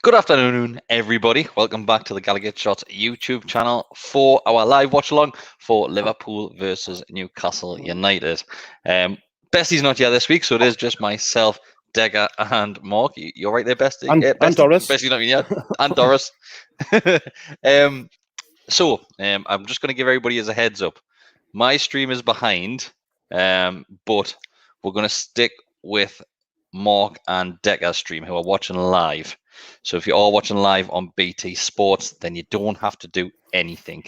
Good afternoon, everybody. Welcome back to the Gallowgateshots YouTube channel for our live watch along for Liverpool versus Newcastle United. Bestie's not here this week, so it is just myself, Degger, and Mark. You're right there, Bestie. And Doris. Bestie's not here, and Doris. So I'm just going to give everybody as a heads up. My stream is behind, but we're going to stick with Mark and Decker's stream, who are watching live. So if you're all watching live on BT Sports, then you don't have to do anything.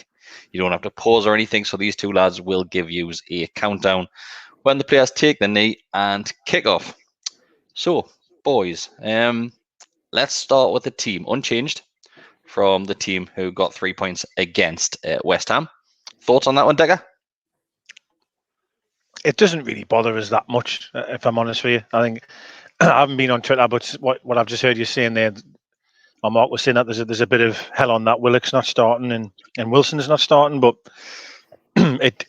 You don't have to pause or anything. So these two lads will give you a countdown when the players take the knee and kick off. So, boys, let's start with the team unchanged from the team who got 3 points against West Ham. Thoughts on that one, Decker? It doesn't really bother us that much, if I'm honest with you. I think I haven't been on Twitter, but what I've just heard you saying there, or Mark was saying that there's a bit of hell on that Willock's not starting and Wilson's not starting, but it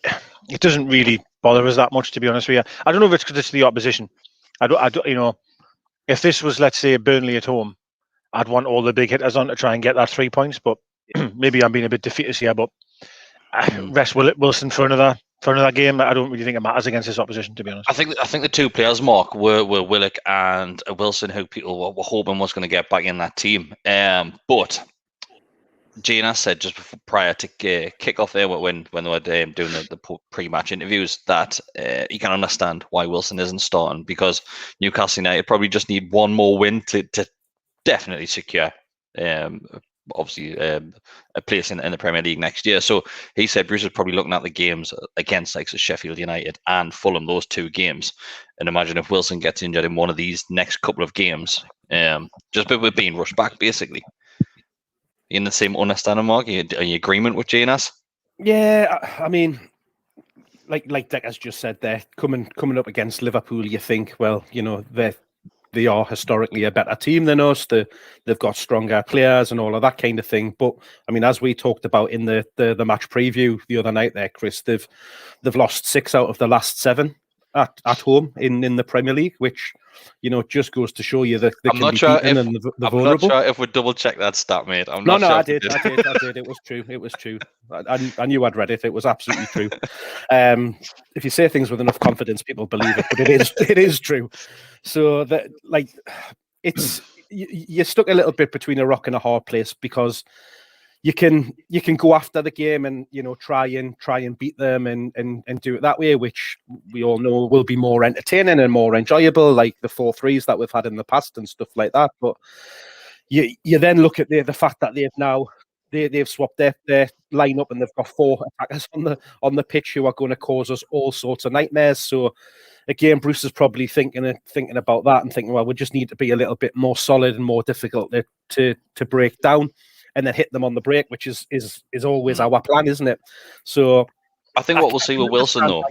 doesn't really bother us that much, to be honest with you. I don't know if it's because it's the opposition. I don't, you know, if this was, let's say, Burnley at home, I'd want all the big hitters on to try and get that 3 points. But maybe I'm being a bit defeatist here. But rest Wilson for another game. I don't really think it matters against this opposition, to be honest. I think the two players, Mark, were Willock and Wilson, who people were hoping was going to get back in that team. But Gina said just prior to kick off there, when they were doing the pre-match interviews, that you can understand why Wilson isn't starting, because Newcastle United probably just need one more win to definitely secure obviously a place in the Premier League next year. So he said Bruce is probably looking at the games against like Sheffield United and Fulham, those two games, and imagine if Wilson gets injured in one of these next couple of games, just with being rushed back, basically. In the same understanding, Mark? Are you in agreement with Janas? Yeah, I mean, like Deck has just said there, coming up against Liverpool, you think, well, you know, they are historically a better team than us. They've got stronger players and all of that kind of thing. But I mean, as we talked about in the match preview the other night there, Chris, they've lost 6 out of the last 7 at home in the Premier League, which, you know, just goes to show you that they can be beaten and the vulnerable. I'm not sure if we double check that stat, mate. No, I did. It was true. It was true. I knew I'd read it. It was absolutely true. If you say things with enough confidence, people believe it. But it is true. So that, like, it's you're stuck a little bit between a rock and a hard place, because you can go after the game and, you know, try and beat them and do it that way, which we all know will be more entertaining and more enjoyable, like the 4-3s that we've had in the past and stuff like that. But you then look at the fact that they've swapped their lineup and they've got 4 attackers on the pitch who are going to cause us all sorts of nightmares. So again, Bruce is probably thinking about that and thinking, well, we just need to be a little bit more solid and more difficult to break down, and then hit them on the break, which is always our plan, isn't it? So I think what we'll see with Wilson, though,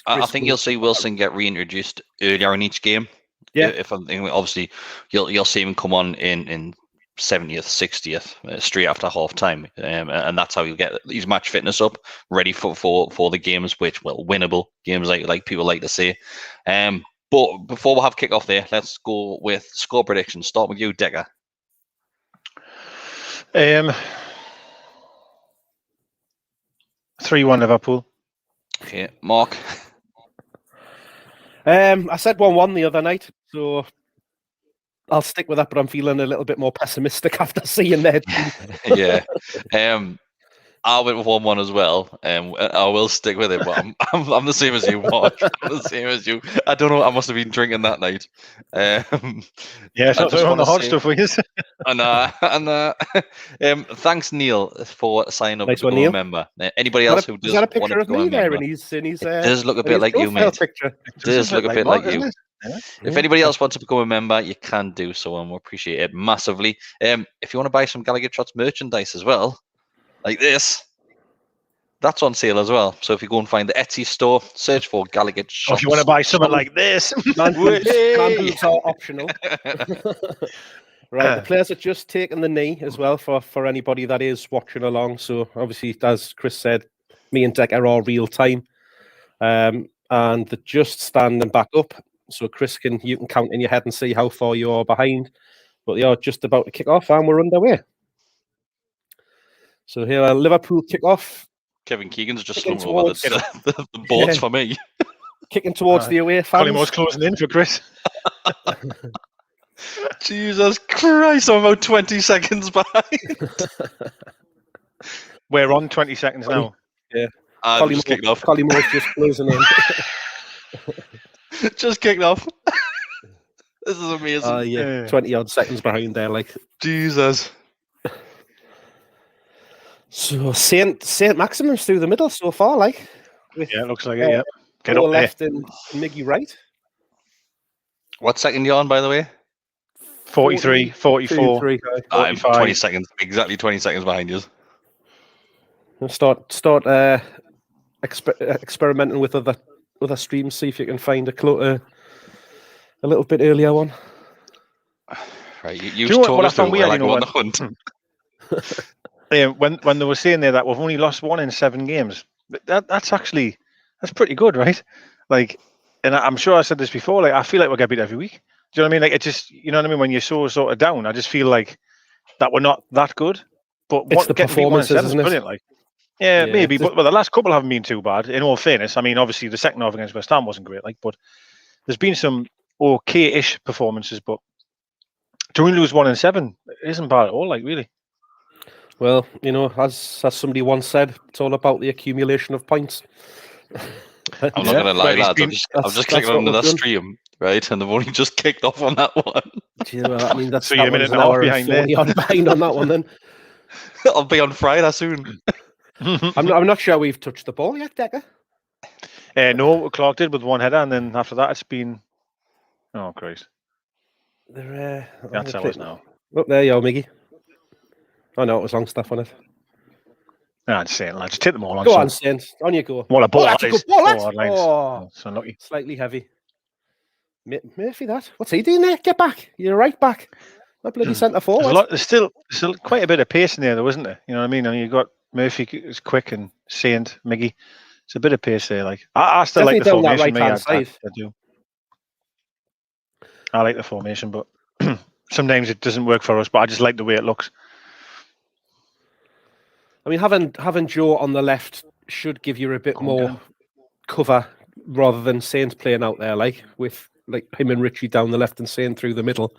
I think you'll see Wilson get reintroduced earlier in each game. Yeah. If obviously you'll see him come on in 70th, 60th, straight after half time, and that's how he'll get his match fitness up, ready for the games, which, well, winnable games, like people like to say. But before we have kick off there, let's go with score predictions. Start with you, Decker. 3-1 Liverpool. Okay, Mark. I said 1-1 the other night, so I'll stick with that, but I'm feeling a little bit more pessimistic after seeing that. Yeah. I went with 1-1 as well. I will stick with it, but I'm the same as you, Mark. I'm the same as you. I don't know. I must have been drinking that night. Yeah, it's not on the hard stuff, we is. And thanks, Neil, for signing up to become a member. Anybody else who does want to become a member? It does look a bit like you, mate. It does look a bit like you. Yeah. If anybody else wants to become a member, you can do so, and we'll appreciate it massively. If you want to buy some Gallowgateshots merchandise as well, like this, that's on sale as well. So if you go and find the Etsy store, search for Gallowgateshots. Or if you want to buy something like this, man boots are optional. Right, the players are just taking the knee as well for anybody that is watching along. So obviously, as Chris said, me and Decker are real time, and they're just standing back up. So Chris, you can count in your head and see how far you are behind. But yeah, just about to kick off and we're underway. So here, Liverpool kick off. Kevin Keegan's just Kicking slung over the boards for me. Kicking towards the away fans. Collymores closing in for Chris. Jesus Christ, I'm about 20 seconds behind. We're on 20 seconds now. Yeah. Just kicked off. Collymore's just closing in. Just kicked off. This is amazing. Yeah, 20 odd seconds behind there, like. Jesus. So Saint Maximin's through the middle so far, like. Yeah, it looks like it. Yeah, get up left there. and Miggy right. What second you on, by the way? 43, 44, 43. I'm 20 seconds, exactly 20 seconds behind you. We'll start experimenting with other streams. See if you can find a little bit earlier one. Right, you told us we're like on the hunt. Yeah, when they were saying there that we've only lost 1 in 7 games, that's pretty good, right? Like, and I'm sure I said this before. Like, I feel like we get beat every week. Do you know what I mean? Like, it just, you know what I mean? When you're so sort of down, I just feel like that we're not that good. But it's the performances, isn't it? Brilliant, like. Yeah, maybe, but the last couple haven't been too bad. In all fairness, I mean, obviously the second half against West Ham wasn't great, like, but there's been some okay-ish performances. But to only lose 1 in 7 isn't bad at all, like, really. Well, you know, as somebody once said, it's all about the accumulation of points. I'm not gonna lie, lads. I'm just clicking on the stream, right, and they've only just kicked off on that one. Yeah, I mean, that's so you're a minute and a half behind behind on that one. Then I'll be on Friday soon. I'm not sure we've touched the ball yet, Decker. No, Clark did with 1 header, and then after that, it's been. Oh, Christ! That's ours now. Up there, you are, Miggy. I know it was long stuff on it. I'm saying, lads, take them all on. Go on, Saint. On you go. What a ball! That's a good ball, oh, so lucky. Slightly heavy. Murphy, that. What's he doing there? Get back. You're right back. Not bloody centre forward. There's still quite a bit of pace in there, though, isn't there? You know what I mean? And you've got Murphy is quick and Saint, Miggy. It's a bit of pace there. Like I still like the formation. I do. I like the formation, but sometimes it doesn't work for us. But I just like the way it looks. I mean, having Joe on the left should give you a bit more cover rather than Saint playing out there, like with like him and Richie down the left and Saint through the middle.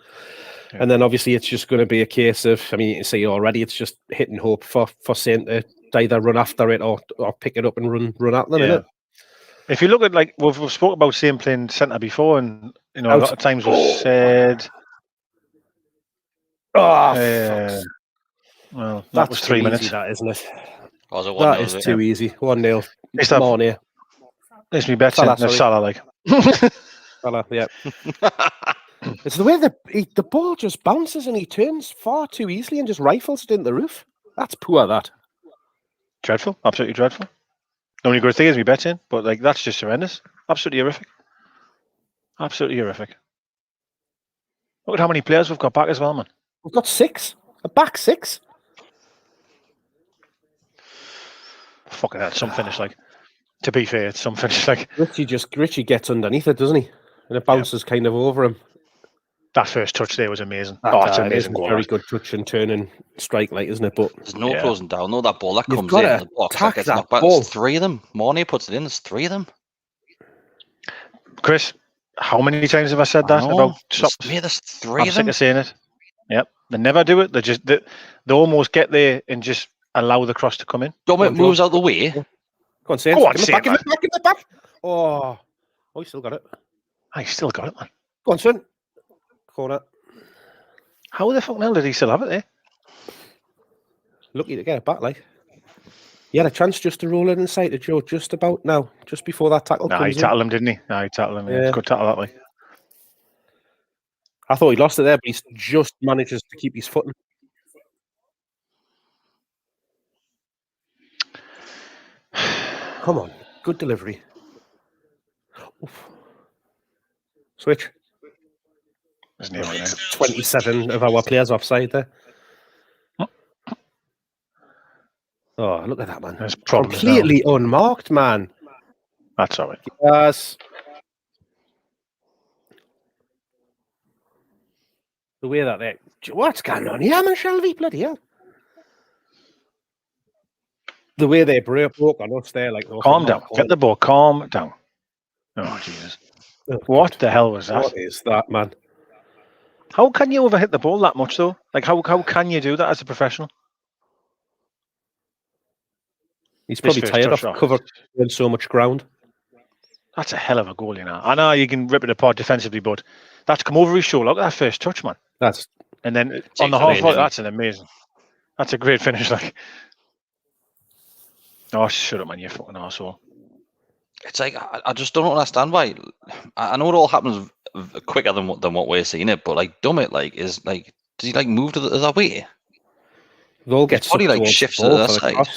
Yeah. And then obviously it's just going to be a case of, I mean, you can see already it's just hit and hope for Saint to either run after it or pick it up and run at them. Yeah. If you look at, like, we've spoke about Saint playing centre before, and you know, a lot of times we've said, well, that was 3 minutes. Easy, that, isn't it? Was it that is too easy. 1-0. Come on here. Let's be better than Salah, like. Salah, yeah. It's the way the ball just bounces and he turns far too easily and just rifles it in the roof. That's poor, that. Dreadful. Absolutely dreadful. The only good thing is we bet in, but like that's just horrendous. Absolutely horrific. Absolutely horrific. Look at how many players we've got back as well, man. We've got 6. A back 6. Fucking hell, some finish, like. To be fair, it's some finish, like. Richie gets underneath it, doesn't he? And it bounces kind of over him. That first touch there was amazing. It's amazing. Very good touch and turn and strike, like, isn't it? But there's no closing down. No, that ball that comes in the box that gets knocked back. There's 3 of them. Mornay puts it in. There's 3 of them. Chris, how many times have I said that about stops? There's 3 of them. I'm sick of saying it. Yep, they never do it. They almost get there and just allow the cross to come in. Dominic moves out the way. Go on, Saint. Go on, Saint. Give it back. Oh, he still got it. I still got it, man. Go on, Saint. Corner. How the fuck hell did he still have it there? Lucky to get it back, like. He had a chance just to roll it inside to Joe just about now, just before that tackle comes in. He tackled him, didn't he? He tackled him. Yeah. Good tackle that way. I thought he lost it there, but he just manages to keep his footing. Come on. Good delivery. Oof. Switch. There's no one there. 27 of our players offside there. Oh, look at that, man. There's problems completely unmarked, man. That's all right. Yes. The way that they... What's going on here, man, Shelby? Bloody hell. The way they broke on us there, like... Calm down. Get the ball. Calm down. Oh, Jesus. Oh, what the hell was that? What is that, man? How can you overhit the ball that much, though? Like, how can you do that as a professional? He's probably tired of covering so much ground. That's a hell of a goal, you know. I know you can rip it apart defensively, but that's come over his shoulder. Look at that first touch, man. And then on the half, that's an amazing. That's a great finish, like. Oh, shut up, man! You fucking arsehole. It's like I just don't understand why. I know it all happens quicker than what we're seeing it, but like, dumb it, like, is like, does he like move to the other way? It all gets body like shifts to the other side.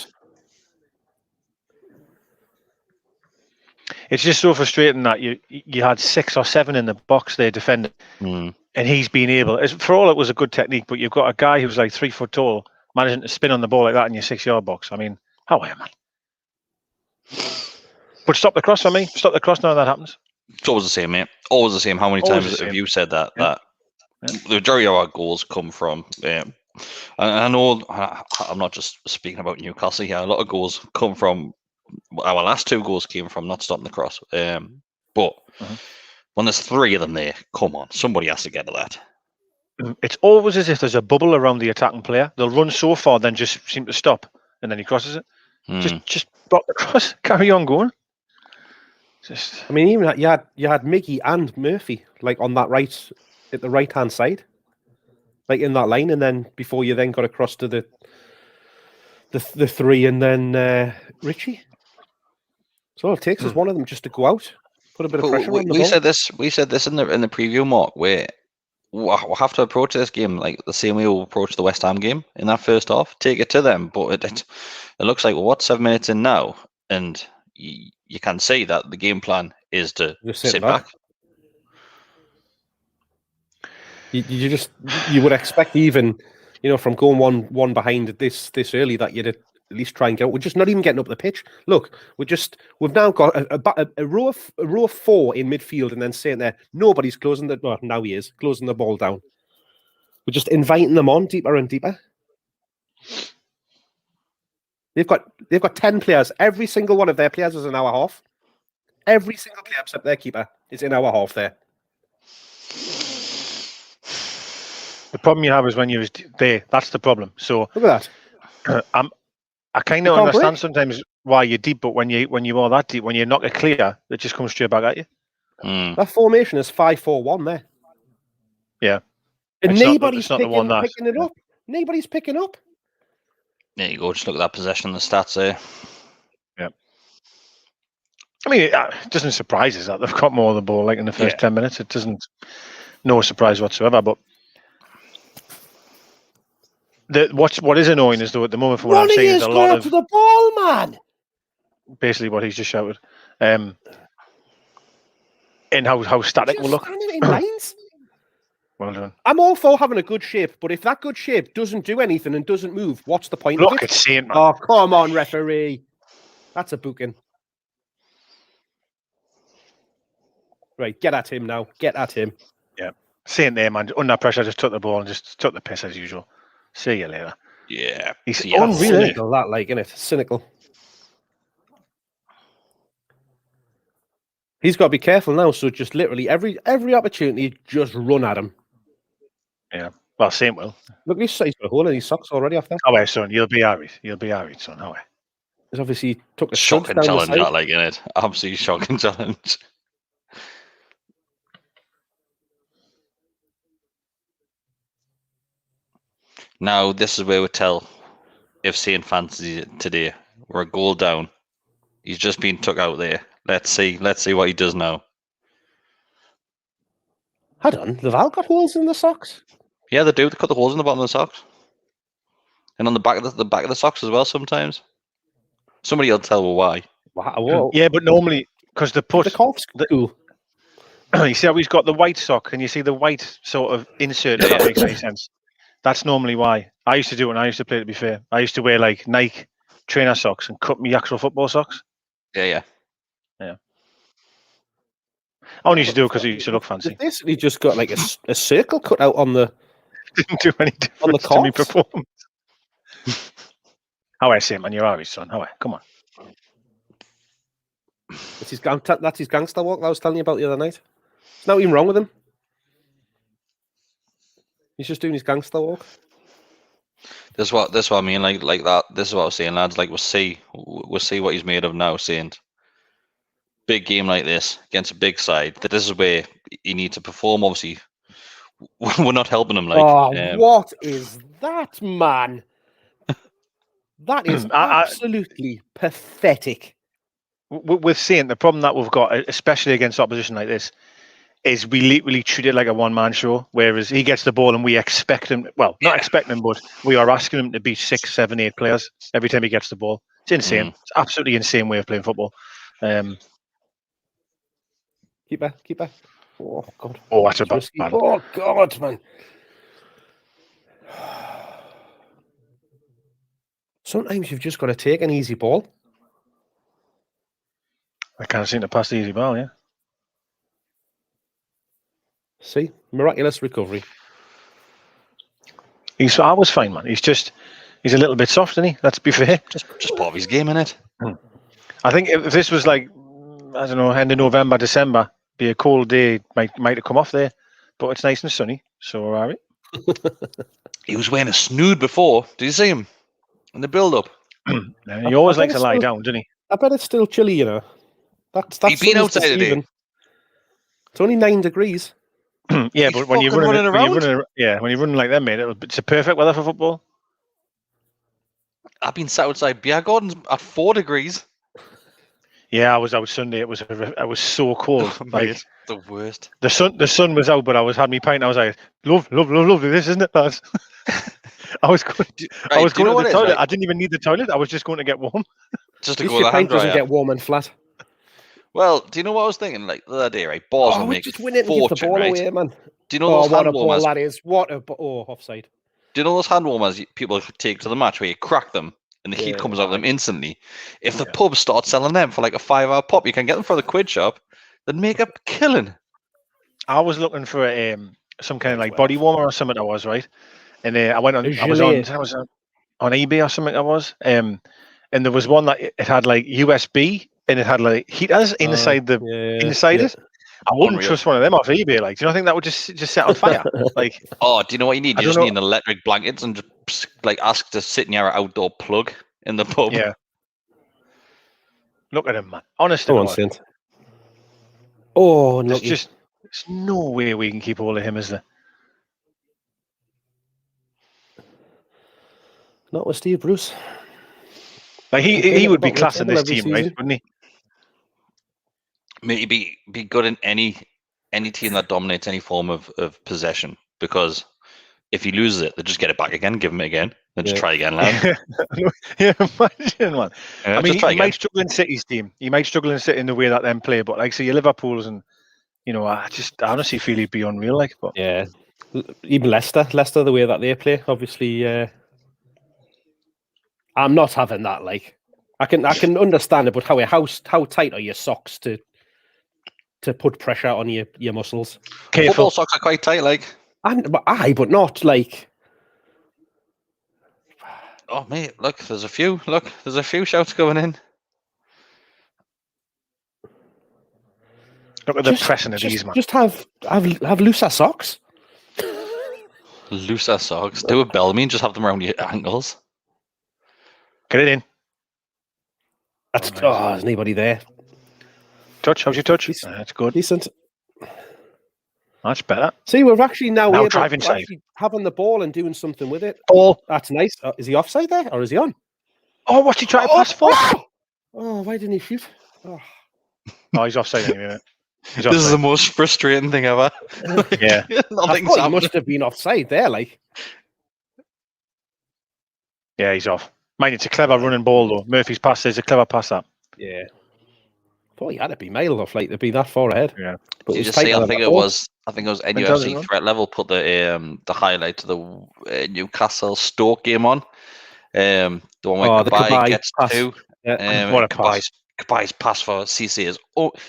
It's just so frustrating that you had 6 or 7 in the box there defending, and he's been able. For all it was a good technique, but you've got a guy who's like 3 foot tall managing to spin on the ball like that in your 6-yard box. I mean, how are you, man? But stop the cross for me. Stop the cross now that happens. It's always the same, mate. Always the same. How many times have you said that? Yeah. That the majority of our goals come from. I know I'm not just speaking about Newcastle here. A lot of goals come from. Our last 2 goals came from not stopping the cross. But when there's 3 of them there, come on, somebody has to get to that. It's always as if there's a bubble around the attacking player. They'll run so far, then just seem to stop, and then he crosses it. Just block the cross, carry on going. I mean, even you had Miggy and Murphy like on that at the right hand side, like in that line, and then before you then got across to the 3, and then Richie. So all it takes is one of them just to go out, put a bit of pressure on the ball. We said this in the preview, Mark, where we'll have to approach this game like the same way we'll approach the West Ham game in that first half. Take it to them, but it looks like 7 minutes in now, and you can see that the game plan is to sit back. You would expect, even from going one behind this early, that you'd at least try and get. We're just not even getting up the pitch. Look, we've now got a row of 4 in midfield, and then saying there nobody's closing the. Well, now he is closing the ball down. We're just inviting them on deeper and deeper. They've got 10 players. Every single one of their players is in our half. Every single player except their keeper is in our half there. The problem you have is when you're there. That's the problem. So look at that. I kind of understand sometimes why you're deep, but when you are that deep, when you knock it clear, it just comes straight back at you. That formation is 5-4-1 there. Yeah. And nobody's picking it up. Nobody's picking up. There you go. Just look at that possession, the stats there. Yeah. I mean, it doesn't surprise us that they've got more of the ball like in the first 10 minutes. It doesn't, no surprise whatsoever. But what is annoying is, though, at the moment, for what I'm saying, is a lot of to the ball, man. Basically, what he's just shouted, and how static will look. In lines. Well done. I'm all for having a good shape, but if that good shape doesn't do anything and doesn't move, what's the point of it? Look at Saint, man. Oh, come on, referee. That's a booking. Right, get at him now. Get at him. Yeah. Saint there, man. Under pressure, just took the ball and just took the piss as usual. See you later. Yeah. He's unreal. Cynical, that, like, isn't it? Cynical. He's got to be careful now, so just literally every opportunity, just run at him. Yeah. Well, Saint will. Look, he's got a hole in his socks already after. Oh, wait, son. You'll be all right. You'll be all right, son. Oh, wait. He's obviously took a shocking challenge, that, like, in it. Absolutely shocking challenge. Now, this is where we tell if Saint fancies it today. We're a goal down. He's just been took out there. Let's see what he does now. Hold on, they've all got holes in the socks. Yeah, they do. They cut the holes in the bottom of the socks, and on the back of the socks as well. Sometimes somebody will tell me why. Wow. Yeah, but normally because the calf's cool. You see how he's got the white sock, and you see the white sort of insert. If that makes any sense. That's normally why. I used to do it when I used to play. To be fair, I used to wear like Nike trainer socks and cut me actual football socks. Yeah. I only used to do it because it used to look fancy. They basically just got like a circle cut out on the Didn't do any On the difference to me courts? performance. How I say, man, you're Irish, son. How I? Come on. That's his gangster walk that I was telling you about the other night. There's nothing even wrong with him. He's just doing his gangster walk. This is what I mean. Like that. This is what I was saying, lads. Like we'll see what he's made of now. Saying big game like this against a big side. That this is where he needs to perform. Obviously, we're not helping him. Like, what is that, man? That is absolutely pathetic. With Saint, the problem that we've got, especially against opposition like this, is we literally treat it like a one-man show. Whereas he gets the ball and we expect him. Well, not expect him, but we are asking him to be 6, 7, 8 players every time he gets the ball. It's insane. It's absolutely insane way of playing football. Keeper. Oh God. Oh, that's a bad. Oh God, man. Sometimes you've just got to take an easy ball. I can't seem to pass the easy ball, yeah. See? Miraculous recovery. I was fine, man. He's a little bit soft, isn't he? Let's be fair. just part of his game, innit? I think if this was like, I don't know, end of November, December, be a cold day, might have come off there. But it's nice and sunny, so all right. He was wearing a snood before. Did you see him in the build-up? He always likes to lie down, doesn't he? I bet it's still chilly, you know. That's He's been outside today. It's only 9 degrees. Yeah, but when you're running like that, mate, it's a perfect weather for football. I've been sat outside beer gardens at 4 degrees. Yeah, I was out Sunday. It was so cold. Like the worst. The sun was out, but I had me pint. I was like, lovely. This isn't it, lads? I was going to the toilet. I didn't even need the toilet. I was just going to get warm. Just to go to the hand dryer. Doesn't get warm and flat. Well, do you know what I was thinking? Like the other day, right? Balls will make just win it and give the ball away, man. Do you know those hand warmers? That is. Offside. Do you know those hand warmers people take to the match where you crack them and the heat comes out of them instantly? If the pub starts selling them for like a £5 pop, you can get them for the quid shop. They'd make a killing. I was looking for some kind of like body warmer or something. I was right, and I went on. I was on eBay or something. I was, and there was one that it had like USB and it had like heaters inside it. I wouldn't trust one of them off eBay. Like, do you not think that would just set on fire? Like, do you know what you need? You just need an electric blankets and just like ask to sit near an outdoor plug in the pub. Yeah. Look at him, man. Honestly, there's no way we can keep hold of him, is there? Not with Steve Bruce. Like he would be class in this team, right? Wouldn't he? Mate, he'd be good in any team that dominates any form of possession, because if he loses it, they just get it back again, give him it again, then just try again, lad. Yeah, imagine, man. I mean, he might struggle in City's team. He might struggle in City in the way that them play, but like, say, your Liverpool's and, you know, I honestly feel he'd be unreal, like. But yeah, even Leicester, the way that they play, obviously, I'm not having that. Like, I can understand it, but how tight are your socks to put pressure on your muscles? Football socks are quite tight, like. But not like. Oh mate, look, there's a few shouts going in. Look at the pressing of these, man. Just have looser socks. Looser socks. Do a Bellamy and just have them around your ankles. Get it in. There's nobody there. Touch? How's your touch? That's good. Decent. That's better. See, we're actually now driving side, having the ball and doing something with it. Ball. That's nice. Is he offside there, or is he on? Oh, what's he trying to pass for? Oh, why didn't he shoot? Oh, he's offside anyway. This is the most frustrating thing ever. Yeah. He must have been offside there, like. Yeah, he's off. Mind, it's a clever running ball, though. Murphy's pass is a clever pass up. Yeah. Thought he had to be mailed off, like, to be that far ahead. Yeah. But I think it was NUFC Threat Level put the highlight to the Newcastle Stoke game on. The one where Cabaye gets pass. 2. Yeah. What a pass. Cabaye's pass for CC is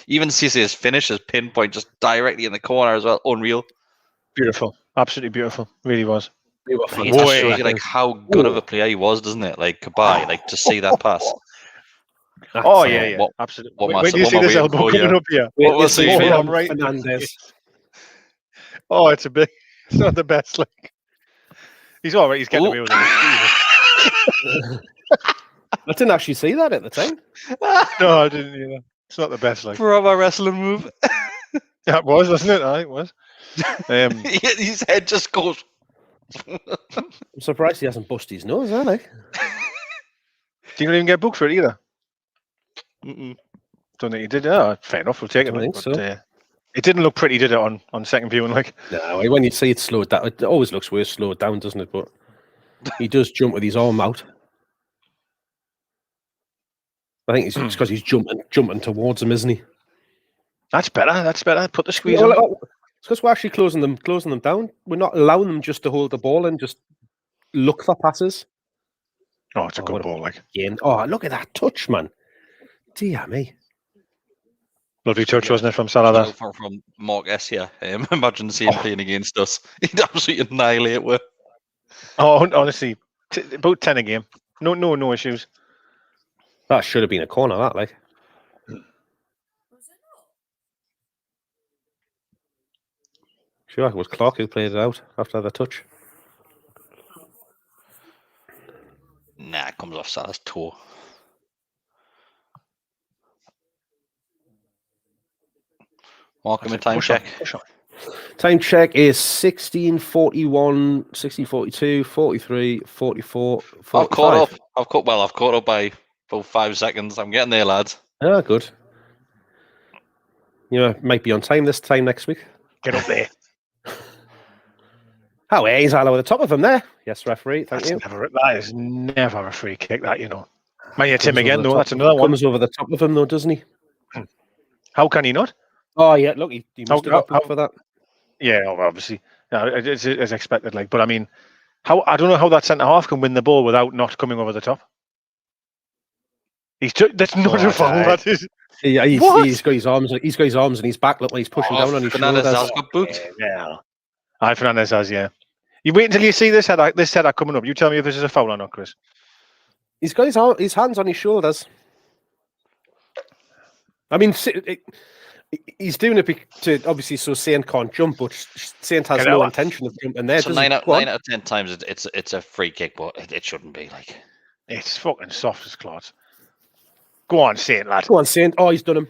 even CC's finish is pinpoint just directly in the corner as well. Unreal. Beautiful. Absolutely beautiful. Really was. We were It just shows you fantastic. how good of a player he was, doesn't it? Kabay, to see that pass. Yeah, absolutely. Wait do you see this elbow coming up here? What was he? Right Fernandez. Oh, it's a bit. It's not the best. He's all right. He's getting away with it. I didn't actually see that at the time. No, I didn't either. It's not the best. Proper wrestling move. That was, wasn't it? I think it was. His head just goes. I'm surprised he hasn't busted his nose, aren't I? Do you not even get booked for it either? Mm-mm. Don't think he did. Oh, fair enough. We'll take it. I think so. It didn't look pretty, did it, on second viewing? No, when you see it slowed down, it always looks worse slowed down, doesn't it? But he does jump with his arm out. I think it's because he's jumping towards him, isn't he? That's better. Put the squeeze on. It's because we're actually closing them down. We're not allowing them just to hold the ball and just look for passes. Oh, it's a good ball, Again. Oh, look at that touch, man. Dear me. Lovely touch, wasn't it, from Salah? From Mark S here. Imagine seeing him playing against us. He'd absolutely annihilate us. Oh, honestly, about 10 a game. No issues. That should have been a corner, that, Sure, it was Clark who played it out after the touch. Nah, it comes off Salah's toe. Mark him a time check. Time check is 16:41, 16:42, 43, 44, 45. I've caught up by about 5 seconds. I'm getting there, lads. Ah, good. You might be on time this time next week. Get up there. Oh, yeah, he's all over the top of him there. Yes, referee. Thank you. That is never a free kick, that, Man, it's him again, though. That's another one. Comes over the top of him, though, doesn't he? How can he not? Oh, yeah, look, he must have got for that. Yeah, obviously. Yeah, it's as expected, but I mean, I don't know how that centre-half can win the ball without not coming over the top. That's not a foul, that is. Yeah, he's got his arms and his back. Look, he's pushing down on his shoulders. Fernandez has got booked. Yeah. Fernandez has, yeah. You wait until you see this header coming up. You tell me if this is a foul or not, Chris. He's got his hands on his shoulders. I mean, he's doing it to obviously so Saint can't jump, but Saint has no intention of jumping there. So 9 out of 10 times it's a free kick, but it shouldn't be It's fucking soft as clods. Go on, Saint, lad. Go on, Saint. Oh, he's done him.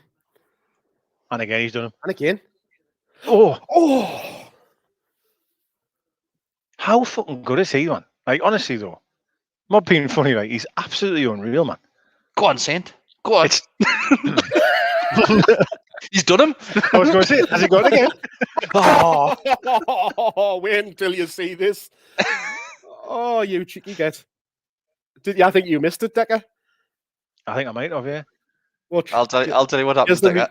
And again, he's done him. And again. Oh. How fucking good is he, man? Honestly, though. I'm not being funny, he's absolutely unreal, man. Go on, Saint. Go on. He's done him. I was going to say, has he got it again? Wait until you see this. Oh, you cheeky get. I think you missed it, Decker. I think I might have, yeah. Watch. I'll tell you what happens, Decker.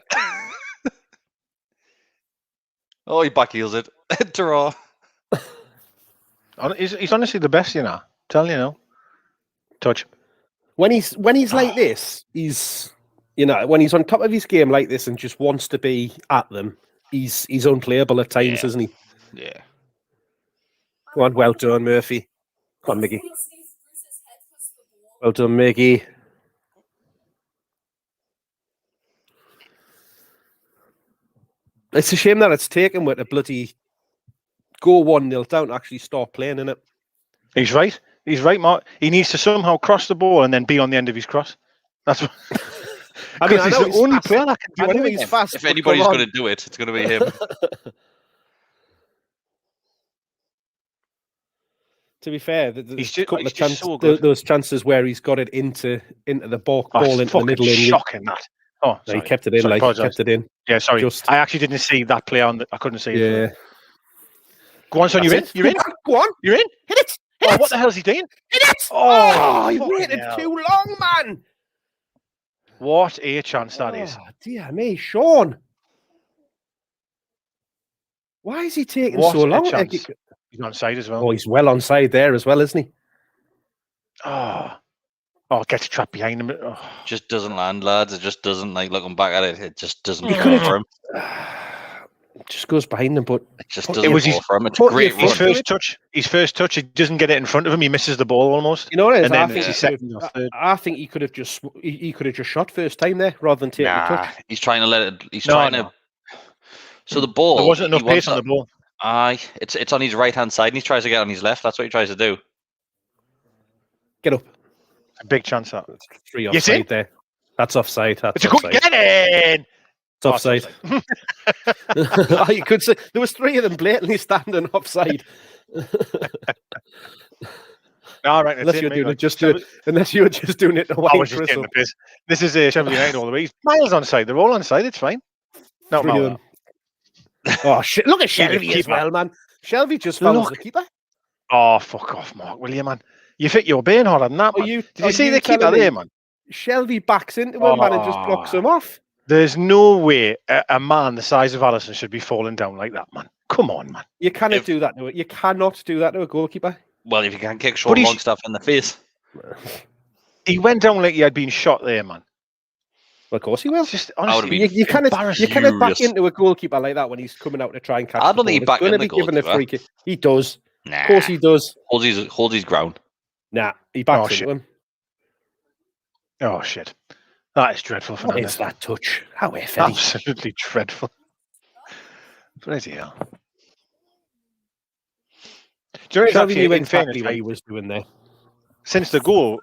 Oh, he backheels it. Draw. He's honestly the best, Telling you now. Touch. When he's like this, he's when he's on top of his game like this and just wants to be at them, he's unplayable at times, isn't he? Yeah. Go on, well done, Murphy. Come on, Mickey. Well done, Mickey. It's a shame that it's taken with a bloody go 1-0 down to actually start playing in it. He's right, Mark. He needs to somehow cross the ball and then be on the end of his cross. That's what. I mean, he's the only player that can do anything. He's fast. If anybody's going to do it, it's going to be him. To be fair, there's a couple of chances, so those chances where he's got it into the ball into the middle. Shocking that. Oh, no, he kept it in. He kept it in. Yeah, sorry. I actually didn't see that play on. I couldn't see it. Yeah. Go on, son. You're in. You're in. Go on. You're in. Hit it. Hit it. What the hell's he doing? Hit it. Oh, he waited too long, man. What a chance that is. Dear me, Sean. Why is he taking so long? He's on side as well. Oh, he's well on side there as well, isn't he? Gets trapped behind him. Oh. Just doesn't land, lads. It just doesn't, looking back at it, it just doesn't He for him. just goes behind him, but It just but doesn't it was go his- for him. It's a but great if run. His first touch. He doesn't get it in front of him. He misses the ball almost. you know what it is. And then I think, it's his he could've- second or third. I think he could have just shot first time there rather than taking a Nah, touch. he's trying to let it. He's No, trying no. to. So the ball. There wasn't he enough wants pace on the ball. Aye, it's on his right hand side, and he tries to get on his left. That's what he tries to do. Get up. A big chance that. It's 3 You see? offside there. That's offside. That's It's a good offside. get in. It's offside. You could say there was 3 of them blatantly standing offside. All right, Unless you were doing it just to, unless you were just doing it to I wind was just Chris getting up. the piss. This is Sheffield United all the way. Miles on side. They're all on side. It's fine. No, 3 of them. Oh shit! Look at See the Shelby as keeper. well, man. Shelby just follows Look. the keeper. Oh, fuck off, Mark, will you, man? You fit your being harder than that, Are man. you- Did you are see you the keeper telling me- there, man? Shelby backs into him, man, and just blocks him off. There's no way a man the size of Alisson should be falling down like that, man. Come on, man. You cannot If- do that to it. You cannot do that to a goalkeeper. Well, if you can kick But Sean he's- Longstaff in the face, He went down like he had been shot there, man. Well, of course he will. It's just would've honestly, been You cannot embarrassing. back furious. into a goalkeeper like that when he's coming out to try and catch. I the don't think he ball. backed It's in gonna the be given a goalkeeper. free kick. He does. nah. Of course he does. holds his ground. Nah, he backs Oh, into shit. him. Oh shit, that is dreadful. What Fernandes. is that touch? How if Eddie? Absolutely dreadful. Bloody hell. Do you know, Shelby actually, knew in exactly fairness, what like, he was doing there. since the goal,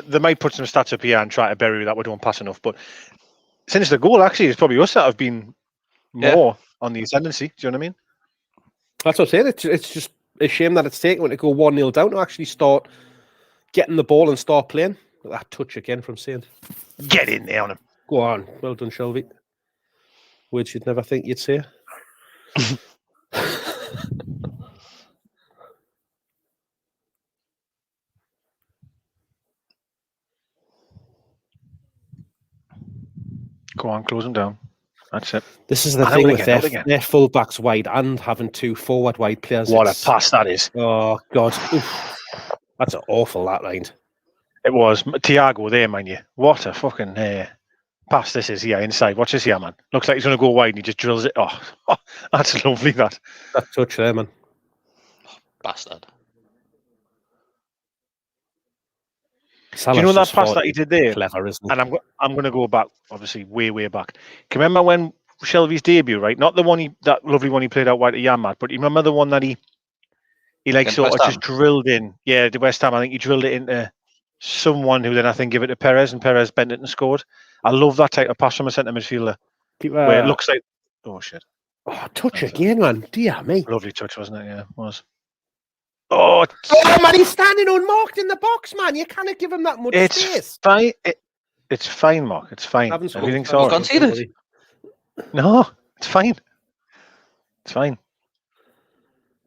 they might put some stats up here and try to bury that we don't pass enough. But since the goal, actually, it's probably us that have been more on the ascendancy. Do you know what I mean? That's what I'm saying. It's just a shame that it's taken when to go 1-0 down to actually start getting the ball and start playing. That touch again from Saint. Get in there on him. Go on. Well done, Shelby. Words you'd never think you'd say. Go on, close him down. That's it. This is the And out thing with again, out again. their full-backs wide and having 2 forward wide players. What a It's- pass that is. Oh, God. Oof. That's awful, that line. It was Thiago there, mind you. What a fucking pass this is here inside. Watch this here, man. Looks like he's going to go wide and he just drills it. Oh, that's lovely, that. That touch there, man. Bastard. Do you know that pass that he did there? Clever, isn't And I'm going to go back, obviously, way back. Can you remember when Shelby's debut, right? Not the one that lovely one he played out wide at Yamat, but you remember the one that he like Against sort of West just drilled in? Yeah, the West Ham. I think he drilled it into someone who then I think gave it to Perez, and Perez bent it and scored. I love that type of pass from a centre midfielder where it looks like, oh shit, Oh, touch again, man. Dear me. lovely touch, wasn't it? Yeah, it was. Oh, Oh, man, he's standing unmarked in the box, man. You cannot give him that much space. it's fine. It's fine, Mark. It's fine. Haven't scored. Everything's Haven't all right. conceded. No, it's fine. It's fine.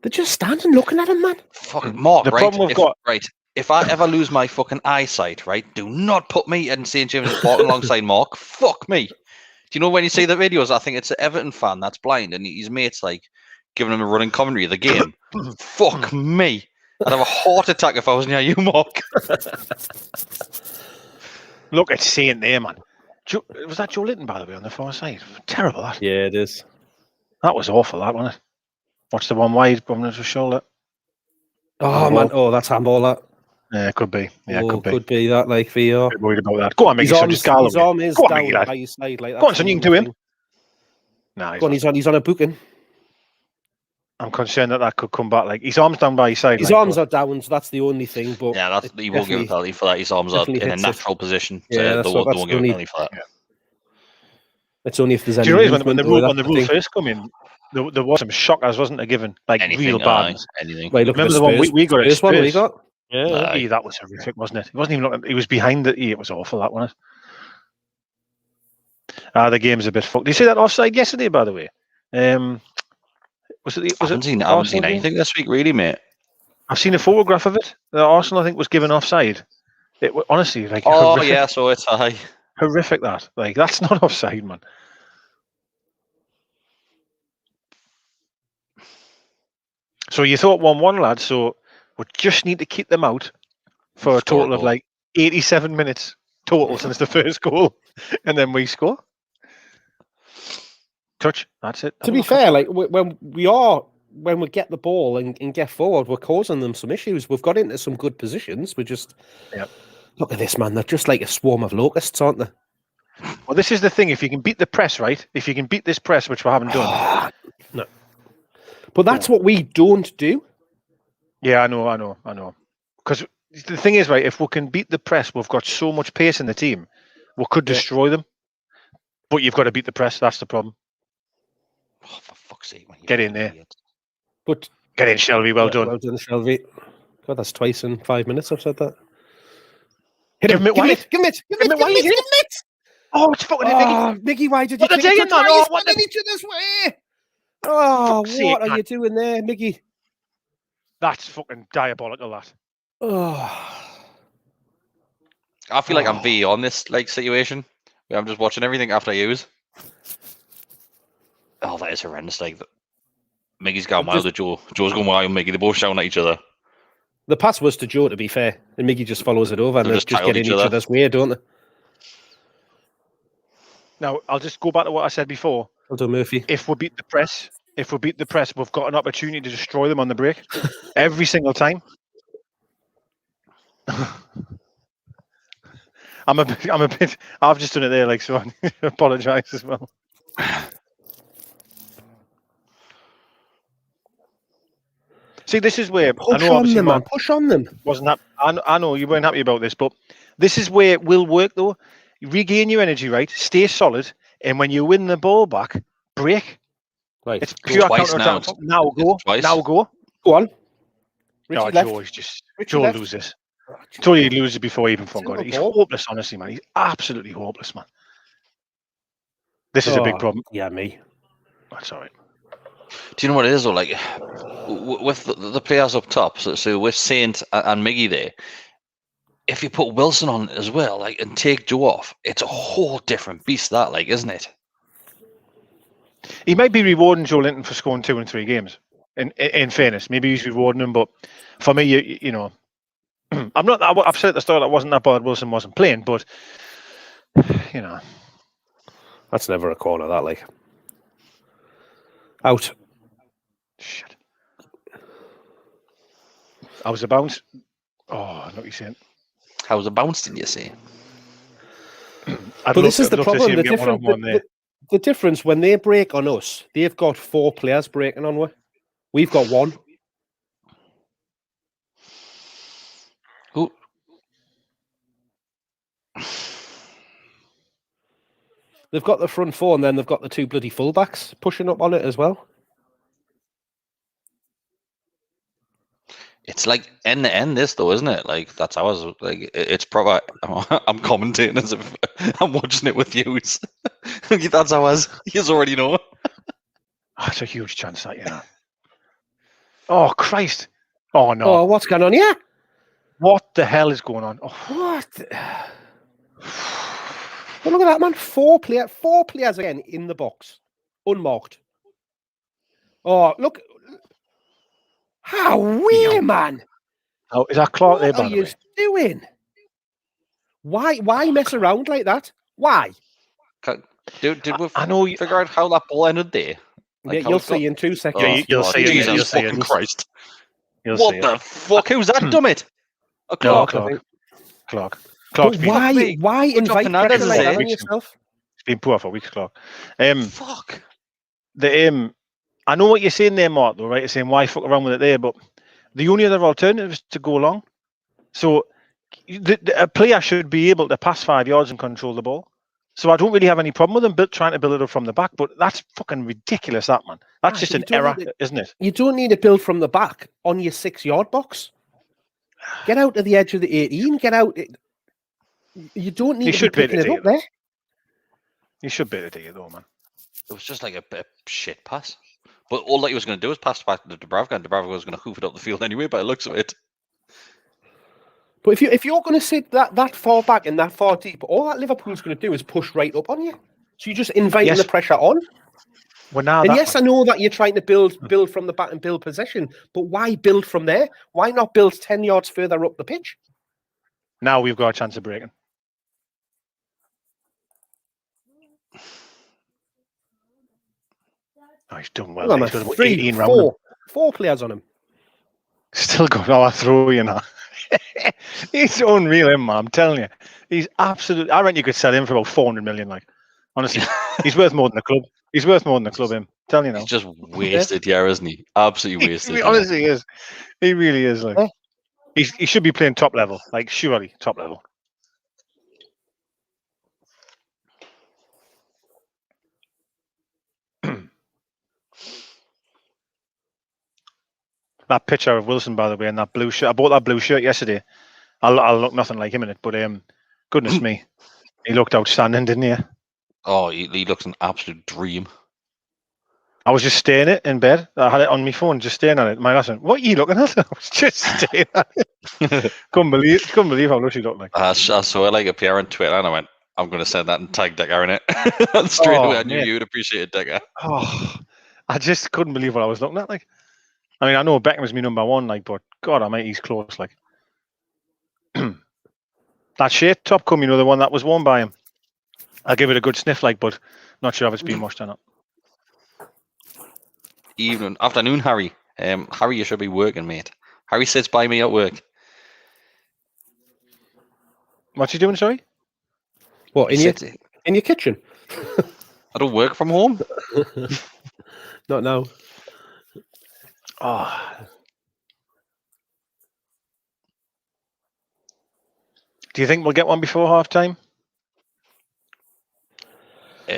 They're just standing looking at him, man. Fucking Mark, The right? problem we've got- Right. If I ever lose my fucking eyesight, right, do not put me in St. James's Park alongside Mark. Fuck me. Do you know when you see the videos, I think it's an Everton fan that's blind and his mate's like giving him a running commentary of the game. Fuck me. I'd have a heart attack if I was near you, Mark. Look at Saint there, man. Was that Joe Linton, by the way, on the far side? Terrible, that. Yeah, it is. That was awful, that, wasn't it? Watch the one wide, coming into the shoulder. Oh, man. Oh, that's handball, that. Yeah, it could be. Yeah, it could be. that, like, VR. A bit worried about that. Go on, Mickey. His So arm just Gallowgate. his arm is Go on, down Mickey, lad. by his side. Like, Go on, son, you can do him. Nah, Go on, he's on a booking. I'm concerned that could come back. Like, his arm's down by his side. His like, arms but- are down, so that's the only thing. But Yeah, that's he won't give a penalty for that. His arms are definitely in a hits it. natural position. Yeah, So that's they what- won't that's give a only- penalty for that. it's only if there's any. Do you know when the movement or rule, that thing. first come in, there was some shockers, wasn't there, given? Like, Anything, real bad ones. anything. Wait, look at Remember the one Spurs- we got at Spurs one we Spurs? got? Yeah. Nah. Yeah, that was horrific, wasn't it? He wasn't even looking. He was behind the. It was awful, that one. The game's a bit fucked. Did you see that offside yesterday, by the way? Was it? I haven't seen anything this week, really, mate. I've seen a photograph of it. The Arsenal, I think, was given offside. It honestly, like, Oh, horrific, yeah, so it's high. horrific. That, like, that's not offside, man. So you thought 1-1, lads. So we just need to keep them out for a Score a total of goal. like 87 minutes total since the first goal, and then we score. touch. That's it. To be fair, like when we get the ball and get forward, we're causing them some issues. We've got into some good positions. We just look at this, man. They're just like a swarm of locusts, aren't they? Well, this is the thing. If you can beat the press, right? If you can beat this press, which we haven't done. No. But that's what we don't do. Yeah, I know. Because the thing is, right, if we can beat the press, we've got so much pace in the team, we could destroy them. But you've got to beat the press. That's the problem. Oh, for fuck's sake, man. Get in there. But get in, Shelby. Well done. Well done, Shelby. God, that's twice in 5 minutes I've said that. Hit him. Give it. Oh, it's fucking Miggy, why did you take it in each other's way? Oh, what are you doing there, Miggy? That's fucking diabolical, that. Oh. I feel like I'm V on this like situation. I'm just watching everything after I use. Oh, that is horrendous. Like, Miggy's going wild with Joe. Joe's going wild with Miggy. They're both shouting at each other. The pass was to Joe, to be fair, and Miggy just follows it over, and they just get in each other's way, don't they? Now, I'll just go back to what I said before. Well done, Murphy. If we beat the press, we've got an opportunity to destroy them on the break every single time. I'm a bit. I've just done it there, like, so I apologise as well. See, this is where push on them, man. Push on them. Wasn't that? I know you weren't happy about this, but this is where it will work though. You regain your energy, right? Stay solid, and when you win the ball back, break. Right. It's pure twice now. Now go. Now go. Go on. No, Joe loses. Joe loses before he even got it. He's hopeless, honestly, man. He's absolutely hopeless, man. This is a big problem. Yeah, me. That's all right. Do you know what it is though? Like with the players up top, so with Saint and Miggy there, if you put Wilson on as well, like, and take Joe off, it's a whole different beast. That, like, isn't it? He might be rewarding Joe Linton for scoring 2 and 3 games. In fairness, maybe he's rewarding him, but for me, you know, I'm not. I've said at the start I wasn't that bad. Wilson wasn't playing, but you know, that's never a corner. That, like, out. Shit. I was a bounce. Oh, I know what you're saying. How was a bounce? Did you say? But this is the problem. The difference when they break on us, they've got 4 players breaking on us. We've got 1. Who? They've got the front 4, and then they've got the 2 bloody fullbacks pushing up on it as well. It's like end to end this though, isn't it? Like, that's ours. Like, it's proper. I'm commentating as if I'm watching it with you. That's ours. You already know. That's a huge chance, that, you know. Oh Christ! Oh no! Oh, what's going on here? What the hell is going on? Oh. What? Well, look at that, man. 4 players again in the box, unmarked. Oh, look. How weird, man! Oh, is that Clark there? What are you doing? Why mess around like that? Why? Did we figure out how that ball ended there? Like, yeah, you'll see in 2 seconds. Yeah, you'll see it. Jesus fucking Christ! What the fuck? Who's that done it? Clark. Clark's why invite pressure like that on yourself? It's been poor for weeks, Clark. Fuck. I know what you're saying there, Mark, though, right? You're saying, why fuck around with it there? But the only other alternative is to go long. So a player should be able to pass 5 yards and control the ball. So I don't really have any problem with them trying to build it up from the back, but that's fucking ridiculous, that, man. That's just an error, isn't it? You don't need to build from the back on your 6-yard box. Get out to the edge of the 18. Get out. You don't need to be picking it up there. You should be able to do it, though, man. It was just like a shit pass. But all that he was going to do was pass back to Dubravka, and Dubravka was going to hoof it up the field anyway, by the looks of it. But if you're going to sit that far back and that far deep, all that Liverpool's going to do is push right up on you. So you're just inviting the pressure on. Well, now and yes, I know that you're trying to build from the back and build possession, but why build from there? Why not build 10 yards further up the pitch? Now we've got a chance of breaking. Oh, he's done well. Well, He's got about 18 round him. Four players on him. Still got all through, you know. He's unreal, him, man. I'm telling you. He's absolutely. I reckon you could sell him for about 400 million. Like, honestly, he's worth more than the club. He's worth more than the club. Him, I'm telling you now. He's just wasted here, isn't he? Absolutely wasted. He honestly is. He really is. Like, he should be playing top level. Like, surely top level. That picture of Wilson, by the way, and that blue shirt. I bought that blue shirt yesterday. I'll look nothing like him in it, but goodness me, he looked outstanding, didn't he? Oh, he looks an absolute dream. I was just staring at it in bed. I had it on my phone, just staring at it. My husband, what are you looking at? I was just staring at it. couldn't believe how lush he looked like. I saw it like appear on Twitter, and I went, I'm going to send that and tag Decker in it. And straight away, I knew you would appreciate it, Decker. Oh, I just couldn't believe what I was looking at. Like, I mean, I know Beckham's my number one, like, but God, I mean, he's close. Like, that shirt top come, the one that was worn by him. I'll give it a good sniff, like, but not sure if it's been washed or not. Afternoon, Harry. Harry, you should be working, mate. Harry sits by me at work. What's he doing, sorry? What, in your kitchen? I don't work from home. Not now. Oh. Do you think we'll get one before half time?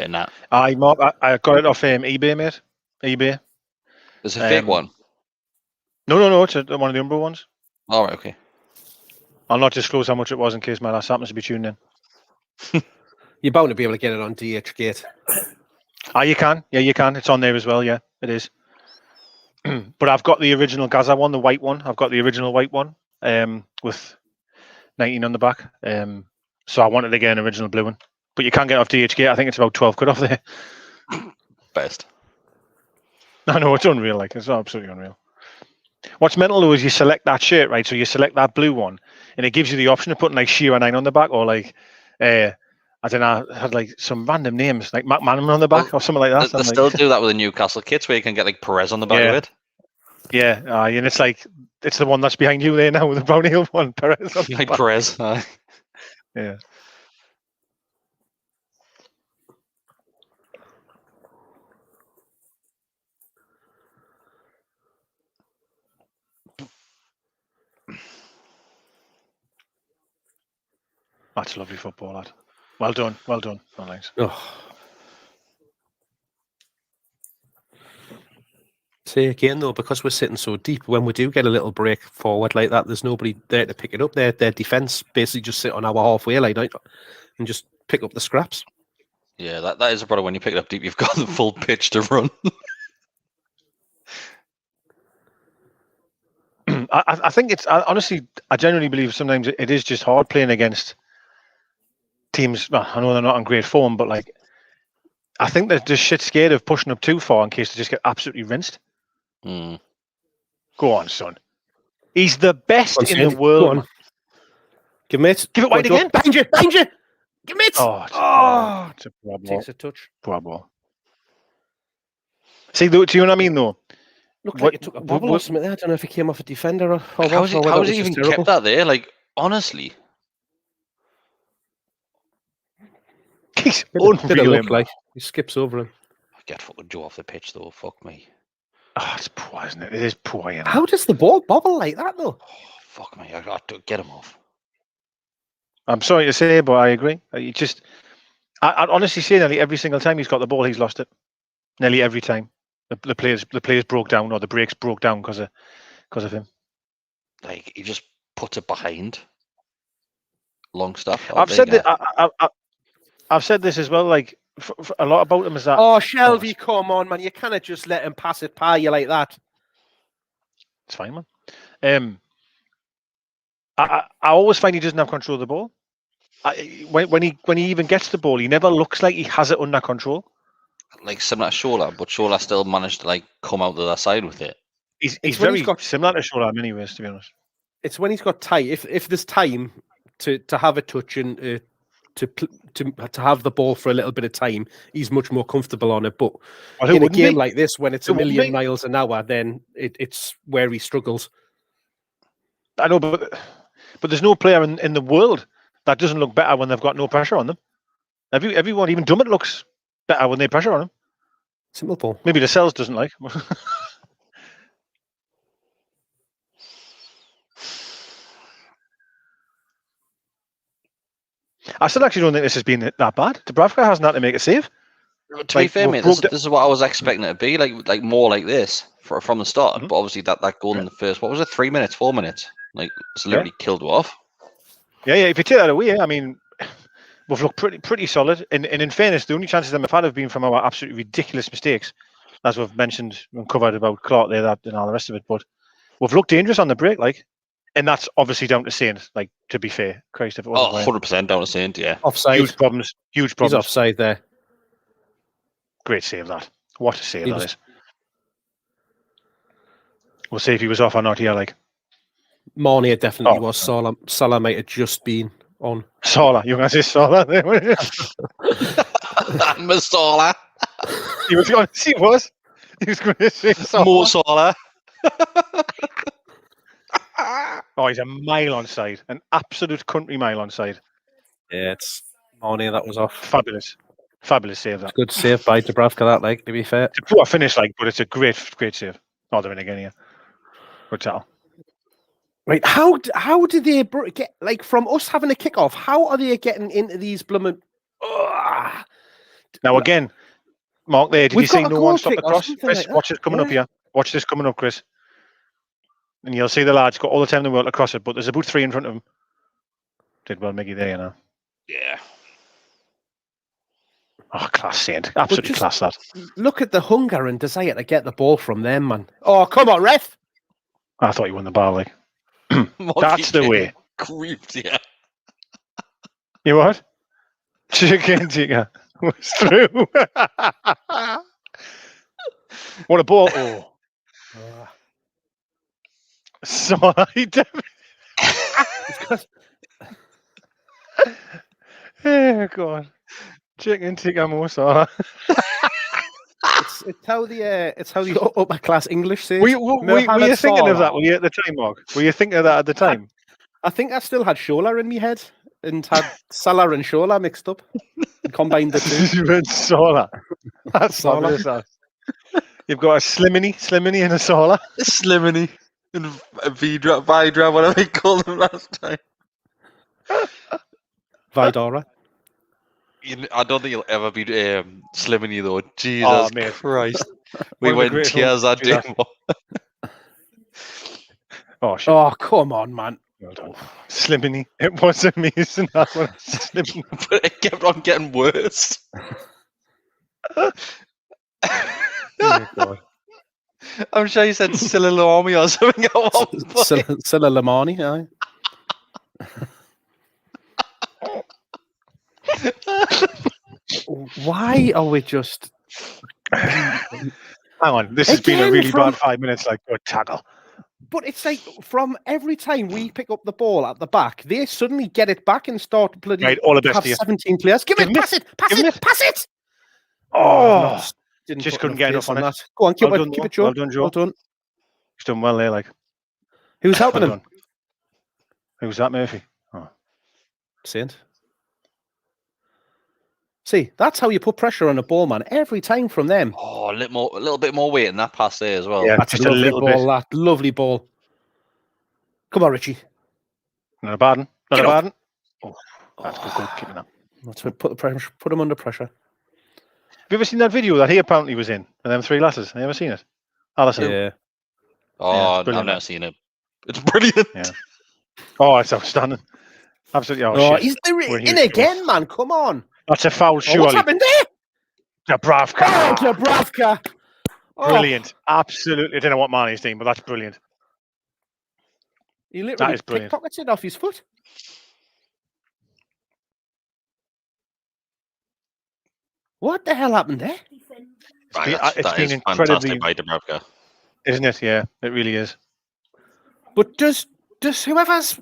Nah. I got it off eBay, mate. eBay. It's a fake one. No. It's one of the Umbro ones. All right, okay. I'll not disclose how much it was in case my lass happens to be tuned in. You're bound to be able to get it on DHgate. You can. Yeah, you can. It's on there as well. Yeah, it is. But I've got the original Gaza one, the white one. I've got the original white one with 19 on the back. So I wanted to get an original blue one. But you can't get it off DHgate. I think it's about 12 quid off there. Best. I know, it's unreal. Like, it's absolutely unreal. What's mental though is you select that shirt, right? So you select that blue one, and it gives you the option of putting like Shearer 9 on the back, or like I don't know, had like some random names like McManaman on the back or something like that. They still do that with the Newcastle kits, where you can get like Perez on the back of it. Yeah, and it's like it's the one that's behind you there now with the Brown Hill one, Perez. On like Perez. Yeah. That's lovely football, lad. Well done. Well done. Thanks. Oh. Say again, though, because we're sitting so deep, when we do get a little break forward like that, there's nobody there to pick it up. Their defence basically just sit on our halfway line and just pick up the scraps. Yeah, that is a problem. When you pick it up deep, you've got the full pitch to run. I think it's honestly, I genuinely believe sometimes it is just hard playing against teams. Well, I know they're not in great form, but like, I think they're just shit scared of pushing up too far in case they just get absolutely rinsed. Mm. Go on, son. He's the best in the world. Give it. Give it wide again. Behind you. Give it. Oh, it's a poor ball. Takes a touch. Poor ball. See, do you know what I mean, though? Looked like it took a bubble or something there. I don't know if he came off a defender or what. How has he even kept that there? Like, honestly. He's unreal. Like he skips over him. I get fucking Joe off the pitch, though. Fuck me. Oh, it's poor, isn't it? It is poor. You know? How does the ball bobble like that, though? Oh, fuck me. I got to get him off. I'm sorry to say, but I agree. I'd honestly say nearly every single time he's got the ball, he's lost it. Nearly every time. The players broke down, or the breaks broke down because of him. Like, he just puts it behind. Long stuff. I've said that. I've said this as well. Like for a lot about him is that. Oh, Shelby, come on, man! You cannot just let him pass it by you like that. It's fine, man. I always find he doesn't have control of the ball. When he even gets the ball, he never looks like he has it under control. Like similar to Shola, but Shola still managed to like come out the other side with it. He's very similar to Shola in many ways, to be honest. It's when he's got time. If there's time to have a touch and to to have the ball for a little bit of time, he's much more comfortable on it. But Well, in a game like this, when it's a Who wouldn't million be? miles an hour, then it's where he struggles. I know, but there's no player in the world that doesn't look better when they've got no pressure on them. Everyone, even Dummett, looks better when they pressure on him. Simple ball. Maybe the cells doesn't like. I still actually don't think this has been that bad. Dubravka hasn't had to make a save. To be fair, mate, this is what I was expecting it to be, like more like this from the start. But obviously, that goal in the first, what was it, 3 minutes, 4 minutes? Like, it's literally killed you off. Yeah. If you take that away, I mean, we've looked pretty solid. And in fairness, the only chances that we've had have been from our absolutely ridiculous mistakes, as we've mentioned and covered about Clark there, that and all the rest of it. But we've looked dangerous on the break, like, and that's obviously down to Saint. Like, to be fair, Christ, if it wasn't 100% down to Saint, yeah. Offside. Huge problems. He's offside there. Great save that. What a save that is. We'll see if he was off or not here. Like, Marnie definitely was. Salah might have just been on. Salah, you going to say Salah there? Masala. He was going to see was. He was going to say Salah. More Salah. Oh, he's a mile on side. An absolute country mile on side. Yeah, it's Marnie that was off. Fabulous save that. Good save by Dubravka, that, like, to be fair. It's a poor finish, like, but it's a great save. Oh, they're in again here. Good tackle. Right, how did they get, like, from us having a kickoff? How are they getting into these blooming? Now again, Mark, there. Did you see no one stop the cross? Chris, like watch this coming up here. Watch this coming up, Chris. And you'll see the lads got all the time in the world to cross it, but there's about 3 in front of him. Did well, Mickey, there, you know. Yeah. Oh, class, Saint. Absolutely class, that. Look at the hunger and desire to get the ball from them, man. Oh, come on, ref. I thought you won the ball, like. That's the way. Creeped, yeah. You what? Chicken ticker was through. What a ball. Oh. Sorry, David. Oh, God. Chicken ticker more Salah. It's how the upper class English says. Were you thinking of that? Were you at the time, Mark? Were you thinking of that at the time? I think I still had Shola in my head and had Salah and Shola mixed up and combined the two. You read Salah. That's fabulous. You've got a Slimini and a Salah. Slimini and Vidra, whatever they called them last time. Vidora. I don't think you'll ever be Slimini though. Jesus Christ. We went tears that day. Oh, shit. Oh, come on, man. Well done. Slimini. It was amazing. That one. Slimini. But it kept on getting worse. Oh, God. I'm sure you said Silalami or something at one point. Silalamani, aye. Why are we just... Hang on, this has been a really bad 5 minutes, like, good tackle. But it's like, from every time we pick up the ball at the back, they suddenly get it back and start bloody... Right, all the best have to you. 17 players. Pass it! Oh, didn't just put couldn't get enough on it. Go on, keep Well it, Joe. Well done, Joe. Well done. He's done well there, like. Who's helping him? Who's that, Murphy? Oh. Saint. See, that's how you put pressure on a ball, man. Every time from them. Oh, a little bit more weight in that pass there as well. Yeah, that's just a a little ball, bit. that lovely ball. Come on, Richie. Not a bad one. Not a bad one. Oh, that's good. Keeping that. Let's put him under pressure. Have you ever seen that video that he apparently was in? And them 3 lasses. Have you ever seen it? Alison. Yeah. Oh, yeah, I've never seen it. It's brilliant. Yeah. Oh, it's outstanding. Absolutely. Oh, he's in again, man. Come on. That's a foul, surely. What's happened there? Dubravka. Oh, Dubravka. Brilliant. Absolutely. I don't know what Marnie's doing, but that's brilliant. He literally pickpockets it off his foot. What the hell happened there? It's been incredibly by Dubravka. Isn't it? Yeah, it really is. But does whoever's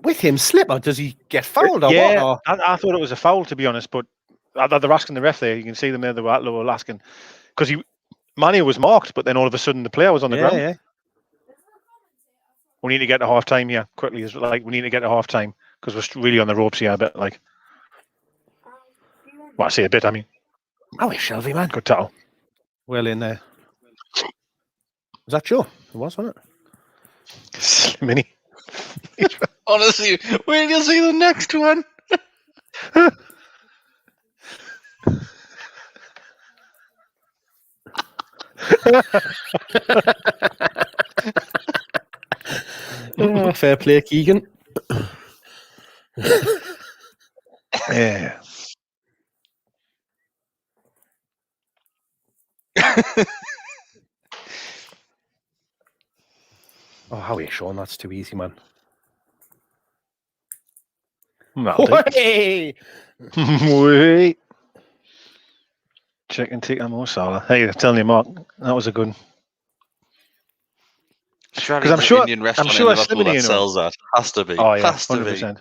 with him slip, or does he get fouled? Or Yeah, what? I thought it was a foul, to be honest, but they're asking the ref there. You can see them there. They were asking because Mane was marked, but then all of a sudden the player was on the ground. Yeah. We need to get to half time here quickly. Is like we need to get to half time because we're really on the ropes here a bit. Like, well, I say a bit. I mean, Oh, Shelby, man. good tackle. Well in there. Was that Joe? It was, wasn't it? Slimmy. Honestly, wait till you see the next one. Fair play, Keegan. Yeah. Oh, how are you showing? That's too easy, man. Wait. Wait. Chicken tikka masala. Hey, I'm telling you, Mark, that was a good one. Because I'm sure Indian restaurant I'm sure in Liverpool Slimany that sells that. Has to be. Oh yeah, Has to 100%.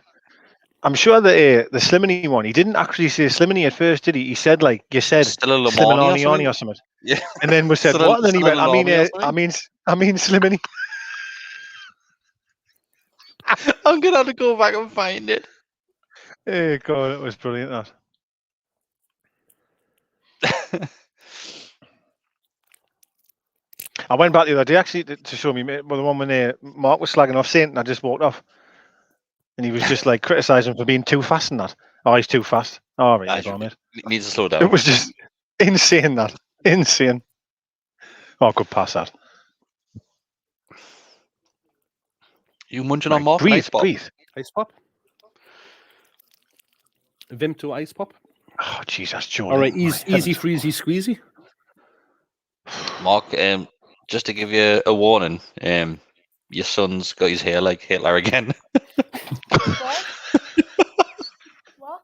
I'm sure the Slimany one, he didn't actually say Slimany at first, did he? He said like you said Still a Slimanani or something. Yeah. And then we said Still a- what? And then he still went, a I mean Slimany. I'm gonna have to go back and find it. Oh god, it was brilliant that. I went back the other day actually to show me the one when Mark was slagging off Saint and I just walked off. And he was just like criticising for being too fast and that. Oh, he's too fast. Oh, right, mate. Needs to slow down. It was just insane that. Insane. Oh, good pass that. You munching Right, on Mark? breathe, Nice pop. breathe. Ice pop. Vim to ice pop. Oh, jeez, that's Jordan. All right, easy freezy squeezy. Mark, just to give you a warning, your son's got his hair like Hitler again. What? What?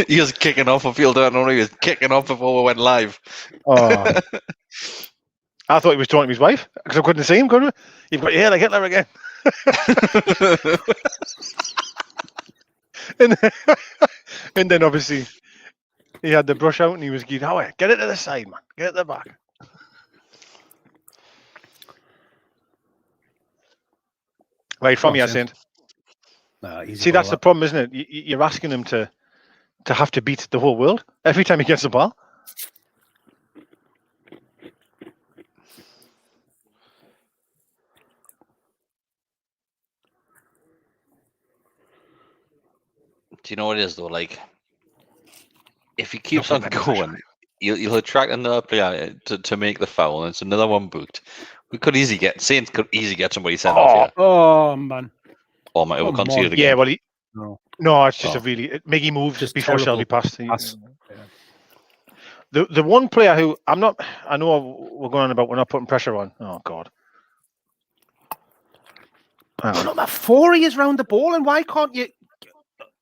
He was kicking off. I feel don't know. He was kicking off before we went live. Oh. I thought he was talking to his wife because I couldn't see him, couldn't we? You've got your hair like Hitler again. and then obviously he had the brush out and he was going, oh, get it to the side, man. Get it to the back. Right, from your end. See, that's the problem, isn't it? You're asking him to have to beat the whole world every time he gets the ball. Do you know what it is though? Like, if he keeps on going, you'll attract another player to make the foul, and it's another one booked. Saints could easily get somebody sent off here. Oh man! Oh my! We'll concede again. Yeah, well, no, it's just Oh. a really Miggy moved Just before Shelby passed. Pass. The one player who I know we're going on about we're not putting pressure on. Oh God. Hang on. Number 4 he is round the ball, and why can't you?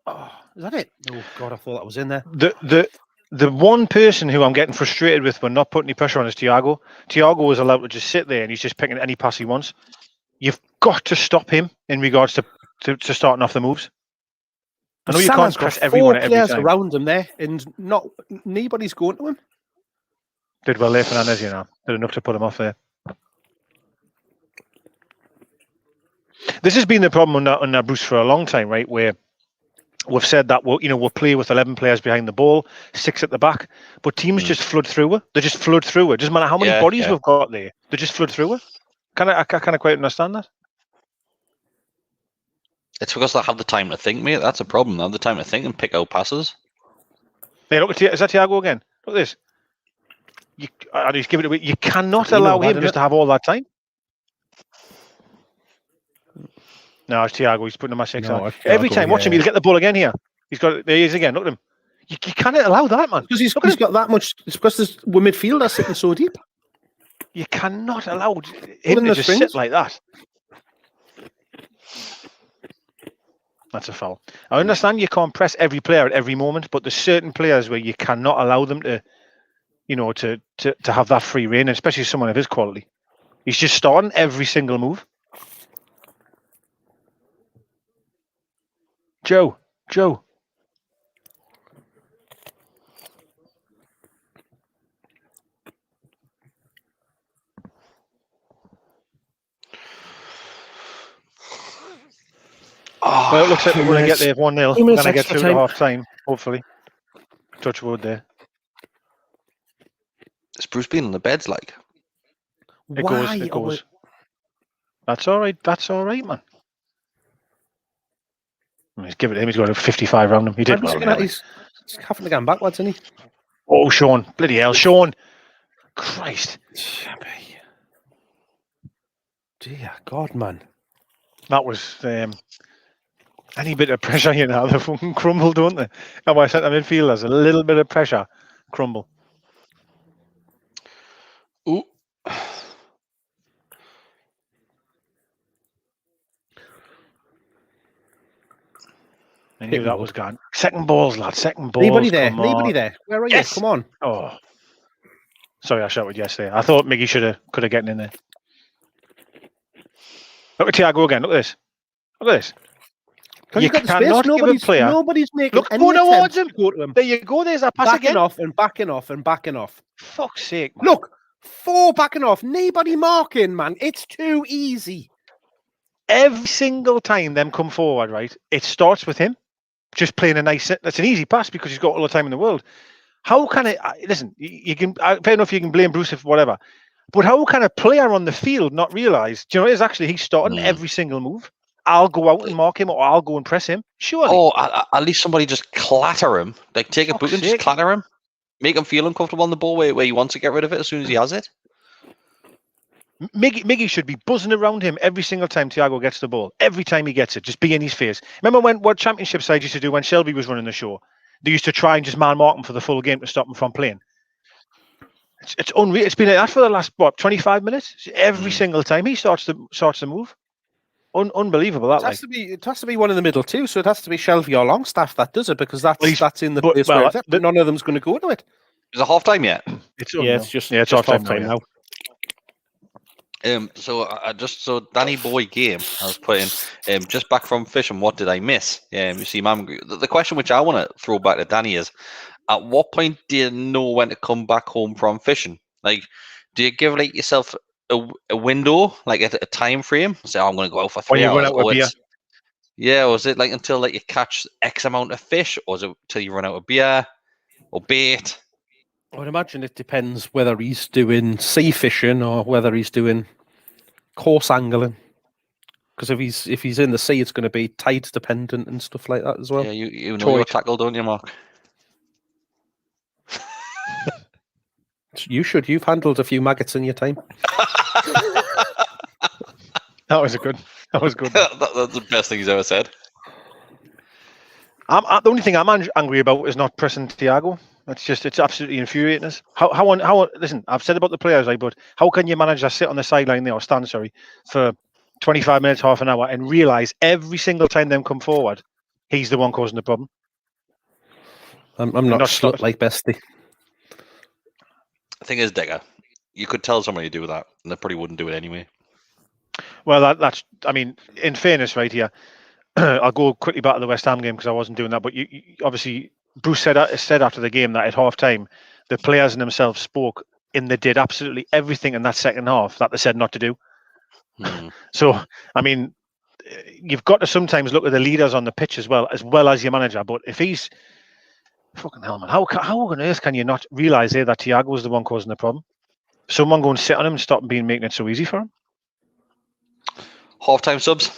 Oh, is that it? Oh God, I thought that was in there. The one person who I'm getting frustrated with when not putting any pressure on is Thiago. Thiago was allowed to just sit there and he's just picking any pass he wants. You've got to stop him in regards to starting off the moves. I know you can't press everyone at every players time. around him there, and nobody's going to him. Did well there, Fernandez, did enough to put him off there. This has been the problem on Bruce for a long time, right? Where we've said that we'll play with 11 players behind the ball, 6 at the back, but teams just flood through her. They just flood through her. Doesn't matter how many bodies we've got there. They just flood through her. I kind of quite understand that. It's because they have the time to think, mate. That's a problem. They have the time to think and pick out passes. Hey, look at is that Thiago again? Look at this. I just give it away. You cannot allow him just to have all that time. No, it's Thiago. He's putting a match on. Every time, watch him. He'll get the ball again here. There he is again. Look at him. You cannot allow that, man. Because he's got that much. It's because we're midfielders sitting so deep. You cannot allow him to just sit like that. That's a foul. I understand you can't press every player at every moment, but there's certain players where you cannot allow them to, to have that free rein, especially someone of his quality. He's just starting every single move. Joe. Well, it looks like we're going to get there 1-0. We're going to get through to half time, hopefully. Touch wood there. Is Bruce being on the beds like? It goes. That's all right, man. He's giving it him. He's got a 55 round him. He did well. He's having to go backwards, isn't he? Oh, Sean. Bloody hell, Sean. Christ. Dear God, man. That was any bit of pressure, they fucking crumble, don't they? And my centre midfielders, a little bit of pressure, crumble. Ooh. I knew that was gone. Second balls, lad. Second balls. Anybody there? Where are you? Come on. Oh. Sorry, I shouted yesterday. I thought Miggy could have gotten in there. Look at Thiago again. Look at this. You cannot give a player. Nobody's making any go towards him. Go to him. There you go. There's that pass again. Backing off. Fuck's sake, man. Look, 4 backing off. Nobody marking, man. It's too easy. Every single time them come forward, right? It starts with him just playing a nice. That's an easy pass because he's got all the time in the world. How can it? Listen, you can. Fair enough. You can blame Bruce if whatever. But how can a player on the field not realise? Do you know it is actually he's starting every single move? I'll go out and mark him, or I'll go and press him. Surely. Oh, at least somebody just clatter him. Like take a boot and just clatter him, make him feel uncomfortable on the ball where he wants to get rid of it as soon as he has it. Miggy should be buzzing around him every single time Thiago gets the ball. Every time he gets it, just be in his face. Remember what Championship side used to do when Shelby was running the show? They used to try and just man mark him for the full game to stop him from playing. It's unreal. It's been like that for the last 25 minutes. Every single time he starts the move. Unbelievable. It has to be one in the middle too. So it has to be Shelby or Longstaff that does it because that's in the place where none of them's going to go to it. Is it half time yet? It's half time now. So Danny Boy game I was putting just back from fishing. What did I miss? You see, the question which I want to throw back to Danny is, at what point do you know when to come back home from fishing? Like, do you give yourself a window, like a time frame? Say, I'm going to go out for 3 hours. Or is it like until you catch X amount of fish, or is it till you run out of beer or bait? I would imagine it depends whether he's doing sea fishing or whether he's doing coarse angling. Because if he's in the sea, it's going to be tide dependent and stuff like that as well. Yeah, you know your tackle, don't you, Mark? You should. You've handled a few maggots in your time. That was good. That's the best thing he's ever said. The only thing I'm angry about is not pressing Thiago. It's absolutely infuriating us. How listen, I've said about the players, but how can your manager sit on the sideline there or stand, for 25 minutes, half an hour, and realise every single time them come forward, he's the one causing the problem? I'm not slut like Bestie. The thing is, Digger, you could tell somebody to do that, and they probably wouldn't do it anyway. Well, that's. I mean, in fairness, right here, I'll go quickly back to the West Ham game because I wasn't doing that. But you obviously, Bruce said after the game that at half time, the players and themselves spoke, and they did absolutely everything in that second half that they said not to do. So, I mean, you've got to sometimes look at the leaders on the pitch as well as your manager. But if he's fucking hell, man, how on earth can you not realise that Thiago was the one causing the problem? Someone go and sit on him and stop making it so easy for him. Half-time subs?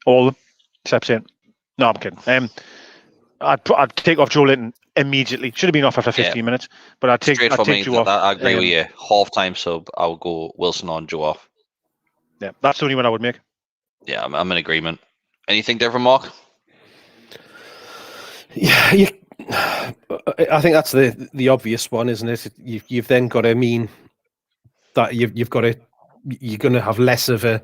All of them, except saying, no, I'm kidding. I'd take off Joe Linton immediately. Should have been off after 15 minutes, but I'd take Joe off. I agree with you. Half-time sub, I would go Wilson on, Joe off. Yeah, that's the only one I would make. Yeah, I'm in agreement. Anything different, Mark? Yeah, I think that's the obvious one, isn't it? You've then got to mean that you're going to have less of an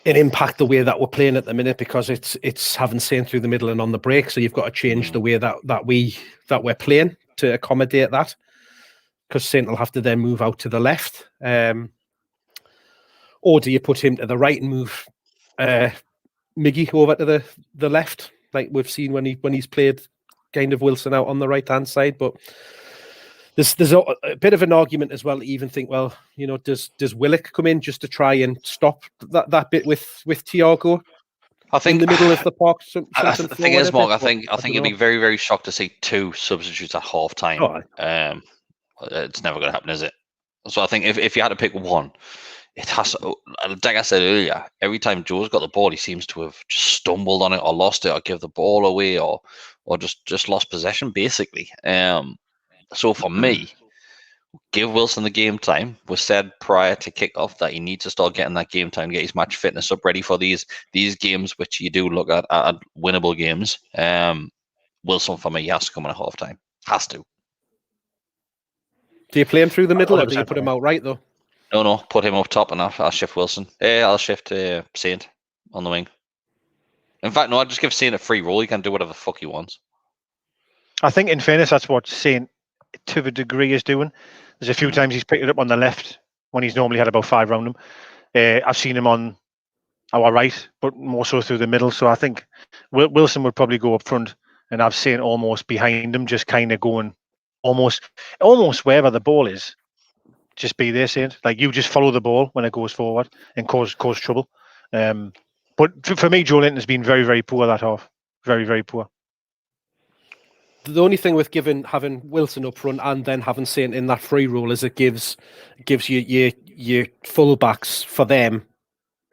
impact the way that we're playing at the minute because it's having Saint through the middle and on the break. So you've got to change the way that we're playing to accommodate that. because Saint will have to then move out to the left. Or do you put him to the right and move Miggy over to the left, like we've seen when he's played kind of Wilson out on the right-hand side? But there's a bit of an argument as well to even think, well, you know, does Willock come in just to try and stop that bit with Thiago? I think in the middle of the park. The thing is, Mark, I think you'd be very, very shocked to see 2 substitutes at half time. Oh, it's never going to happen, is it? So I think if you had to pick one, it has to, like I said earlier, every time Joe's got the ball, he seems to have just stumbled on it or lost it or give the ball away or just lost possession, basically. So for me, give Wilson the game time. We said prior to kickoff that he needs to start getting that game time, get his match fitness up, ready for these games, which you do look at winnable games. Wilson, for me, he has to come in at half time. Has to. Do you play him through the middle or do you put him out right, though? No, put him up top and I'll shift Wilson. I'll shift Saint on the wing. In fact, no, I'll just give Saint a free role. He can do whatever the fuck he wants. I think, in fairness, that's what Saint, to a degree, is doing. There's a few times he's picked it up on the left when he's normally had about 5 around him. I've seen him on our right, but more so through the middle. So I think Wilson would probably go up front and I've Saint almost behind him, just kind of going almost wherever the ball is. Just be there, Saint. Like, you just follow the ball when it goes forward and cause trouble. But for me, Joe Linton has been very, very poor that half. Very, very poor. The only thing with having Wilson up front and then having Saint in that free role is it gives you your full-backs for them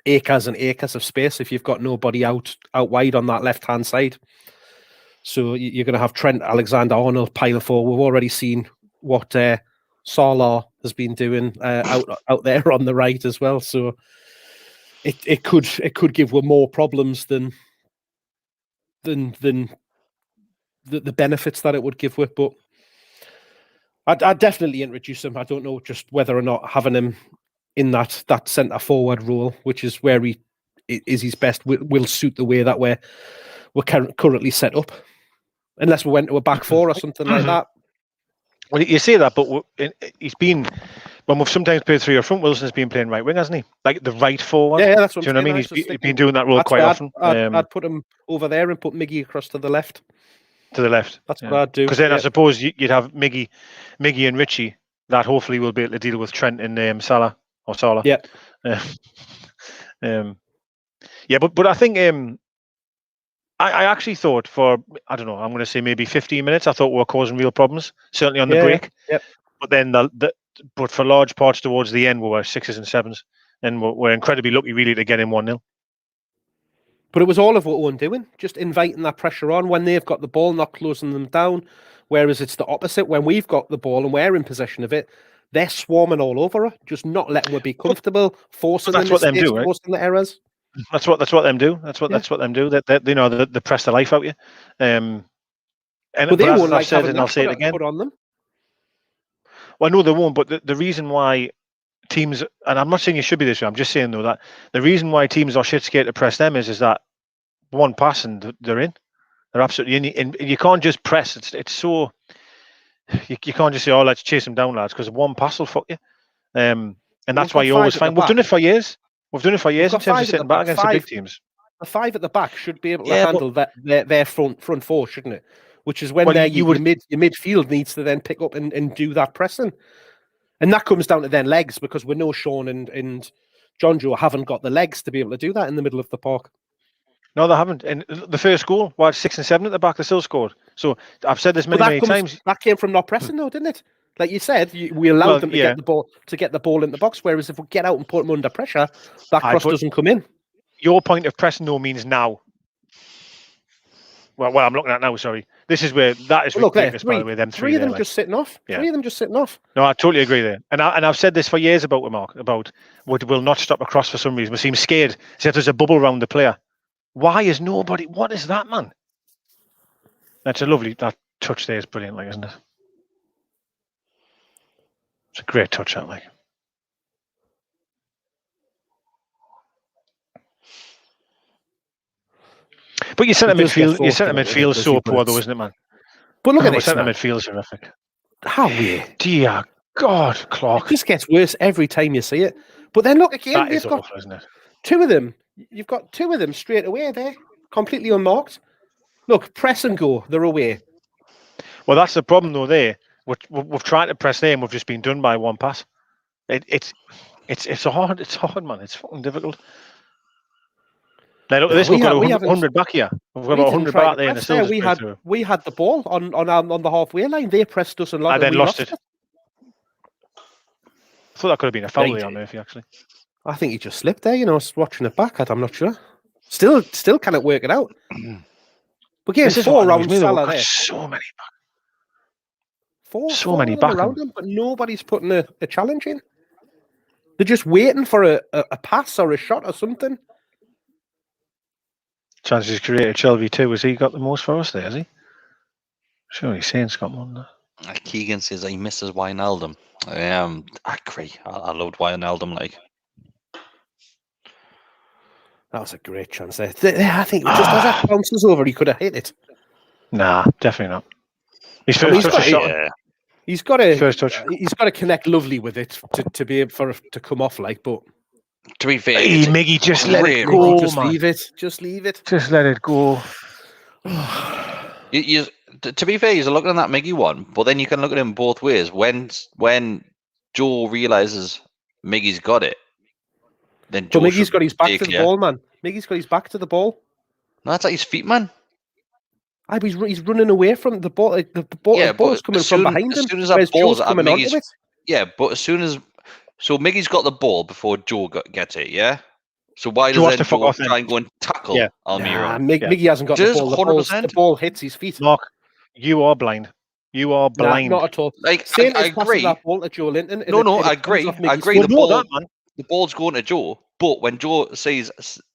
acres and acres of space if you've got nobody out wide on that left-hand side. So you're going to have Trent Alexander-Arnold pile forward. We've already seen what Salah has been doing out there on the right as well. So it could give us more problems than the benefits that it would give with. But I'd definitely introduce him. I don't know just whether or not having him in that centre forward role, which is where he is his best, will suit the way that we're currently set up. Unless we went to a back 4 or something like that. Well, you say that, but he's been, when we've sometimes played 3 or front, Wilson's been playing right wing, hasn't he? Like the right forward. Yeah, that's what I'm saying. I mean? He's been doing that role quite often. I'd put him over there and put Miggy across to the left. To the left. That's what I'd do. Because then I suppose you'd have Miggy and Richie that hopefully will be able to deal with Trent and Salah. Yeah. But I think I actually thought for, I don't know, I'm going to say maybe 15 minutes, I thought we were causing real problems, certainly on the break. Yeah. But then, but for large parts towards the end, we were 6s and 7s. And we're incredibly lucky, really, to get in 1-0. But it was all of what we're doing, just inviting that pressure on when they've got the ball, not closing them down. Whereas it's the opposite. When we've got the ball and we're in possession of it, they're swarming all over it, just not letting us be comfortable, forcing the mistakes, forcing the errors. That's what them do. That's what them do. That you know, they press the life out of you. And but they won't like having I'll say it again. Put on them. Well, no, they won't. But the reason why teams, and I'm not saying you should be this way, I'm just saying though that the reason why teams are shit scared to press them is that one pass and they're in. They're absolutely in. And you can't just press. It's so you can't just say, "Oh, let's chase them down, lads," because one pass will fuck you. And that's why you always find we've done it for years. We've done it for years in terms of sitting back against the big teams. The 5 at the back should be able to handle their front 4, shouldn't it? Which is when your midfield needs to then pick up and do that pressing. And that comes down to then legs, because we know Sean and John Joe haven't got the legs to be able to do that in the middle of the park. No, they haven't. And the first goal, 6 and 7 at the back, they still scored. So I've said this many times. That came from not pressing, though, didn't it? Like you said, we allowed them to get the ball in the box. Whereas if we get out and put them under pressure, that cross doesn't come in. Your point of pressing, though, means now. Well, I'm looking at now. Sorry, this is where that is ridiculous. By the way, them 3 of them just sitting off. Yeah. 3 of them just sitting off. No, I totally agree there. And I've said this for years about Mark, about what will not stop a cross for some reason. We seem scared. So there's a bubble around the player. Why is nobody? What is that, man? That's a lovely. That touch there is brilliant, like, isn't it? It's a great touch, that, like. But your centre midfield is so poor, though, isn't it, man? But look at this. Centre midfield is horrific. How weird. Dear God, It Clark. just gets worse every time you see it. But then look again, That is they've got awful, isn't it? two of them. You've got two of them straight away there, completely unmarked. Look, press and go. They're away. Well, that's the problem, though. We've tried to press there, and we've just been done by one pass. It's hard. It's hard, man. It's fucking difficult. Now, look, No, we've got we 100 back here. We've got we about didn't 100 try back to there, and press it's still there. just straight through. We had the ball on the halfway line. They pressed us a lot. I and then we lost it. it. I thought that could have been a foul Right. there on Murphy, actually. I think he just slipped there. Watching it back, I'm not sure. Still cannot work it out. But again, This is 4 what annoys round me, though. Salah We've got there. so many back. Four many of them back around him. him, but nobody's putting a challenge in. They're just waiting for a pass or a shot or something. Chances created Shelby too. Has he got the most for us there, has he? Surely Saint's got one there. Keegan says he misses Wijnaldum. I agree. I loved Wijnaldum. Like, That was a great chance there. I think just as that bounces over, he could have hit it. Nah, definitely not. His I mean, first touch is shot. yeah, He's got to First touch. He's got to connect lovely with it to be able for it to come off like. But to be fair, Hey, it's a Miggy, just let it great go, just man. leave it. Just leave it. Just let it go. To be fair, you're looking at that Miggy one, but then you can look at him both ways. When Joe realizes Miggy's got it, then But Joe Miggy's should got his back stay to the clear. ball, man. Miggy's got his back to the ball. No, that's like his feet, man. But he's running away from the ball. The ball's coming from behind him. As soon as that Whereas ball's Joe's at coming onto Miggy's, it. yeah, but as soon as Miggy's got the ball before Joe gets it, yeah. So why Joe has does to then fuck Joe off then. try and go and tackle Yeah. Almiron? Miggy hasn't got the Just ball. 100%. The ball hits his feet. Mark, you are blind. You are blind. Nah, not at all. Like, Saint I is passing agree. that ball to Joe Linton. No, I agree. I agree. Well, no, that, man. The ball's going to Joe, but when Joe sees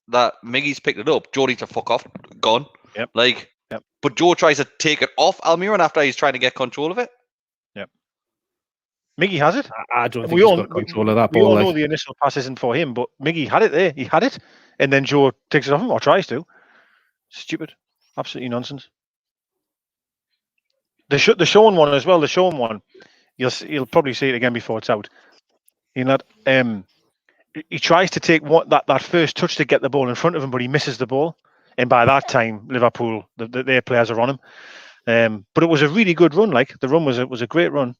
that Miggy's picked it up, Joe needs to fuck off. Gone. Yep. Like, Yep. But Joe tries to take it off Almiron after he's trying to get control of it. Yep. Miggy has it. I don't think he's got control of that We ball. all know the initial pass isn't for him, but Miggy had it there. He had it, and then Joe takes it off him or tries to. Stupid. Absolutely nonsense. The Sean one as well. The Sean one, you'll probably see it again before it's out. You know, he tries to take that first touch to get the ball in front of him, but he misses the ball. And by that time, Liverpool, their players are on him. But it was a really good run. Like the run was a great run.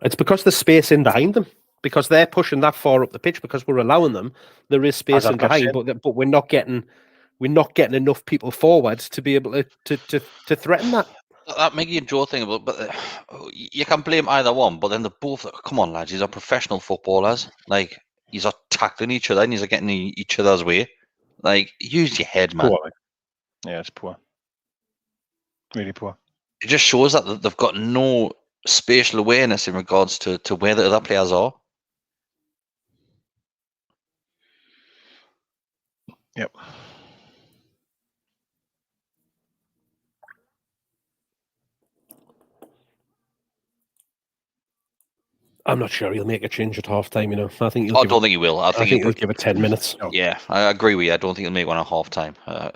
It's because there's space in behind them. Because they're pushing that far up the pitch. Because we're allowing them, there is space in behind. But we're not getting enough people forward to be able to threaten that. That Miggy and Joe thing, but you can blame either one. But then they're both. Come on, lads, these are professional footballers. Like, these are tackling each other and these are getting each other's way. Like, use your head, man. Poor, like. Yeah, it's poor. Really poor. It just shows that they've got no spatial awareness in regards to where the other players are. Yep. I'm not sure he'll make a change at half time. I think I don't think he will. I think he'll give it 10 minutes. Yeah, I agree with you. I don't think he'll make one at half time.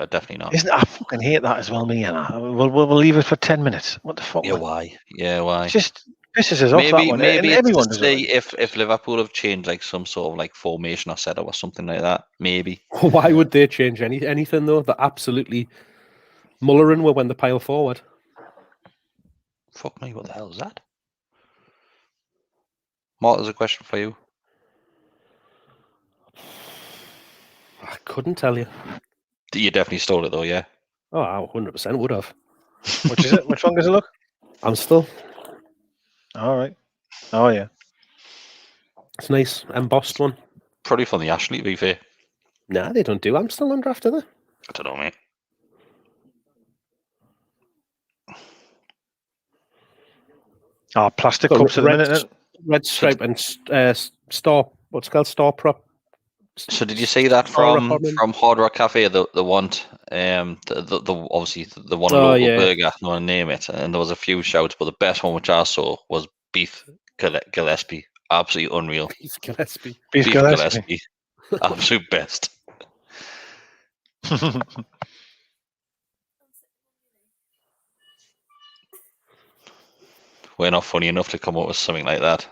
Definitely not. I fucking hate that as well, me. We'll leave it for 10 minutes. What the fuck? Yeah, why? Yeah, why? It just pisses us off, that one. Maybe and everyone it's to does see if Liverpool have changed like some sort of like formation or setup or something like that. Maybe. Why would they change anything though? They're absolutely mullering when they pile forward. Fuck me, what the hell is that? Mark, there's a question for you. I couldn't tell you. You definitely stole it though, yeah? Oh, I 100% would have. Which is it? Which one does it look? Amstel. All right. Oh, yeah. It's nice. Embossed one. Probably from the Ashley, to be fair. Nah, they don't do Amstel on draft, do they? I don't know, mate. Plastic cups at the minute. Red stripe and star. What's it called? Star prop. So did you see that from Hard Rock Cafe? The want the obviously the one local burger. I don't want to name it, and there was a few shouts, but the best one which I saw was beef Gillespie. Absolutely unreal. Beef Gillespie. Beef Gillespie. Absolute best. we're not funny enough to come up with something like that.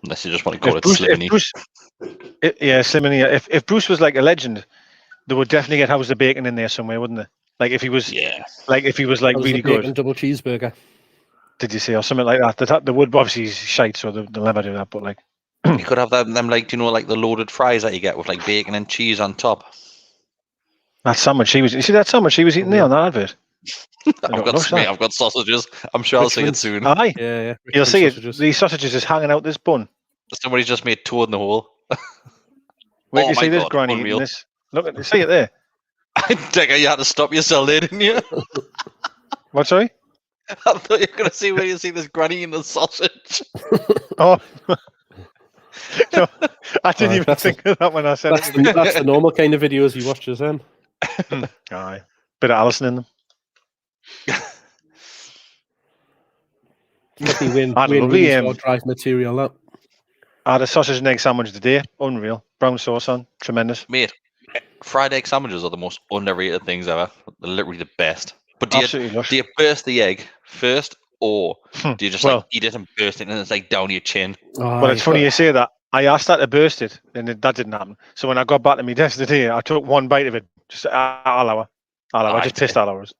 Unless you just want to call it Slimmy. Slimmy. If Bruce was like a legend, they would definitely get How's the Bacon in there somewhere, wouldn't they? Like if he was, like really good. Double cheeseburger. Did you say or something like that? They would obviously he's shite, so they'll never do that. But like, you could have them like like the loaded fries that you get with like bacon and cheese on top. That sandwich he was. You see that sandwich he was eating there on that advert? I've got sausages. I'm sure I'll see it soon. Aye, yeah. You'll see sausages. These sausages is hanging out this bun. Somebody's just made two in the hole. Wait, you see this granny eating this? Look, see it there. I think you had to stop yourself there, didn't you? What, sorry? I thought you were going to see where you see this granny in the sausage. Oh. No, I didn't even think of that when I said it. That's the normal kind of videos he watches then. Aye. Bit of Alison in them. Win drive material up. I had a sausage and egg sandwich today. Unreal. Brown sauce on. Tremendous. Mate, fried egg sandwiches are the most underrated things ever. They're literally the best. But do you burst the egg first, or do you just eat it and burst it and it's like down your chin? Well, it's funny you say that. I asked that to burst it, and that didn't happen. So when I got back to my desk today, I took one bite of it. Just I just pissed all hours.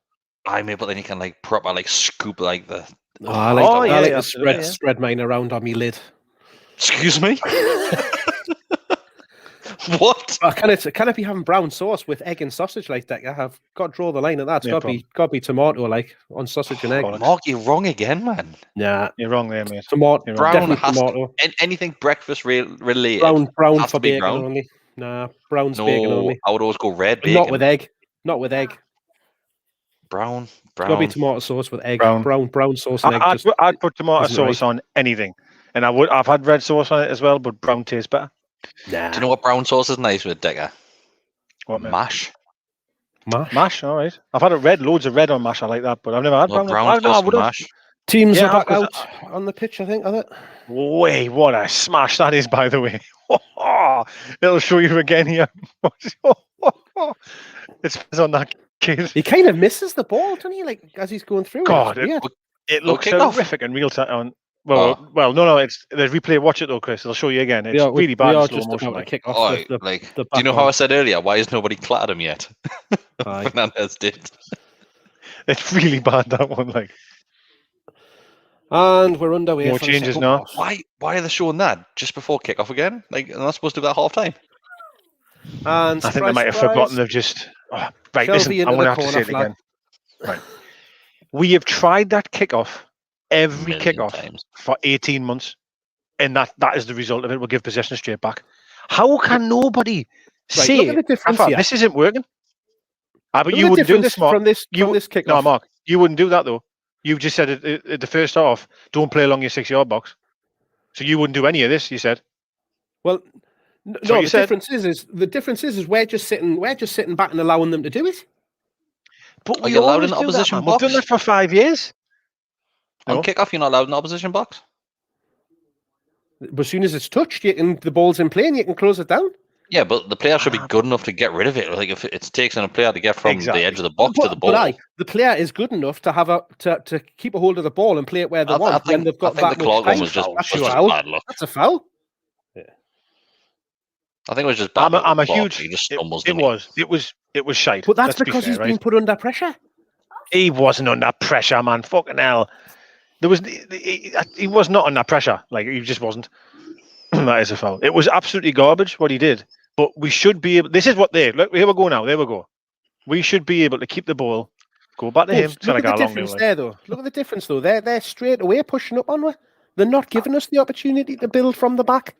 I mean, but then you can like proper like scoop like the. I like to spread mine around on my lid. Excuse me. What? Can it be having brown sauce with egg and sausage like that? I have got to draw the line at that. It's got to be tomato like on sausage and egg. Mark, you're wrong again, man. Nah, you're wrong there, mate. Tomato, brown has tomato. Anything breakfast related. Brown for bacon only. Nah, brown's bacon only. I would always go red bacon. Not with egg. Not with egg. Brown. Got to be tomato sauce with egg. Brown sauce and egg. I'd put tomato sauce on anything, and I've had red sauce on it as well, but brown tastes better. Nah. Do you know what brown sauce is nice with, Decker? What, man? Mash. Mash, all right. I've had loads of red on mash. I like that, but I've never had brown sauce with mash. Teams are back out on the pitch, I think, are they? Wait, what a smash that is, by the way. It'll show you again here. It's on that kid. He kind of misses the ball, doesn't he? Like as he's going through. God, it looks horrific in real time. No, it's the replay. Watch it though, Chris. It'll show you again. It's really bad in slow motion. Kick off do you know how I said earlier? Why has nobody clattered him yet? Fernandez did. It's really bad, that one. Like, and we're underway. No changes now. Why are they showing that just before kickoff again? Like, they're not supposed to do that half time. And I think they might have forgotten. They've just right. Listen, I'm going to have to say it again. Right. We have tried that kickoff. Every kickoff for 18 months, and that is the result of it. We'll give possession straight back. How can nobody say this isn't working? But you wouldn't do this, Mark. From this kickoff. No, Mark, you wouldn't do that though. You just said at the first half, don't play along your 6-yard box. So you wouldn't do any of this. You said. Well, no. The difference is we're just sitting back and allowing them to do it. But we allowed an opposition box. We've done that for 5 years. On kickoff, you're not allowed an opposition box. But as soon as it's touched, the ball's in play and you can close it down. Yeah, but the player should be good enough to get rid of it. Like if it takes a player to get from the edge of the box to the ball. But the player is good enough to have to keep a hold of the ball and play it where they want. When they've got that much time. Was just bad luck. That's a foul. Yeah. I think it was just bad. I'm a huge. He just stumbles. It was shite. But that's because he's been put under pressure. He wasn't under pressure, man. Fucking hell. He was not under pressure. Like, he just wasn't. That is a foul. It was absolutely garbage what he did. But we should be able. This is what look. Here we go now. There we go. We should be able to keep the ball. Go back to him. Look at the difference there, though. Look at the difference, though. They're straight away pushing up on. They're not giving us the opportunity to build from the back.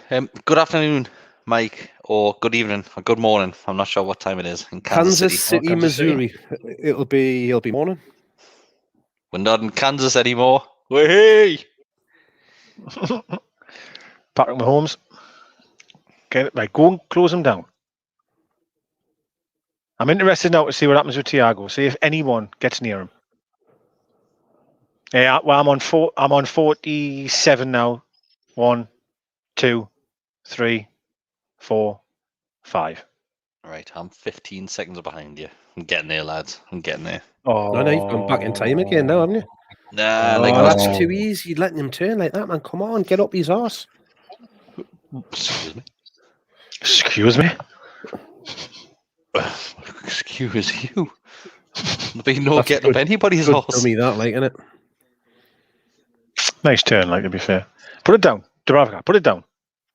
Good afternoon, Mike, or good evening, or good morning. I'm not sure what time it is in Kansas City, Missouri. It'll be morning. We're not in Kansas anymore. Hey! Patrick Mahomes. Okay, right, go and close him down. I'm interested now to see what happens with Thiago. See if anyone gets near him. Yeah, well, I'm on 47 now. 1, 2, 3, 4, 5. Right, I'm 15 seconds behind you. I'm getting there, lads. I'm getting there. Oh, No, you've gone back in time again now, haven't you? Nah, Oh, like that's Oh. too easy. Letting him turn like that, man. Come on, get up his arse. Excuse me. Excuse me. Excuse you. There'll be no That's getting up good- anybody's Good horse. dummy, that, like, innit? Nice turn, like, to be fair. Put it down. Dubravka, put it down.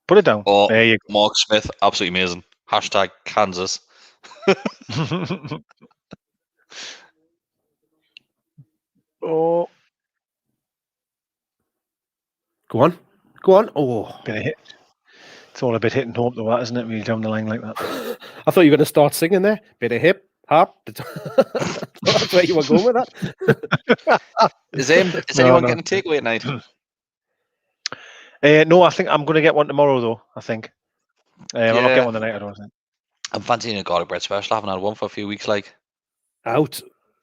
Put it down. Oh, There you Mark Smith, absolutely amazing. Hashtag Kansas. go. Oh, Go on. Go on. Oh. bit of hit. It's all a bit hit and hope, though, that, isn't it? When you're down the line like that. I thought you were going to start singing there. Bit of hip, hop. That's where you were going with that. Is No, anyone no. getting a takeaway at night? No, I think I'm going to get one tomorrow, though, I think. I'm not Yeah. getting one tonight, I don't think. I'm fancying a garlic bread special. I haven't had one for a few weeks. Like, Out.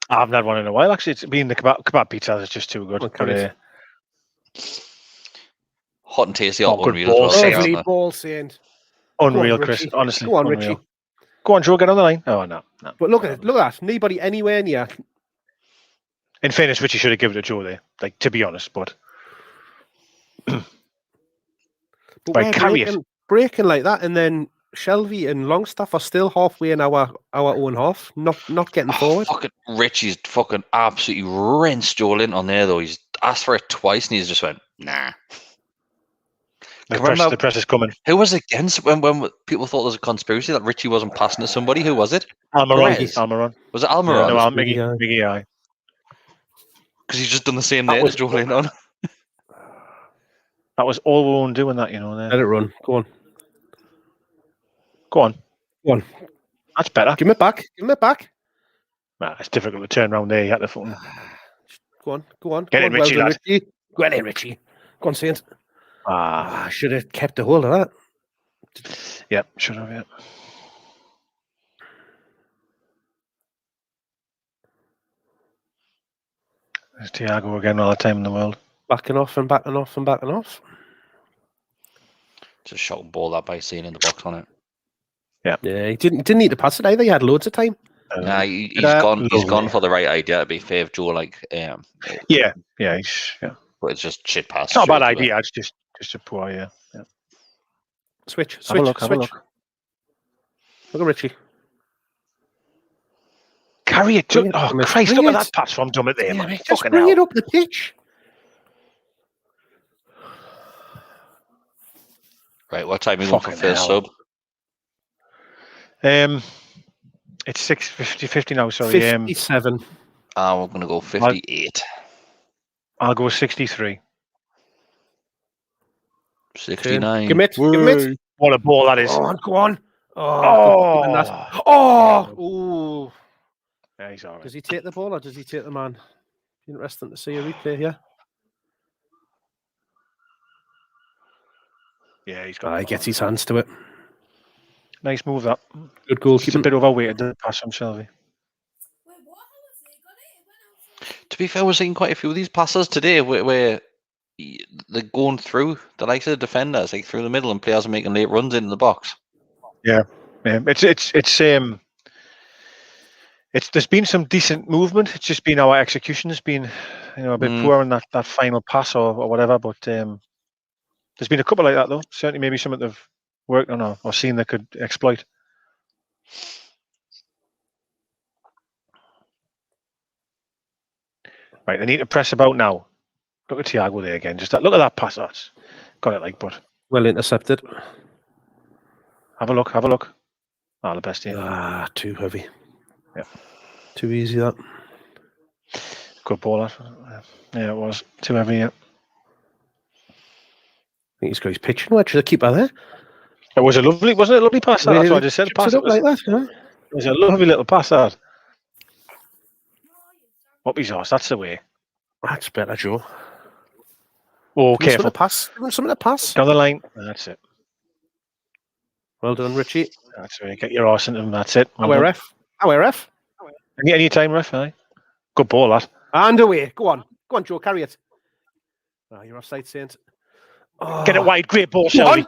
I haven't had one in a while, actually. It's been the kebab pizza is just too good. Okay. But, hot and tasty, Oh, hot good unreal ball as well. save. Lovely Aren't ball, Saint. unreal, Go on, Chris. Richie. Honestly. Go on, unreal. Richie. Go on, Joe, get on the line. Oh, no. But look at that. Nobody anywhere near. In fairness, Richie should have given it to Joe there, like, to be honest, but But Right, we're carry it. breaking like that, and then Shelby and Longstaff are still halfway in our own half, not getting forward. Fucking Richie's fucking absolutely rinsed Joel in on there though. He's asked for it twice and he's just went, nah. the press is coming. Who was it against when people thought there was a conspiracy that Richie wasn't passing to somebody? Who was it? Almiron. Perez. Almiron. Was it No, Almiron? Miggy, aye. Because he's just done the same That there was- to Joel in on. That was all we were doing that, you know. Let There. it run. Go on. Go on. Go on. That's better. Give me it back. Give me it back. Nah, it's difficult to turn around there. You had to fucking... Go on. Go on. Get Go in, on. Richie, Well done, lad. Richie. Go on in, Richie. Go on, Saint. Ah, I should have kept a hold of that. yeah, should have, yeah. There's Thiago again all the time in the world. Backing off and backing off and backing off. Just shot and ball that by seeing in the box on it. Yeah, he didn't need to pass it either. He had loads of time. Nah, he's lovely. gone for the right idea to be fair of Joel, like Yeah, he's, yeah. but it's just shit pass. It's not a bad straight to idea. It's just a poor, yeah. Switch. Have a look, have a Switch. look. Look at Richie. Carry it. Bring it, Oh, Thomas, Christ, bring look at it. that pass from Dummett there, Yeah, man. mate, just Fucking bring hell. it up the pitch. Right, what time are you going for Fucking first hell. sub? It's 6:50 now, sorry. 57. We're going to go 58. I'll go 63. 69. Give it. Give it. What a ball that is. Go on. Go on. Oh, good. Oh. Yeah, he's all right. Does he take the ball or does he take the man? Interesting to see a replay here. Yeah, he's got He gets his hands to it. nice move that. Good goal. Just a bit overweighted the pass from Shelby. To be fair, we're seeing quite a few of these passes today where they're going through the likes of the defenders, like through the middle, and players are making late runs into the box. Yeah, it's there's been some decent movement. It's just been our execution has been, a bit poor in that final pass or whatever. But there's been a couple like that though. Certainly, maybe something they've worked on or seen they could exploit. Right, they need to press about now. Look at Thiago there again. Look at that pass. Oh, it's got it like, but Well intercepted. have a look. Ah, the best here. Too heavy. Yeah. Too easy that. Good ball. That. Yeah, it was too heavy. Yeah. I think he's got his pitching wedge. The keeper there. It was wasn't it a lovely pass? That's what I just said. Chips it up like that, you know? It was a lovely little pass. That. Up his arse. That's the way. That's better, Joe. Oh, Give him careful. something to pass. Down the line. That's it. Well done, Richie. That's it. Get your arse into him. That's it. Well Our done. ref. Our ref. Any time, ref. Aye. Good ball, that. And away. Go on, Joe. Carry it. You're offside, Saint. Get it wide. Great ball, Go Shelby. on.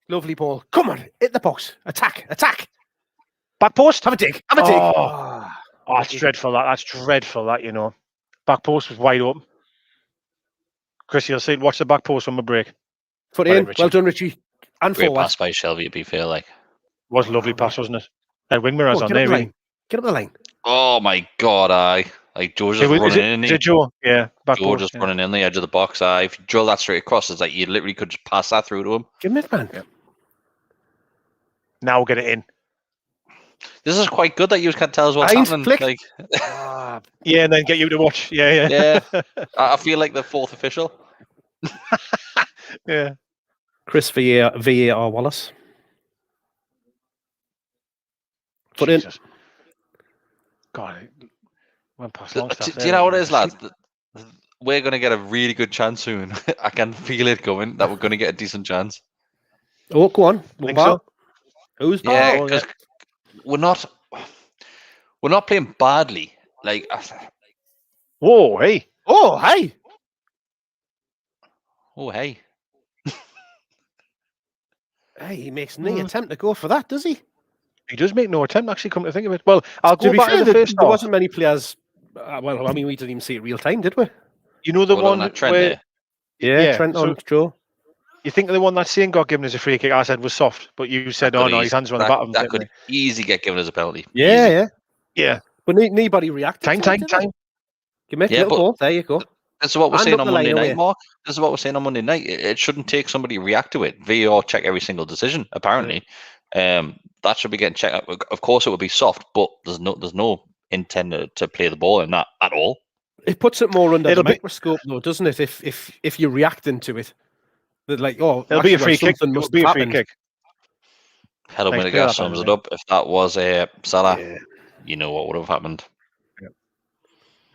Lovely ball. Come on. Hit the box. Attack. Back post. Have a dig. Have a dig. Oh, that's dreadful. That's dreadful. That, you know. Back post was wide open. Chris, you'll see. Watch the back post on the break. Foot Well in. done, Richie. Well done, Richie. And Great forward. pass by Shelby, to be fair. Like, Was a lovely pass, wasn't it? And wing mirrors Oh, on get up there, the really. line. Get up the line. oh my god, like Joe's just Is running it, in. is it Joe? Yeah, back Joe post. just Yeah. running in the edge of the box. If you drill that straight across, it's like you literally could just pass that through to him. Give him it, man. Yeah. Now get it in. This is quite good that you can't tell us what's Behind, happening. flick. Like, Yeah, and then get you to watch. Yeah. yeah, I feel like the fourth official. Yeah. Chris VAR Wallace. Foot in. Jesus. God, went past Do Longstaff you know what it is, lads? We're going to get a really good chance soon. I can feel it coming that we're going to get a decent chance. Oh, go on. Think so? Who's Yeah, Oh, because we're not playing badly. Like, Whoa, hey. Oh, hey. oh hey, Hey, he makes no attempt to go for that, does he? He does make no attempt, actually, come to think of it. Well, I'll To go be back fair, to the first there half. wasn't many players. Well, I mean, we didn't even see it real time, did we? You know the Well, on one that trend where... there. Yeah, Trent so on Joe. you think the one that Shane got given as a free kick, I said was soft, but you said, oh no, his hands were on the bottom. That could easily get given as a penalty. Yeah, Easy. yeah. Yeah. But nobody reacted. Time. Give me a Yeah, little but- ball. There you go. This is what we're And saying up on the line Monday night, away. Mark. This is what we're saying on Monday night. It shouldn't take somebody to react to it. VAR check every single decision. Apparently, that should be getting checked out. Of course, it would be soft, but there's no intent to play the ball in that at all. It puts it more under It'll the be- microscope, though, doesn't it? If you're reacting to it, that like, oh, It'll be a actually, free kick. something It'll must be have a free happened. kick. Hello, Thanks, Minigas clear that, sums it by the up. If that was a Salah, Yeah. you know what would have happened.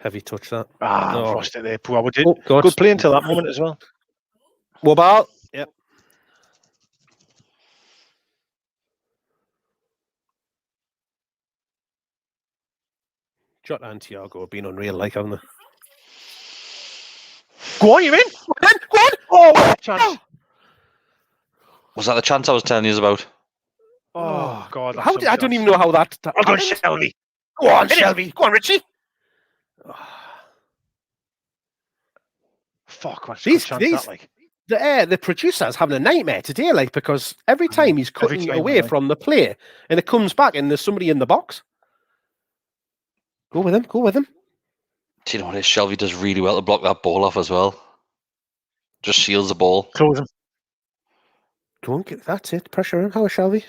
Heavy touch that. Ah, No. I've lost it there. Poor did. Oh, God. Good play until that moment as well. What about? Yep. Jota and Thiago have been unreal, like, haven't they? Go on, you're in. Go on. Oh, what a chance. Was that the chance I was telling you about? Oh, God. How I don't even know how that. Well done, happened. Shelby. Go on, Hit it. Shelby. Go on, Richie. Fuck, what's These- a good chance these- that, like? The producer's having a nightmare today, like, because every time he's cutting time, away right. from the play and it comes back and there's somebody in the box. Go with him. Go with him. Do you know what it is? Shelby does really well to block that ball off as well. Just shields the ball. Close him. Go on, that's it. Pressure him. How is Shelby?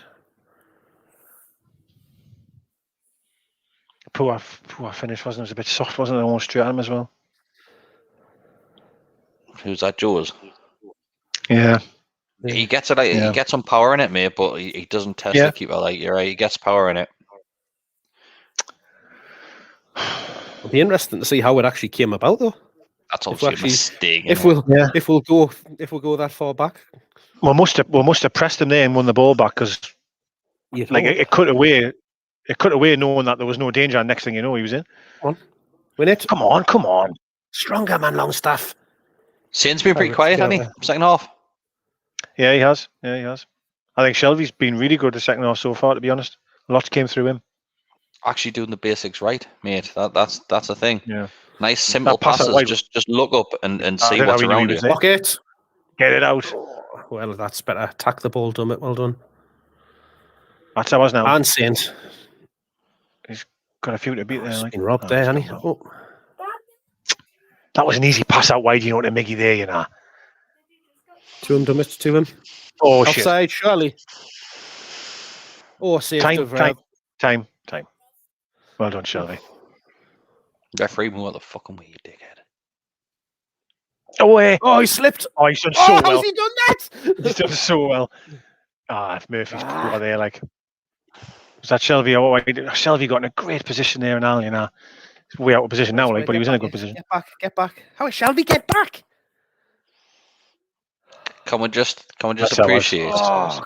Poor finish, wasn't it? It was a bit soft, wasn't it? Almost straight at him as well. Who's that? Joe's. Yeah. He gets it. Like, Yeah. He gets some power in it, mate, but he doesn't test Yeah. the keeper. Like, you're right. He gets power in it. It'll be interesting to see how it actually came about, though. That's If obviously we actually- a mistake. If innit? we'll go that far back, We must have pressed him there and won the ball back because, you'd like, hope. it cut away. It cut away knowing that there was no danger. And next thing you know, he was in. Win it. Come on. Stronger, man, Longstaff. Saint's been pretty Let's quiet, go hasn't he? there. Second half. Yeah, he has. I think Shelby's been really good the second half so far, to be honest. Lots came through him. Actually doing the basics right, mate. That's the thing. Yeah. Nice simple That pass out passes. wide- Just look up and see don't know what's how he knew around he you. was there. Block it. Get it out. Well, that's better. Attack the ball, Dummett. Well done. That's ours now. And Saint. Got a few to beat there. He's Like. been robbed Oh, there, it's hasn't he? not Oh. That was an easy pass out wide, to Miggy there, To him, Dummett. To him. Oh, shit. Offside, surely. Oh, saved Time. Well done, Shelby. Referee, move out the fucking way, you dickhead. Away. Oh, he slipped. Oh, he's done so Oh, well. how's he done that? He's done so well. If Murphy's poor there, like. Was that Shelby? Shelby got in a great position there, and Al, he's way out of position now, like, but he was in a good position. Get back. How is Shelby? Get back. Can we just That's how it was. appreciate Oh,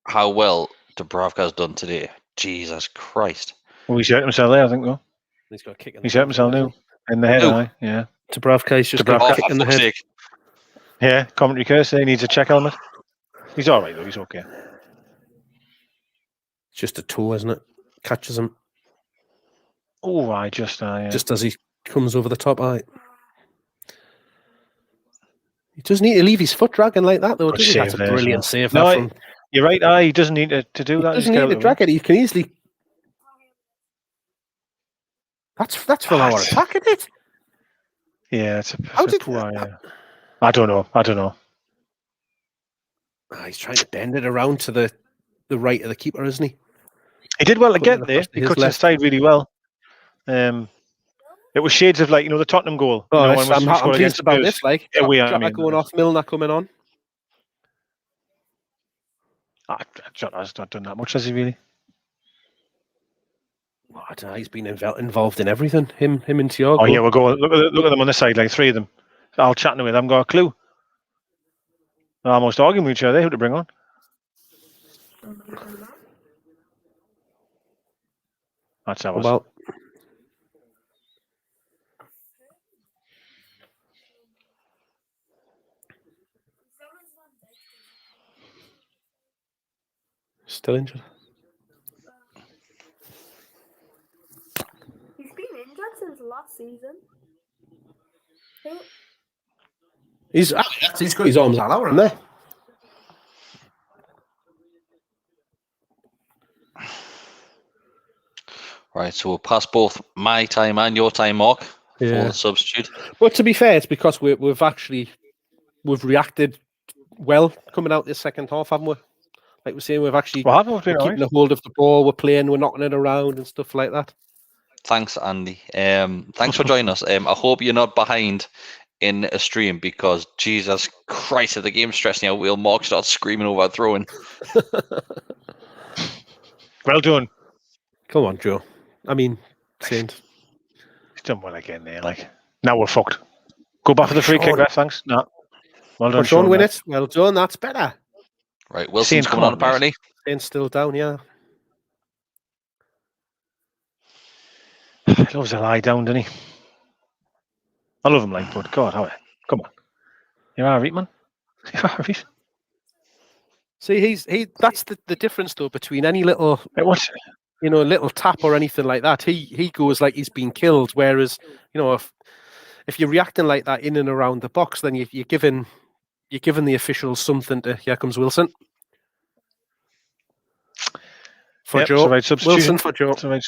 how well Dubravka's done today? Jesus Christ. Well, he's hurt himself there, I think, though. he's got a kick in He's hurt himself now. In the head, Who? aye. Yeah. Dubravka, he's just got Oh, a for kick in the fuck's head. sake. Yeah, commentary curse. He needs a check helmet. He's all right, though. He's okay. It's just a toe, isn't it? catches him Oh, I just just as he comes over the top. He doesn't need to leave his foot dragging like that, though. Good Does he? That's save a there as brilliant well. save. No, That from you're right. He doesn't need to do he that. doesn't Just get need out to of the drag it. He can easily. That's from our That's- attack, isn't it? Yeah, it's a How did- poor. I don't know. He's trying to bend it around to the right of the keeper, isn't he? He did well to Putting get it there. across to He his cuts left. inside really well. It was shades of the Tottenham goal. Oh, when I'm scored pleased against about Spurs. this. Like, Yeah, we are, Jota going off, Milner coming on. Jota's not done that much, has he really? Oh, I don't know, he's been involved in everything. Him and Thiago. Oh yeah, we're going. Look at them on the sideline. 3 of them. All chatting with. I haven't got a clue. They're almost arguing with each other. Who to bring on? That's ours. Well, still injured. He's been injured since last season. He's got his arms all over him there. Right, so we'll pass both my time and your time, Mark, for Yeah. the substitute. But to be fair, it's because we've reacted well coming out this second half, haven't we? Like we're saying, we've actually Well, haven't we been we're all keeping right? a hold of the ball, we're playing, we're knocking it around and stuff like that. Thanks, Andy. Thanks for joining us. I hope you're not behind in a stream because Jesus Christ, if the game's stressing out, will Mark start screaming over throwing. Well done. Come on, Joe. I mean, Saint. He's done well again there. Now we're fucked. Go back for the free kick, Sean. ref. Thanks. No. Well done, Sean win mate. it. Well done. That's better. Right, Wilson's Shane, coming come on on, mate. apparently. Saint's still down, yeah. He loves a lie down, doesn't he? I love him, but God, come on. You're all right, man. You're all right. See, that's the difference though between any little little tap or anything like that. He goes like he's been killed. Whereas, if you're reacting like that in and around the box, then you're giving the officials something to. Here comes Wilson for Yep, Joe. it's the right substitution. Wilson for Joe. It's the right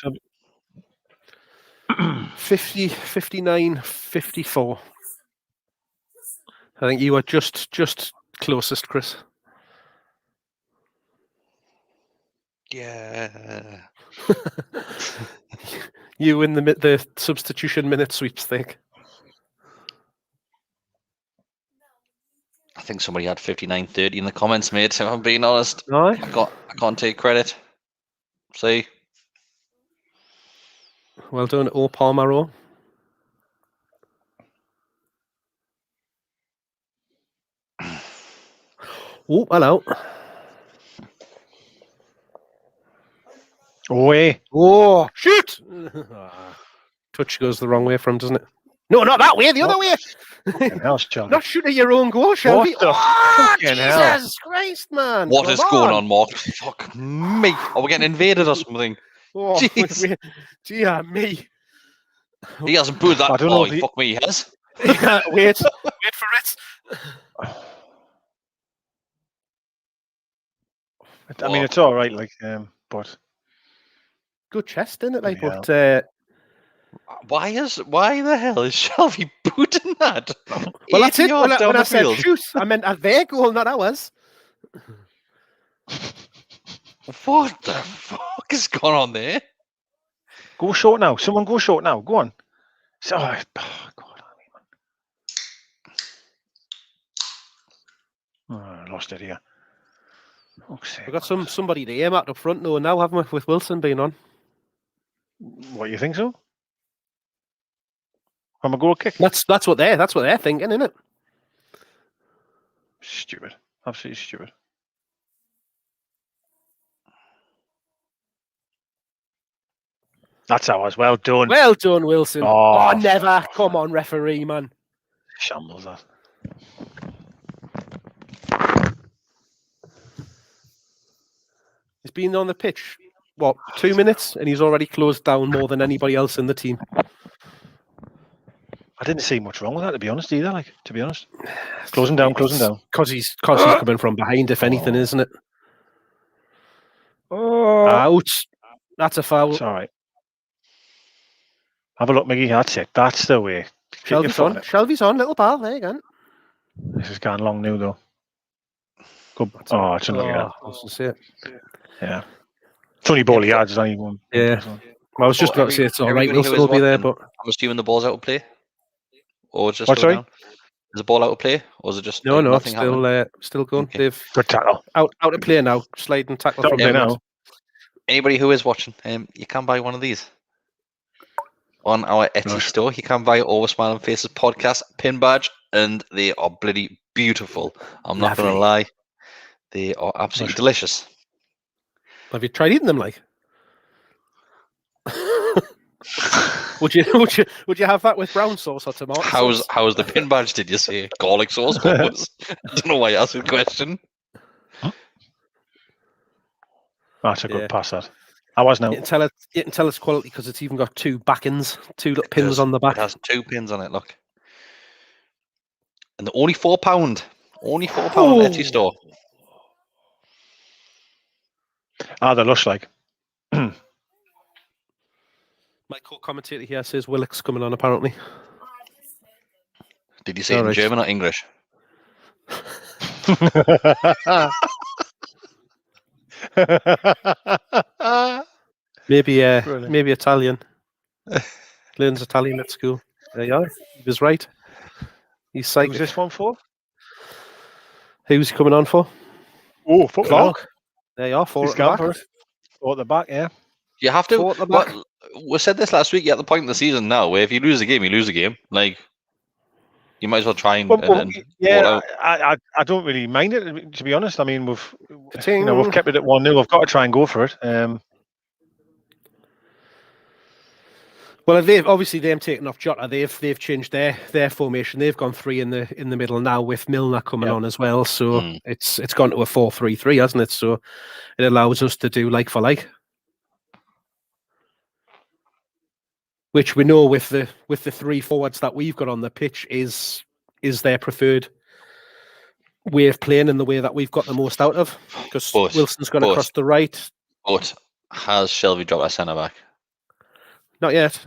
50, 59, 54. I think you are just closest, Chris. Yeah. You win the substitution minute sweepstake. I think somebody had 59-30 in the comments, mate, if I'm being honest. Aye. I can't take credit. See? Well done, O Palmaro. Oh, hello. Away. Oh, shoot! Touch goes the wrong way from, doesn't it? No, not that way, the other way. Fucking hell, Shelby. Not shooting your own goal, Shelby. What the Oh, fucking hell? Jesus Christ, man. What Come is going on? on, Mark? Fuck me. Are we getting invaded or something? Oh, Jeez. dear me. He hasn't booed that I don't know far. if Fuck me, he has. Yeah, wait for it. I mean, it's all right, but Good chest, isn't it? Like, Yeah. but Why the hell is Shelby booting that? well, that's 80 it. yards down When I the said field. shoot, I meant at their goal, not ours. What the fuck is going on there? go short now. Someone go short now. Go on. God, I lost it here. We've got somebody to aim at up front though now, haven't we? With Wilson being on. What, you think so? From a goal kick? That's what they're thinking, isn't it? Stupid. Absolutely stupid. That's ours. Well done. Well done, Wilson. Oh, Never. Come on, referee, man. Shambles that. He's been on the pitch what, 2 minutes, and he's already closed down more than anybody else in the team. I didn't see much wrong with that, to be honest, either. Like, to be honest, closing down. Because he's coming from behind, if anything, isn't it? Oh, Ouch! That's a foul. it's all right. Have a look, Miggy. That's it. That's the way. Keep your Shelby's foot on. in it. Shelby's on. Little ball. There you go. This is going long now, though. Good. Oh, it's unlucky. I was gonna say it. Yeah. It's only ball he had. It's only one. Yeah. I was just about to say it's all right. We'll Everybody who is still be there, watching, but I'm assuming the ball's out of play, or it's just What, still sorry? down? Is the ball out of play, or is it just no, nothing happening? still going. Okay. They've Good tackle. out of play now. Sliding tackle Out from of play Bernard. now. Anybody who is watching, you can buy one of these on our Etsy Nice. store. You can buy Over Smiling Faces podcast pin badge, and they are bloody beautiful. I'm not going to Lovely. lie, they are absolutely Nice. delicious. Have you tried eating them? Like, would you have that with brown sauce or tomato sauce? How's the pin badge? Did you say garlic sauce? What was? I don't know why you asked the question. That's a good Yeah. pass, that. I was now. You can tell it's quality because it's even got 2 backings, 2 little pins Does. on the back. It has 2 pins on it. Look, and they're only £4. Only £4 on Etsy store. They're lush, like. My co-commentator here says Willock's coming on apparently. Did you say it in Alright. German or English? Maybe Brilliant. maybe Italian. Learns Italian at school. There you are. He was right. He's Who's psychic. this one for? Who's he coming on for? Oh, fuck Clark. There you are. 4 He's at the gone back. for it. 4 at the back, yeah. You have to. 4 at the back. Well, we said this last week. You're at the point in the season now where if you lose a game, you lose a game. Like, you might as well try and, Well, and ball yeah, out. I don't really mind it, to be honest. I mean, we've Ka-ting. kept it at 1-0. We've got to try and go for it. Well, they've obviously them taking off Jota. They've changed their formation. They've gone 3 in the middle now with Milner coming on as well. So it's gone to a 4-3-3, hasn't it? So it allows us to do like for like, which we know with the 3 forwards that we've got on the pitch is their preferred way of playing and the way that we've got the most out of. Because Wilson's gone across the right. But has Shelby dropped a centre back? Not yet.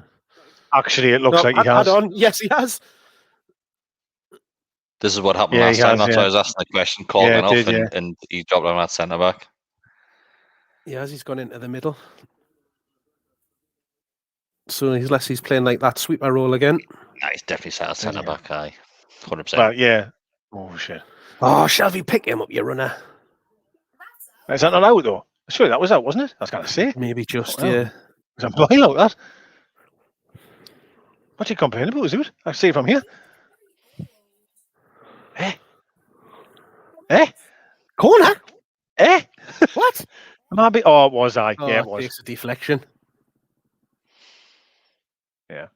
Actually, it looks like he add has. on. Yes, he has. This is what happened Yeah, last he time. has, That's why I was asking the question. Called Yeah, went off it did, and he dropped him at centre back. Yeah, he's gone into the middle. So unless he's playing like that sweeper role again. Nah, he's definitely set at centre back. Aye, 100%. Well, yeah. Oh, shit. Oh, Shelby, pick him up, you runner. Is that not out, though? Surely that was out, wasn't it? I was going to say. Maybe just, Wow. yeah. Is that blind like that? What's he complaining about, is it? I see it from here. Corner? Eh? What? Maybe. Oh, it was I. Oh, Yeah, it was. It's a deflection. Yeah.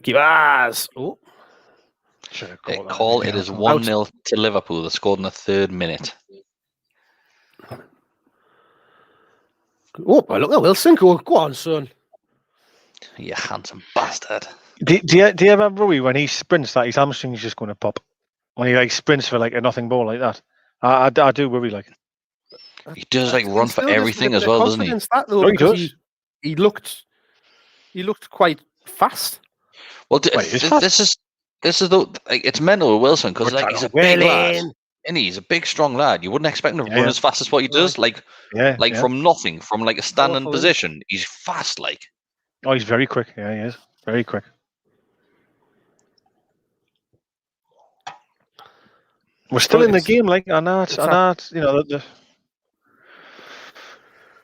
Give us. Oh, Should have called that. Call it Yeah. is 1-0 to Liverpool. They scored in the 3rd minute. well, look at Wilson. Go on, son. You handsome bastard. Do you ever worry when he sprints that his hamstring's just going to pop? When he like sprints for like a nothing ball like that? I do worry like. He does like run for Still just everything a as bit of well, doesn't he? confidence, That, though, No, he because does. He looked quite fast. Well, Wait, he's fast. this is the like, it's mental with Wilson because like he's a big lad, and he's a big strong lad. You wouldn't expect him to run as fast as what he does. Like from nothing, from like a standing Powerful, position, he's fast. Like Oh, he's very quick. Yeah, he is very quick. We're still in the game, like I know. You know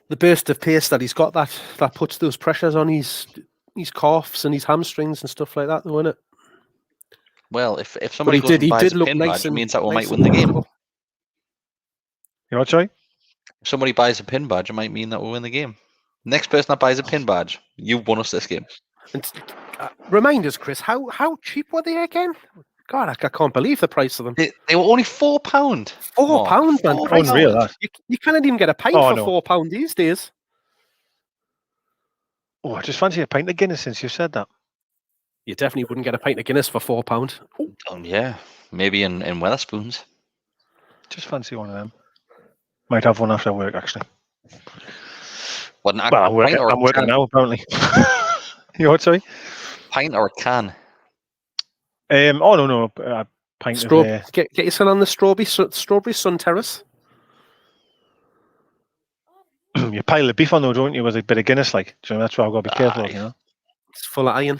the burst of pace that he's got that puts those pressures on his calves and his hamstrings and stuff like that, though, isn't it? well, if somebody he goes and buys did a look pin nice badge, it and means that we nice might win the and game. comfortable. You know what, sorry? If somebody buys a pin badge, it might mean that we win the game. Next person that buys a pin badge, you've won us this game. And remind us, Chris, how cheap were they again? God, I can't believe the price of them. They were only £4. £4, man. £4. Unreal, that. You can't even get a pint for £4 these days. Oh, I just fancy a pint of Guinness since you said that. You definitely wouldn't get a pint of Guinness for £4. Yeah, maybe in Wetherspoons. Just fancy one of them. Might have one after work, actually. Well, I'm working now, apparently. You what, sorry? Pint or a can? Oh, no. A pint of... Get yourself on the strawberry sun terrace. You pile the beef on, though, don't you, with a bit of Guinness, like. So that's why I've got to be careful, you know? It's full of iron.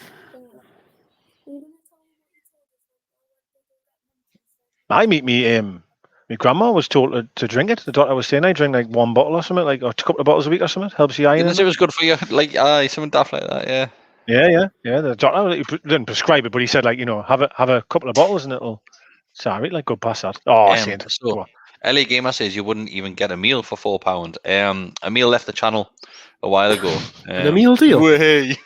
My grandma was told to drink it. The doctor was saying I drink like one bottle or something, like, or a couple of bottles a week or something. Helps you iron. Didn't say it was good for you, like something daft like that, yeah. Yeah. The doctor didn't prescribe it, but he said, like, have a couple of bottles and it'll. Sorry, like, go past that. Oh, saint. So, LA Gamer says you wouldn't even get a meal for £4. A meal left the channel a while ago. A meal deal. Way.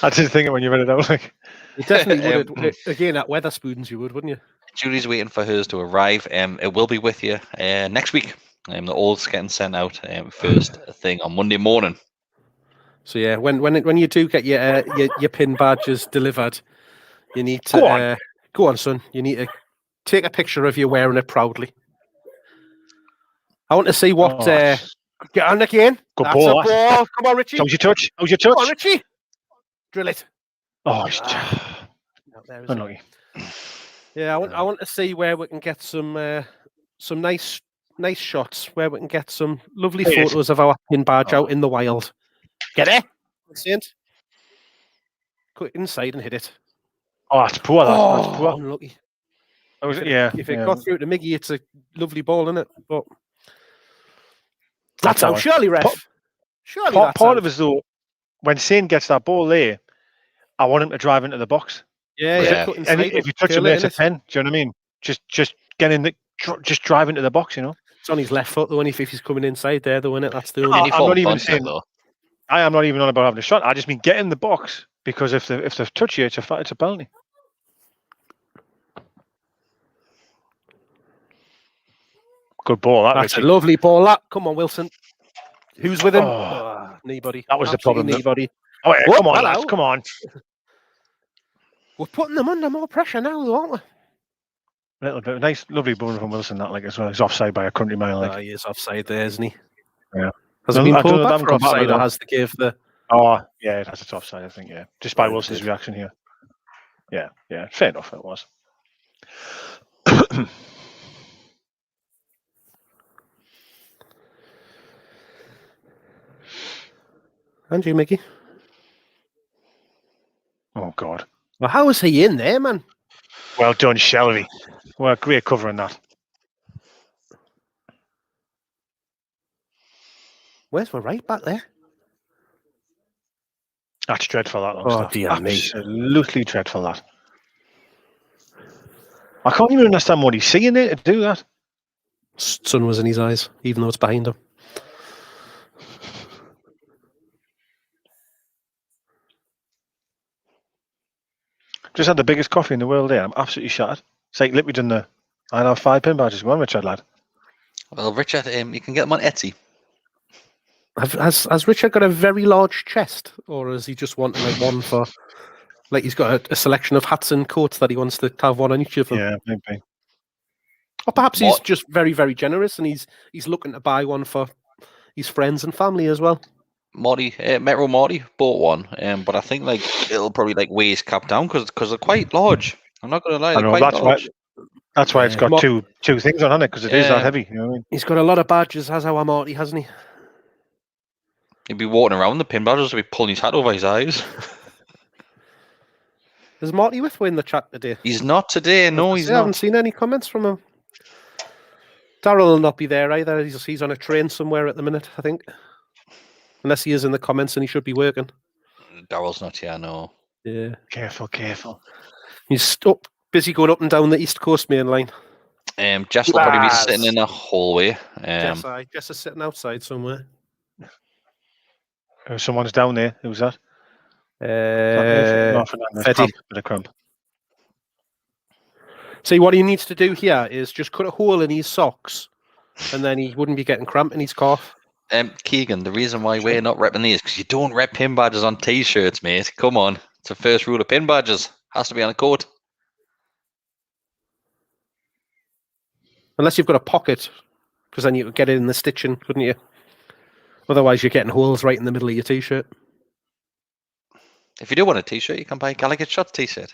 I did think it when you read it out, like. You definitely would. Again, at Wetherspoons, you would, wouldn't you? Julie's waiting for hers to arrive. It will be with you next week. The old's getting sent out first thing on Monday morning. So yeah, when you do get your pin badges delivered, you need to go on, son. You need to take a picture of you wearing it proudly. I want to see what. Get on again. Good That's ball. a ball. Come on, Richie. How's your touch? Come on, Richie. Drill it. Oh, unlucky. Yeah, I want to see where we can get some nice shots, where we can get some lovely photos of our pin badge out in the wild. Get it? Saint. Cut inside and hit it. Oh, that's poor. That's poor. Unlucky. If it got through to Miggy, it's a lovely ball, isn't it? But that's out. Surely, ref. Surely part of us, though, when Saint gets that ball there, I want him to drive into the box. Yeah. And if you touch him, it's a 10. Do you know what I mean? Just get in just drive into the box, It's on his left foot, though, and if he's coming inside there, though, isn't it? That's the only. I'm not even saying. I am not even on about having a shot. I just mean get in the box, because if they touch you, it's a penalty. Good ball. That's a lovely ball. Come on, Wilson. Who's with him? Nobody. That was the problem. Nobody. Oh, yeah, come on, lads, come on. We're putting them under more pressure now, though, aren't we? A little bit. Nice, lovely ball from Wilson, that, like, as well. He's offside by a country mile. Like. He is offside there, isn't he? Yeah. Has it been pulled back for offside, or has the give the... Oh, yeah, it has its offside, I think, yeah. Just by Wilson's reaction here. Yeah. Fair enough, it was. And you, Mickey? Oh, God. Well, how is he in there, man? Well done, Shelby. Well, great covering that. Where's my right back there? That's dreadful, that long stuff. Dear me. Absolutely dreadful, that. I can't even understand what he's seeing there to do that. Sun was in his eyes, even though it's behind him. Just had the biggest coffee in the world there. I'm absolutely shattered. It's like literally done I have 5 pin badges. Go on, Richard, lad. Well, Richard, you can get them on Etsy. Has Richard got a very large chest, or is he just wanting like one for, like he's got a selection of hats and coats that he wants to have one on each of them? Yeah, maybe. Or perhaps he's just very, very generous and he's looking to buy one for his friends and family as well. Metro Marty bought one, but I think like it'll probably like weigh his cap down because they're quite large. I'm not going to lie, they're quite large. That's why it's got two things on it, because it is that heavy. You know what I mean? He's got a lot of badges, has our Marty, hasn't he? He'd be walking around the pin badges, he'd be pulling his hat over his eyes. Is Marty with in the chat today? He's not today. No, he's not. I haven't seen any comments from him. Darryl will not be there either. He's on a train somewhere at the minute, I think. Unless he is in the comments, and he should be working. Darryl's not here, no. Yeah. Careful. He's busy going up and down the East Coast main line. Jess will probably be sitting in a hallway. Jess is sitting outside somewhere. Someone's down there. Who's that? No, Fernandes, 30. cramp, bit of cramp. See, what he needs to do here is just cut a hole in his socks, and then he wouldn't be getting cramp in his calf. Keegan, the reason why we're not repping these is because you don't rep pin badges on t-shirts, mate. Come on. It's the first rule of pin badges. Has to be on a coat. Unless you've got a pocket, because then you could get it in the stitching, couldn't you? Otherwise, you're getting holes right in the middle of your t-shirt. If you do want a t-shirt, you can buy a Gallowgateshots t-shirt.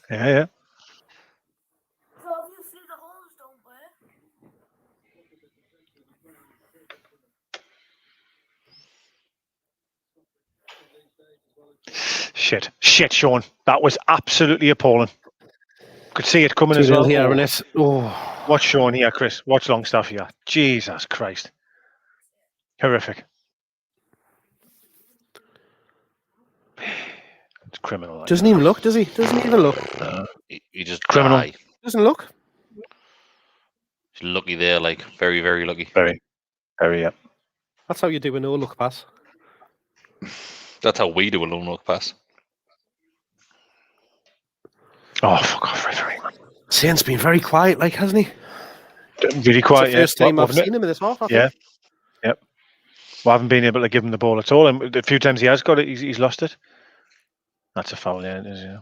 Yeah. So obviously the holes don't work. Shit, Sean. That was absolutely appalling. Could see it coming 2-0 as well. here, Oh. Ernest. Oh. Watch Sean here, Chris. Watch Longstaff here. Jesus Christ. Horrific. It's criminal. Like Doesn't even look, does he? Doesn't even look. You just Criminal. die. Doesn't look. He's lucky there, like very, very lucky. Very, yeah. That's how you do a no-look pass. That's how we do a long look pass. Oh, fuck off, referee, man. Saint's been very quiet, like, hasn't he? Really quiet. It's the first time I've seen him in this half, I think. Yeah. Yep. Well, I haven't been able to give him the ball at all. And the few times he has got it, he's lost it. That's a foul, yeah, it is, yeah.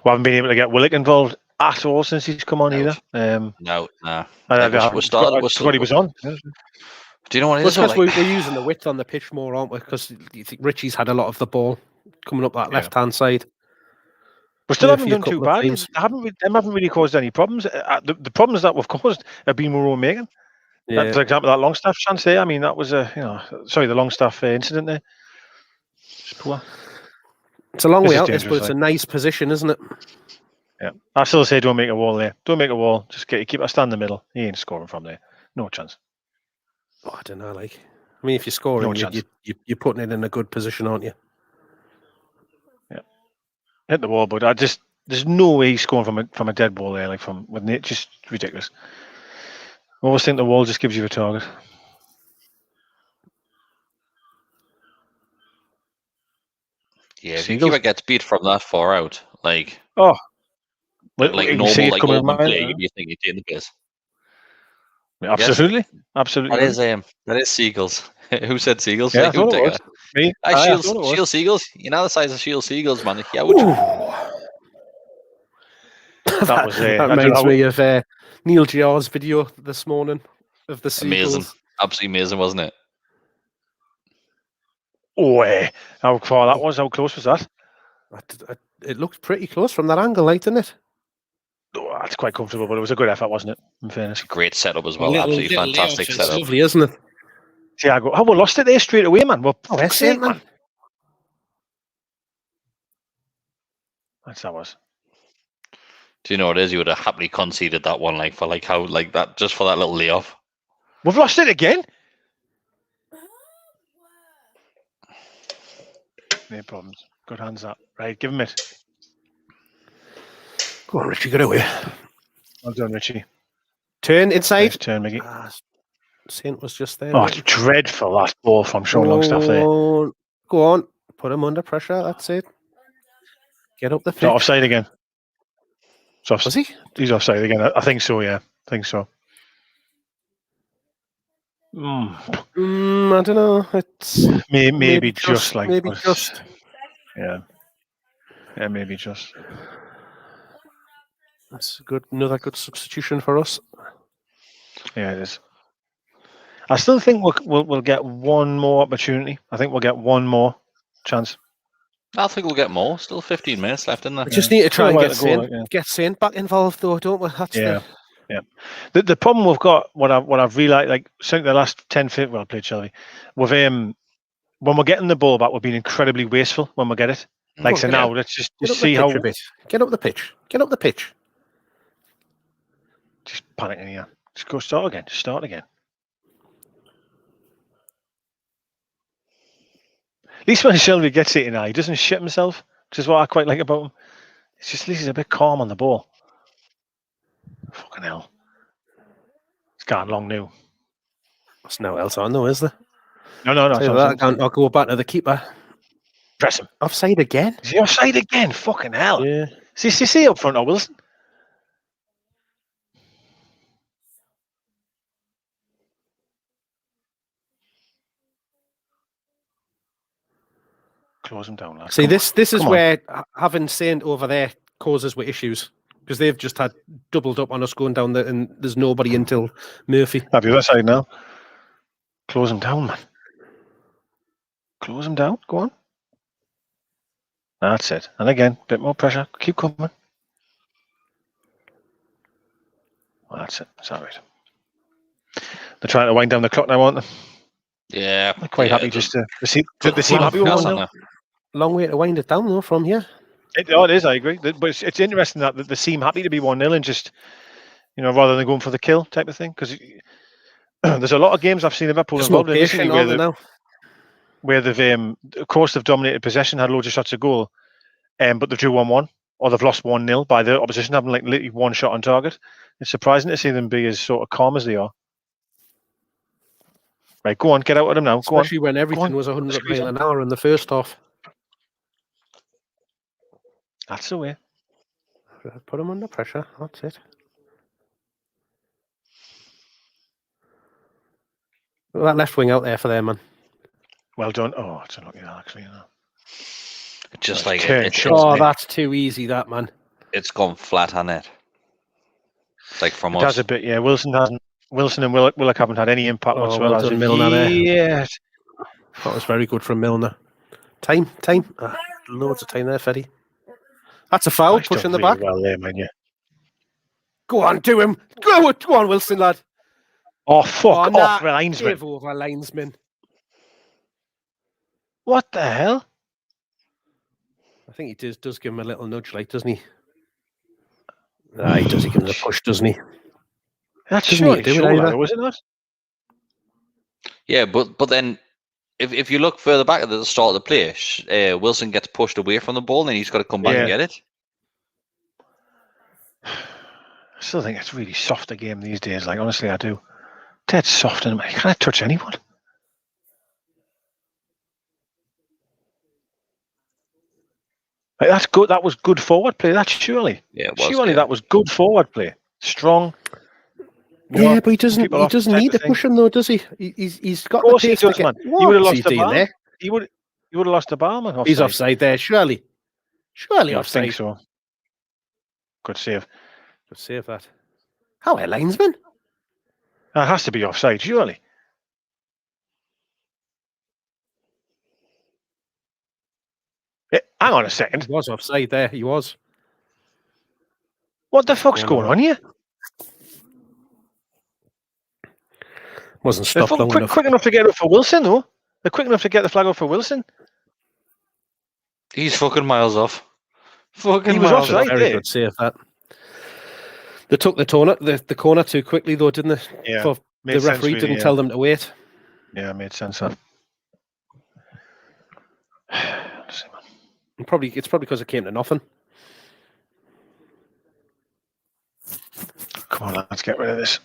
We haven't been able to get Willock involved at all since he's come on either. No, nah. We're starting. What he was on. Do you know what it is? Because we're using the width on the pitch more, aren't we? Because you think Richie's had a lot of the ball coming up that left-hand side. We still haven't Maybe a done too couple of bad. teams. Them haven't really caused any problems. The problems that we've caused have been our own making. Yeah. For example, that Longstaff chance there. I mean, that was the Longstaff incident there. It's poor. It's a long This way is out, this, but dangerous, it's a nice position, isn't it? Yeah, I still say don't make a wall there. Don't make a wall. Just keep a stand in the middle. He ain't scoring from there. No chance. Oh, I don't know, like. I mean, if you're scoring, No chance. you're putting it in a good position, aren't you? Yeah, hit the wall, but there's no way he's scoring from a dead ball there, like with it. Just ridiculous. I always think the wall just gives you a target. Yeah, if Seagulls. your keeper gets beat from that far out, like Oh, like you normal, see it like coming open in mind, play, you think you're taking the piss. absolutely, absolutely. That is seagulls. Who said seagulls? Yeah, I Like, who thought it take was. it? Me. Aye, I shields, thought it was. shield seagulls. You know the size of shield seagulls, man. Yeah, would you? That was that reminds me of Neil Gior's video this morning of the seagulls. Amazing, absolutely amazing, wasn't it? Oh, how far that was? How close was that? It looked pretty close from that angle, like, didn't it? Oh, that's quite comfortable, but it was a good effort, wasn't it? In fairness. Great setup as well. Absolutely fantastic It's setup. lovely, isn't it? Thiago, we lost it there straight away, man. Well, Oh, that's it, man. That was. Do you know what it is? You would have happily conceded that one, like for that, just for that little layoff. We've lost it again. No problems. Good hands up. Right, give him it. Go on, Richie, get away. Well done, Richie. Turn inside. Nice turn, Mickey. Saint was just there. Oh, it's dreadful, that ball from Sean Longstaff there. Go on. Put him under pressure. That's it. Get up the Is that pitch. offside again? Was he? He's offside again. I think so, yeah. I think so. I don't know. It's maybe just like... Maybe just. Yeah. Yeah, maybe just. That's another good substitution for us. Yeah, it is. I still think we'll get one more opportunity. I think we'll get one more chance. I think we'll get more. Still 15 minutes left in there. We just need to try and Goal, get Saint back involved, though, don't we? That's yeah. The problem we've got, what I've realised, like certainly the last 10, 15, well, I played Shelby, with when we're getting the ball back, we're being incredibly wasteful when we get it. Like, so now let's just see how. Get up the pitch. Get up the pitch. Just panicking here. Just go start again. Just start again. At least when Shelby gets it in, he doesn't shit himself, which is what I quite like about him. It's just at least he's a bit calm on the ball. Fucking hell. It's gone long now. There's no else on, though, is there? No. Tell you that, I'll go back to the keeper. Press him. Offside again. Is he offside again? Fucking hell. Yeah. See up front, or Wilson? Close him down, lads. See, this is Come on. where having Saint over there causes with issues, because they've just had doubled up on us going down there, and there's nobody until Murphy. Have the other side now. Close him down, man. Close him down. Go on. That's it. And again, a bit more pressure. Keep coming. That's it. That's all right. They're trying to wind down the clock now, aren't they? Yeah. They're quite happy just to... They seem happy with 1-0. Long way to wind it down, though, from here. It is, I agree. But it's interesting that they seem happy to be 1-0 and just, rather than going for the kill type of thing. Because there's a lot of games I've seen Liverpool involved in recently where they've, of course, they've dominated possession, had loads of shots a goal, but they've drew 1-1 or they've lost 1-0 by the opposition having like literally one shot on target. It's surprising to see them be as sort of calm as they are. Right, go on, get out of them now. Especially when everything was 100 miles an hour in the first half. That's the way. Put them under pressure. That's it. That left wing out there for them, man. Well done. Oh, it's unlucky that actually. Just Nice like turn, that's too easy, that, man. It's gone flat on it. Like from us. That's a bit, yeah. Wilson and Willock haven't had any impact whatsoever. Well done, Milner there. Yes. That was very good from Milner. Time. Loads of time there, Fetty. That's a foul, pushing the back. Well there, man, yeah. Go on, do him. Go on, Wilson, lad. Oh, fuck off, linesman. Give over, linesman. What the hell? I think he does give him a little nudge, like, doesn't he? He does. He gives him a push, doesn't he? That's surely was it not? Yeah, but then if you look further back at the start of the play, Wilson gets pushed away from the ball and he's got to come back and get it. I still think it's really soft, the game these days. Like, honestly, I do. Dead soft, and you can't touch anyone. Like, that's good. That was good forward play. That's surely. Yeah, it was, surely that was good forward play. Strong. Yeah, but he doesn't need to push him though, does he? He's got the pace to get. Man. You would have lost the ball. You would have lost the ball, man. Offside. He's offside there, surely. Surely offside. I think so. Good save. Good save that. How a linesman? That has to be offside, surely. Yeah, hang on a second. He was offside there. He was. What the fuck's going on here? Wasn't stopped long enough. Quick enough to get it for Wilson, though. They're quick enough to get the flag up for Wilson. He's fucking miles off. He was offside there. Very good save that. They took the corner too quickly, though, didn't they? Yeah. The referee didn't tell them to wait. Yeah, it made sense. That. It's probably because it came to nothing. Come on, let's get rid of this.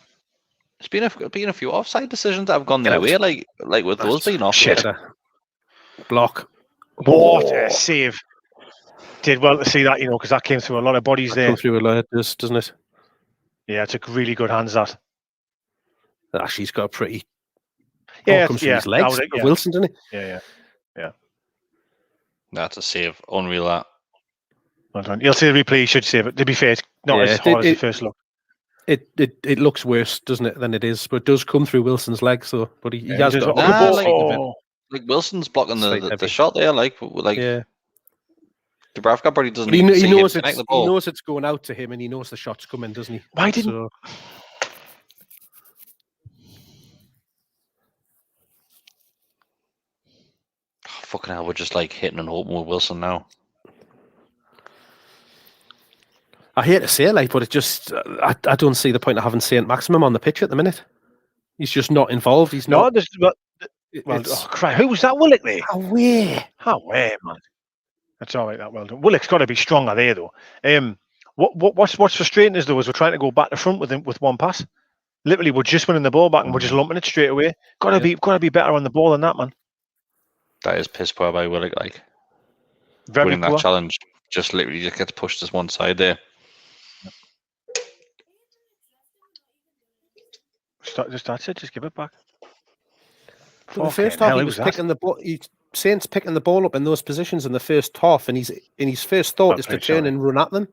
There's been a few offside decisions that have gone their way, like with those being off. Shit. Block. What a save. Did well to see that, because that came through a lot of bodies there. Come through a lot, doesn't it? Yeah, it took really good hands, that. Actually, he's got a pretty... comes through his legs. Wilson, didn't he? Yeah. That's a save. Unreal, that. Well done. You'll see the replay, you should save it. To be fair, it's not as hard as the first look. It looks worse, doesn't it, than it is? But it does come through Wilson's legs, so but he has got like Wilson's blocking the shot there, yeah. Dubravka probably doesn't. He knows the ball. He knows it's going out to him, and he knows the shot's coming, doesn't he? Why didn't? So... Fucking hell, we're just like hitting and hoping with Wilson now. I hate to say it, but it just I don't see the point of having Saint Maximum on the pitch at the minute. He's just not involved. He's not. Christ, who was that? Willock there? Away, man. That's all right. That well done. Willock's got to be stronger there, though. What's frustrating is though is we're trying to go back to front with him with one pass. Literally, we're just winning the ball back and we're just lumping it straight away. Gotta be better on the ball than that, man. That is piss poor by Willock, like Very winning poor. that challenge. Just literally just gets pushed to one side there. Just that's it. Just give it back. But the first half, he was picking the ball. Saint's picking the ball up in those positions in the first half, and his first thought is to turn and run at them,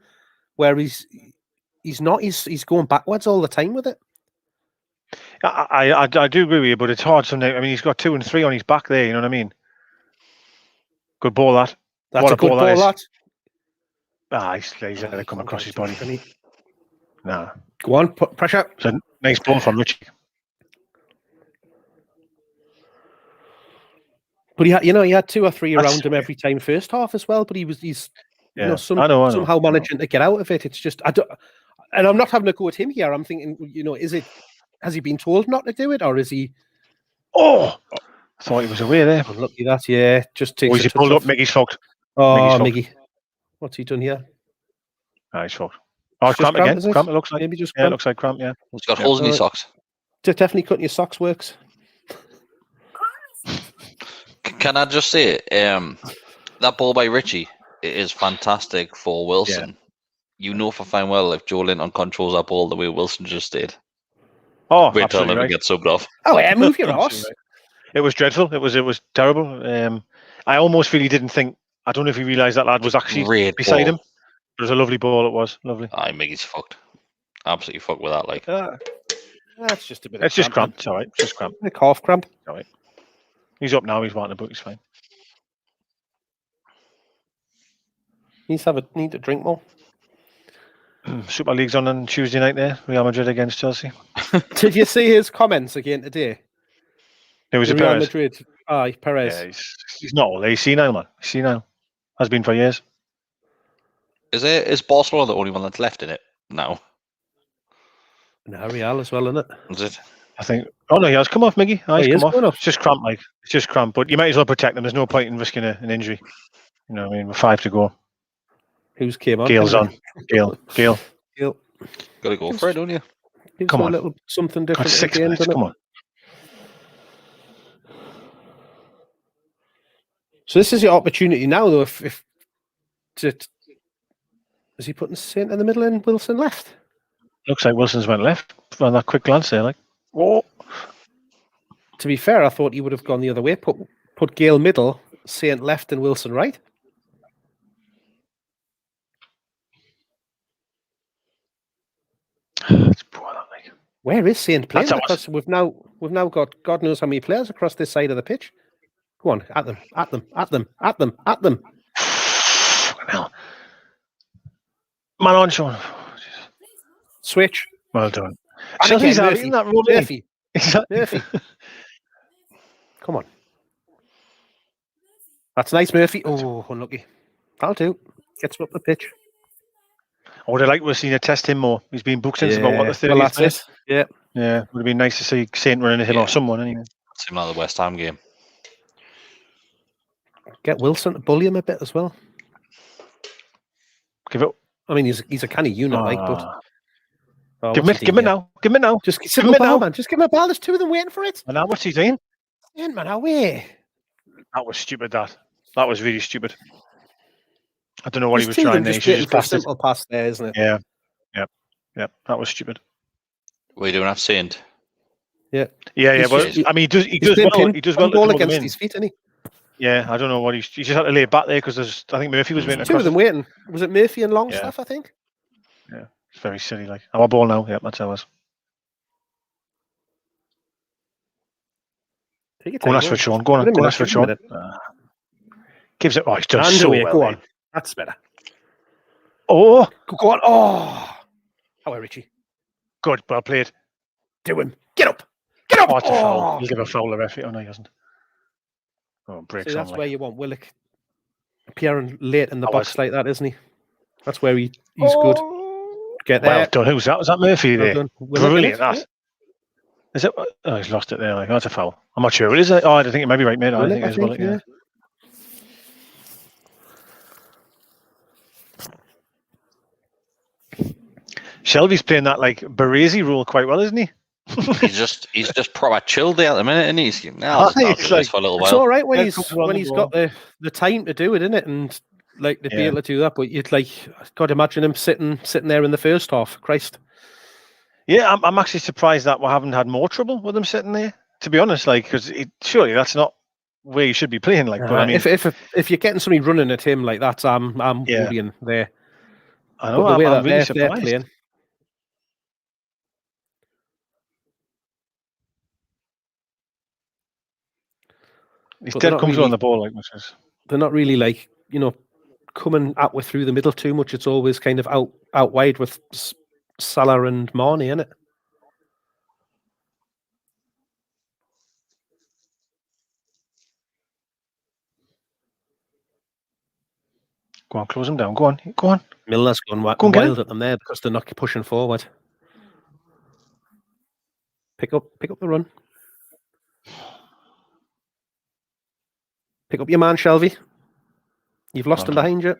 where he's not. He's going backwards all the time with it. I do agree with you, but it's hard sometimes. I mean, he's got 2 and 3 on his back there. You know what I mean? Good ball, that. That's what a good ball, that. Ah, he's let it come across his body. No. Go on, put pressure. It's a nice ball from Richie. But he had 2 or 3 around him every time first half as well. But he's somehow managing to get out of it. It's just and I'm not having a go at him here. I'm thinking, has he been told not to do it, or is he? Oh, I thought he was away there. Unlucky that, yeah. Just takes. He's pulled up. Miggy's fucked. Oh, Miggy. What's he done here? Ah, he's fucked. Oh, it's cramp again. Cramp, it looks like. Maybe just it looks like cramp, yeah. He's got holes in his socks. Definitely cutting your socks works. Can I just say, that ball by Richie is fantastic for Wilson. Yeah. You know for fine well if Joe Linton controls that ball the way Wilson just did. Oh, wait till he gets subbed off. Oh yeah, move your ass. Right. It was dreadful. It was terrible. I almost really didn't think. I don't know if he realised that lad was actually beside him. It was a lovely ball. It was lovely. Aye, Miggy's fucked. Absolutely fucked with that. Like that's just a bit. It's just cramp. It's all right. It's just cramp. A calf cramp. All right. He's up now. He's wanting a book. He's fine. Need to drink more. Super League's on Tuesday night there. Real Madrid against Chelsea. Did you see his comments again today? It was Real Madrid. Aye, Perez. Yeah, he's not old. He's senile, man. He's senile. Has been for years. Is Barcelona the only one that's left in it now? No, Real as well, isn't it? Is it? I think. Oh no, he has come off, Miggy. Oh, he's come off. It's just cramp, like it's just cramp. But you might as well protect him. There's no point in risking an injury. You know what I mean? With 5 to go. Who's came on? Gale's on. Gale. Got to go for it, don't you? Come on. A little something different. 6 minutes. Come on. So this is your opportunity now, though. If is he putting Saint in the middle and Wilson left? Looks like Wilson's went left on that quick glance there. Like, whoa. To be fair, I thought he would have gone the other way. Put Gale middle, Saint left, and Wilson right. It's poor, that, like. Where is Saint playing? Because we've now got God knows how many players across this side of the pitch. Go on, at them. Man on, Sean. Switch. Well done. Murphy. That Murphy. Exactly. Murphy. Come on. That's nice, Murphy. Oh, unlucky. That'll do. Gets him up the pitch. I would have liked to have seen a test him more. He's been booked since about what, the 30th. Well, that's it. Yeah. Yeah. Would have been nice to see Saint running him or someone anyway. Similar to the West Ham game. Get Wilson to bully him a bit as well. Give it. I mean, he's a canny unit, like, but give me now. Just give him a ball, man. Just give him a ball. There's 2 of them waiting for it. And now what's he doing? Man, away. That was stupid. That was really stupid. I don't know what he was trying there. He should just pass a simple pass there, isn't it? Yeah. That was stupid. What are you doing at Saint? Yeah. Well, I mean, he does well. He does well ball against his feet, isn't he? Yeah, I don't know what he just had to lay it back there because I think Murphy was waiting. 2 of them waiting. Was it Murphy and Longstaff? I think. Yeah, it's very silly. Like our ball now. Yeah, that's ours. Go on, switch on. Go on, switch on. Gives it. Oh, he's done so well. Go on. That's better. Oh, go on. Oh, how are Richie? Good, well played. Do him. Get up. Get up. Oh, it's a foul. He'll give a foul to referee. Oh no, he hasn't. Oh, breaks. See, that's where you want Willock appearing late in the box like that, isn't he? That's where he's good. Get there. Well done. Who's that? Was that Murphy there? Well brilliant. That. Is it? Oh, he's lost it there. Like, that's a foul. I'm not sure. Is it? Oh, I think it might be right, mate. I think it's Willock. Yeah. Shelby's playing that like Baresi rule quite well, isn't he? He's just proper chilled there at the minute, and he's It's I'll do like- this for a little It's while. all right when Yeah, he's couple on when the he's ball. got the time to do it, isn't it? And like to be Yeah. able to do that. But you'd like, God, imagine him sitting there in the first half. Christ. Yeah, I'm actually surprised that we haven't had more trouble with him sitting there. To be honest, like, because surely that's not where you should be playing. Like, but I mean, if you're getting somebody running at him like that, I'm Yeah. worrying there. I know But the way I'm that really they're surprised. playing, He's But they're dead not comfortable on really- the ball, like, which is they're not really like, coming at with through the middle too much. It's always kind of out wide with Salah and Marnie, isn't it? go on, close him down. Go on. Milner's gone Go and get wild at them there because they're not pushing forward. Pick up the run. Pick up your man, Shelby. You've lost him behind you.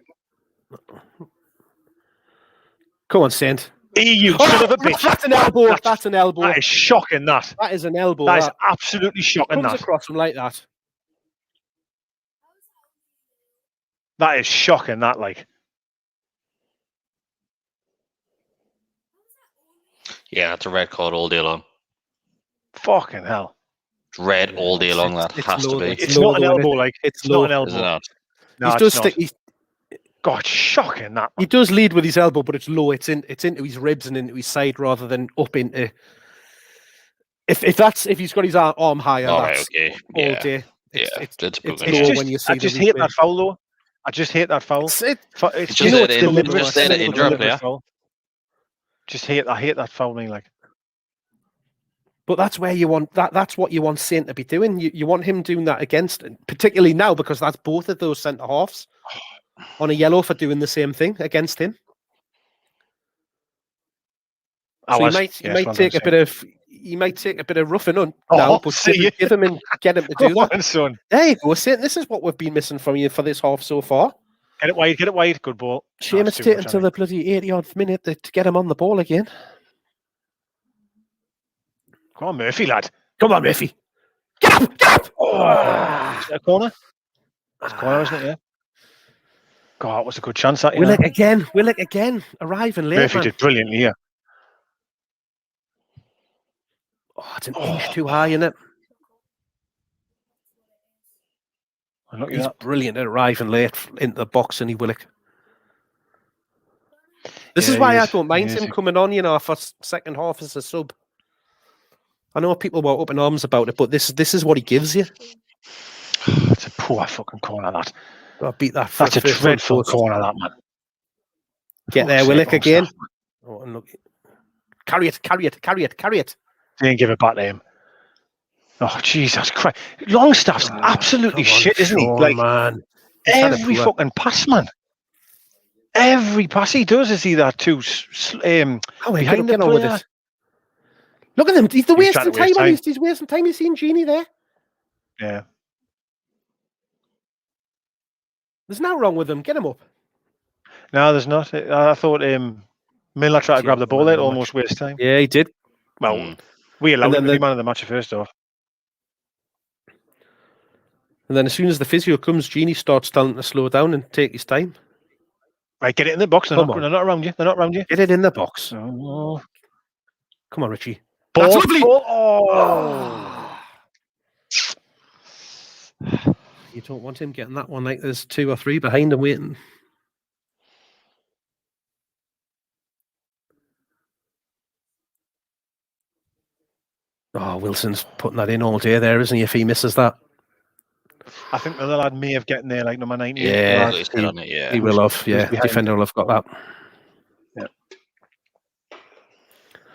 Come on, Saint. You son of a bitch! That's an elbow. That's an elbow. That is shocking. That That is an elbow. is absolutely shocking. Comes across him like that. That is shocking. That like. Yeah, it's a red card all day long. Fucking hell. It's red all day long. That it's has to low, be. it's It's low not an though, elbow. isn't it? Like It's it's not low. an Is it elbow. not? No, He does it's not. stick. God, shocking that. He does lead with his elbow, but it's low. It's into his ribs and into his side rather than up into. If he's got his arm higher, All right, that's okay. all Yeah, day. yeah. It's It's low just- when you see I the just hate replay. that foul though. I just hate that foul. It's It's just that in- deliberate. just there to It's injure a deliberate player. foul. I hate that foul. Me like. But that's where you want that. That's what you want Saint to be doing. You want him doing that against, particularly now because that's both of those centre halves on a yellow for doing the same thing against him. So he might take a bit of roughing on now, but give him and get him to do Go that. on, son. There you go, Saint. This is what we've been missing from you for this half so far. Get it wide. Good ball. Shame That's it's too taken much, till Andy. the bloody 80-odd minute to get him on the ball again. Come on, Murphy, lad. Come on, Murphy. Get up! Oh, is it a corner? It's a corner, isn't it? Yeah. God, it was a good chance. That, you know. Willock again, arriving late. Murphy Man. did brilliantly here. Oh, it's an inch too high, isn't it? Look at He's that. brilliant at arriving late into the box, and he Willock. This Yeah, is why he I is. don't mind He is. him coming on, for second half as a sub. I know people were up in arms about it, but this is what he gives you. It's a poor fucking corner, that. I beat that. That's a first dreadful post. corner, that, man. Get there, Fuck's Willock sake, again. Staff. Oh, and look. Carry it. Didn't give it back to him. Oh, Jesus Christ. Longstaff's absolutely Come on, shit, isn't he? Sean, Like, man. He's had a every poor- fucking pass, man. Every pass he does is either too behind the get on with player. it. Look at him. He's trying wasting to waste time. time. He's wasting time. He's seen Genie there. Yeah. There's no wrong with him. Get him up. No, there's not. I thought Miller tried to grab the ball there, almost waste time. Yeah, he did. Well, we allowed And him then to be man of the match at first off. And then as soon as the physio comes, Genie starts telling him to slow down and take his time. Right, get it in the box. They're Come not on. around you. They're not around you. Get it in the box. Oh. Come on, Richie. Ball. That's lovely. Oh. You don't want him getting that one like there's 2 or 3 behind him waiting. Oh, Wilson's putting that in all day there, isn't he, if he misses that? I think the other lad may have gotten there like number 90. Yeah, He's hit on it, yeah. he will have. Yeah, behind. defender will have got that.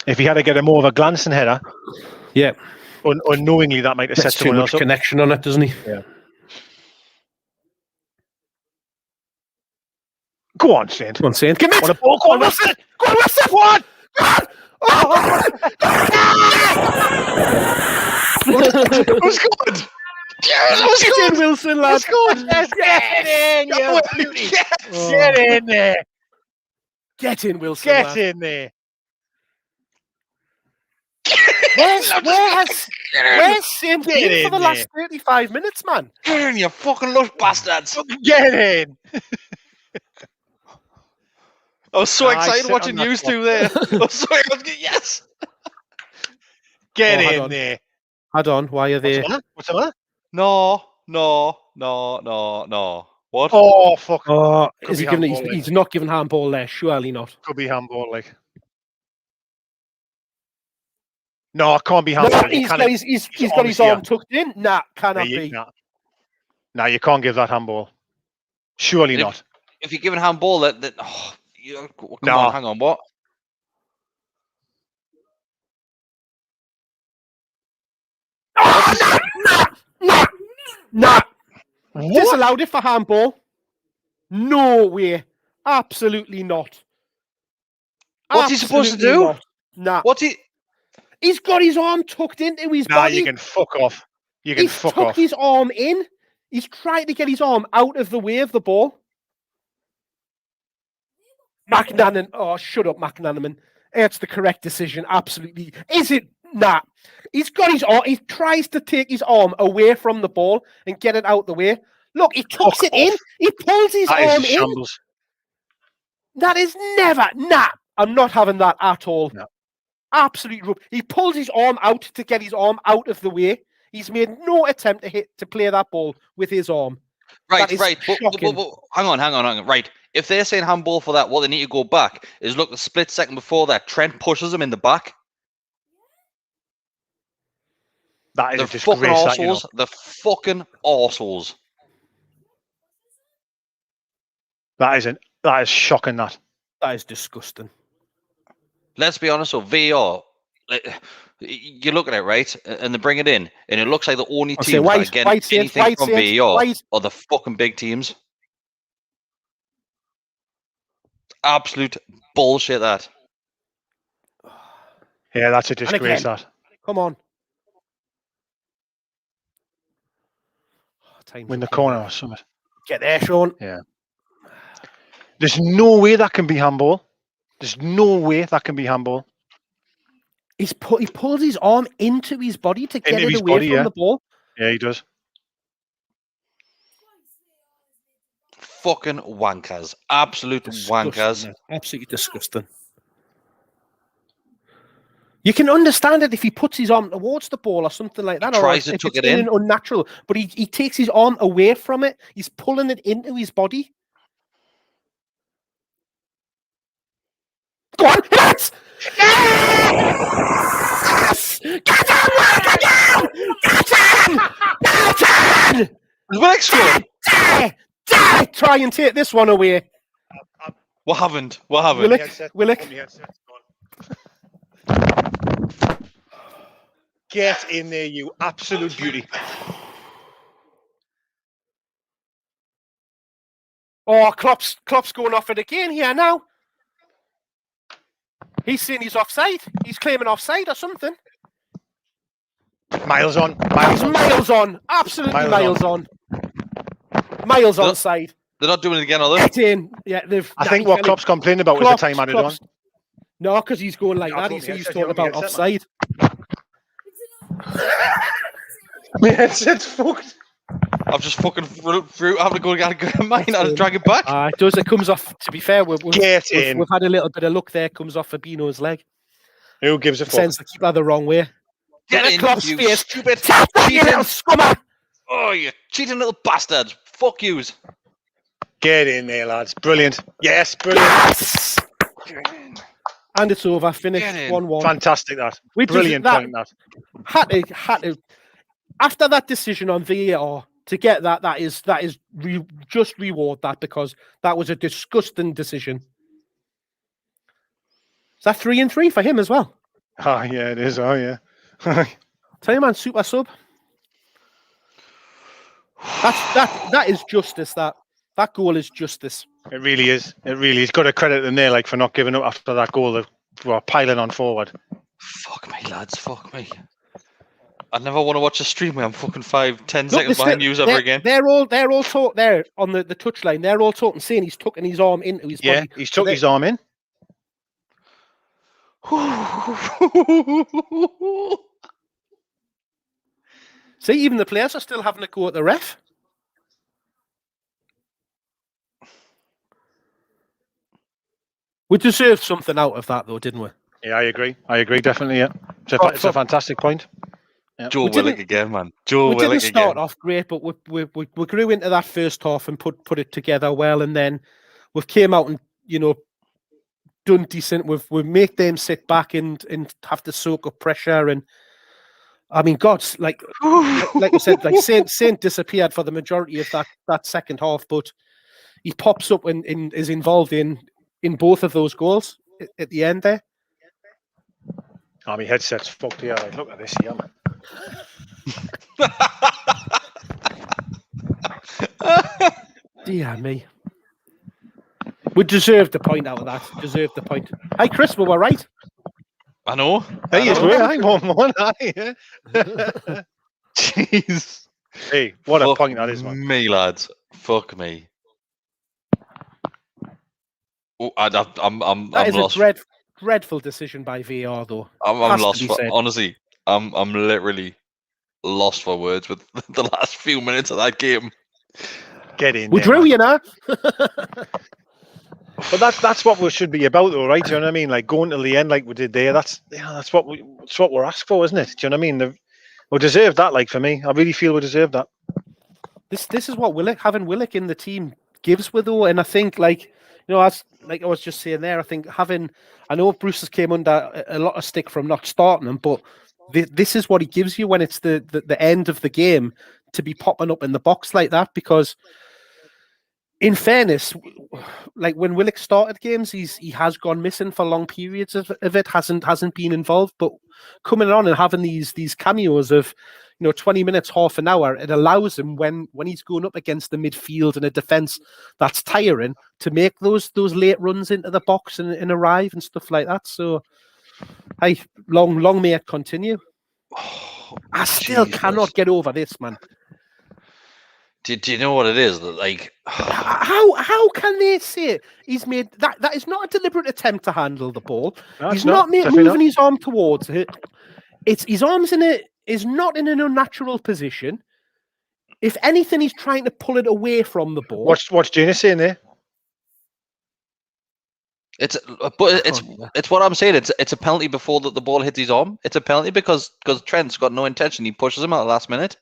If he had to get a more of a glancing header, Yeah, unknowingly that might have set that's too someone much else up. connection on it, doesn't he? Yeah. Go on, Saint. Come on, Saint. Give me On a ball. Go on, Wilson. Go on, Wilson. Go on. It was good. Yeah, that was Get good. in, Wilson, It lad. was good. Yes, get in, you beauty. Yes, get in there. Get in, Wilson, Get lad. in there. Where's St. Get been for in the last there. 35 minutes, man? Get in, you fucking lush bastards! Get in. I was so I excited sit watching on that you two there. I was so excited. Yes! Get hold in on. there. Hold on, why are they? What's the matter? No. What? Oh, fuck. Oh, Could is be he giving? handball, like. He's not giving handball there. Surely not. Could be handball, like. No, it can't be No, handball. he's got his arm tucked in. Nah, cannot be. Nah, you can't give that handball. Surely If- not. If you're giving handball, come on, hang on, what? Nah. Disallowed it for handball. No way. Absolutely not. What's he supposed to do? Not. Nah. What's he? He's got his arm tucked into his Nah, body. you can fuck off. You can He's fuck tucked off. his arm in. He's trying to get his arm out of the way of the ball. McNanaman. Oh, shut up, McNanaman. It's the correct decision. Absolutely. Is it? Nah. He's got his arm. He tries to take his arm away from the ball and get it out the way. Look, he tucks it in. He pulls his arm in. Shambles. That is never. Nah. I'm not having that at all. No. Absolutely rub. He pulls his arm out to get his arm out of the way. He's made no attempt to play that ball with his arm. Right. Shocking. But hang on. Right. If they're saying handball for that, what they need to go back is look the split second before that. Trent pushes him in the back. That is They're a disgrace. fucking That, you know. arseholes. They're fucking arseholes. That is shocking. That. That is disgusting. Let's be honest, with VAR, you look at it, right, and they bring it in, and it looks like the only team that get anything from VAR are the fucking big teams. Absolute bullshit, that. Yeah, that's a disgrace. That. Come on. Win the corner or something. Get there, Sean. Yeah. There's no way that can be handball. There's no way that can be handball. He pulls his arm into his body to get it away from the ball. Yeah, he does. Fucking wankers. Absolute wankers. Absolutely disgusting. You can understand it if he puts his arm towards the ball or something like that. He tries to tuck it in. Unnatural, but he takes his arm away from it. He's pulling it into his body. Go on, hit! Yes! Get him, Get him! Get him! Willock scored. Dare! Try and take this one away. What happened? Willock. Get in there, you absolute beauty. Oh, Klopp's going off it again here now. He's saying he's offside. He's claiming offside or something. Miles on. Miles on. Absolutely miles on. Miles on side. They're not doing it again, are they? Get in. Yeah, I think what Klopp's complaining about is the time added on. No, because he's going like that. He's talking about offside. It's fucked. I've just fucking through having to go get mine and drag it back. It does. It comes off. To be fair, we've had a little bit of luck there. Comes off Fabinho's leg. Who gives a fuck? Sends the keeper the wrong way. Get in, Klopp's you face. stupid You little scummer! Oh, you cheating little bastards! Fuck yous! Get in there, lads. Brilliant. Yes, brilliant. Yes! And it's over. Finished 1-1. Fantastic. That. Brilliant point. That. Had to. After that decision on VAR, to get that is just reward that, because that was a disgusting decision. Is that 3-3 for him as well? Oh yeah, it is. Oh yeah. Tell you, man, super sub. That is justice. That goal is justice. It really is. It really is. Got to credit them there, like, for not giving up after that goal. They were piling on forward. Fuck me, lads. Fuck me. I never want to watch a stream where I'm fucking 5-10 seconds behind news ever again. They're all talking there on the touchline. They're all talking, saying he's tucking his arm into his body. Yeah, he's took his arm in. See, even the players are still having to go at the ref. We deserved something out of that, though, didn't we? Yeah, I agree. Definitely. Yeah, it's a fantastic point. Yeah. Joe Willock again, man. Joe We Willock didn't start again. off great, but we grew into that first half and put it together well, and then we've came out and done decent. We've made them sit back and have to soak up pressure. And I mean, God, like I said, like Saint disappeared for the majority of that second half, but he pops up and is involved in both of those goals at the end there. My headset's fucked here. Like, look at this here, man. Dear me. We deserved the point out of that. Deserved the point. Hey, Chris, we were right. I know. Hey, it's weird. I'm 1-1. Jeez. Hey, what a point that is, man. Me, lads. Fuck me. Oh, I'm That is lost. a dreadful decision by VAR, though. I'm lost. Said. Honestly, I'm literally lost for words with the last few minutes of that game. Get in. We drew, man. you know. But that's what we should be about, though, right? Do you know what I mean? Like going till the end, like we did there. That's what we're asked for, isn't it? Do you know what I mean? We deserve that. Like for me, I really feel we deserve that. This is what having Willock in the team gives with, though, and I think as like I was just saying there, I think I know Bruce has came under a lot of stick from not starting him, but this is what he gives you when it's the end of the game to be popping up in the box like that, because in fairness, like when Willock started games, he has gone missing for long periods of it, hasn't been involved, but coming on and having these cameos of 20 minutes, half an hour, it allows him when he's going up against the midfield and a defence that's tiring to make those late runs into the box and arrive and stuff like that. So, hey, long may it continue. I still cannot get over this, man. Do you know what it is? Like, how can they say he's made that? That is not a deliberate attempt to handle the ball. No, he's not moving his arm towards it. It's his arms is not in an unnatural position. If anything, he's trying to pull it away from the ball. What's Gina saying there? It's what I'm saying. It's a penalty before the ball hits his arm. It's a penalty because Trent's got no intention. He pushes him at the last minute.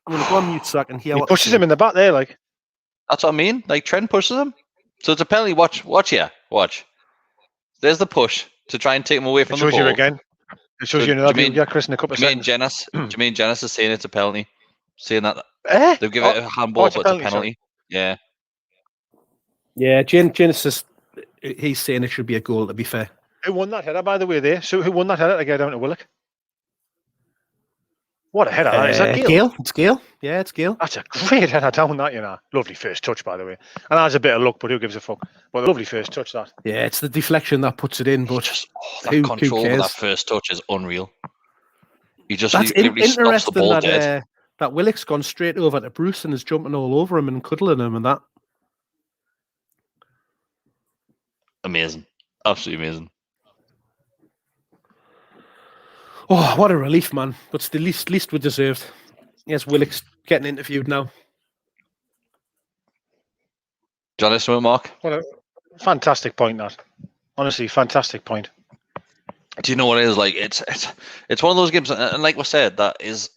I'm going to go on mute so I can hear. He pushes him in the back there, like. That's what I mean. Like Trent pushes him, so it's a penalty. Watch here. Watch. There's the push to try and take him away from the ball. It shows you again. It shows you another. You Chris in a couple of seconds. Jermaine Janice is saying it's a penalty. Saying that they'll give it a handball, but it's a penalty. Sorry. Yeah. Yeah, Janice he's saying it should be a goal. To be fair. Who won that header, by the way? There. So who won that header to get down to Willock? What a header! Is that Gale? It's Gale. Yeah, it's Gale. That's a great header down that, Lovely first touch, by the way. And that's a bit of luck, but who gives a fuck? But a lovely first touch, that. Yeah, it's the deflection that puts it in, but that control of that first touch is unreal. He just That's literally stops the ball dead. That Willock's gone straight over to Bruce and is jumping all over him and cuddling him and that. Amazing. Absolutely amazing. Oh, what a relief, man. But it's the least we deserved. Yes, Willock's getting interviewed now. John, something, Mark? What a fantastic point, that. Honestly, fantastic point. Do you know what it is? Like, it's one of those games, and like we said, that is...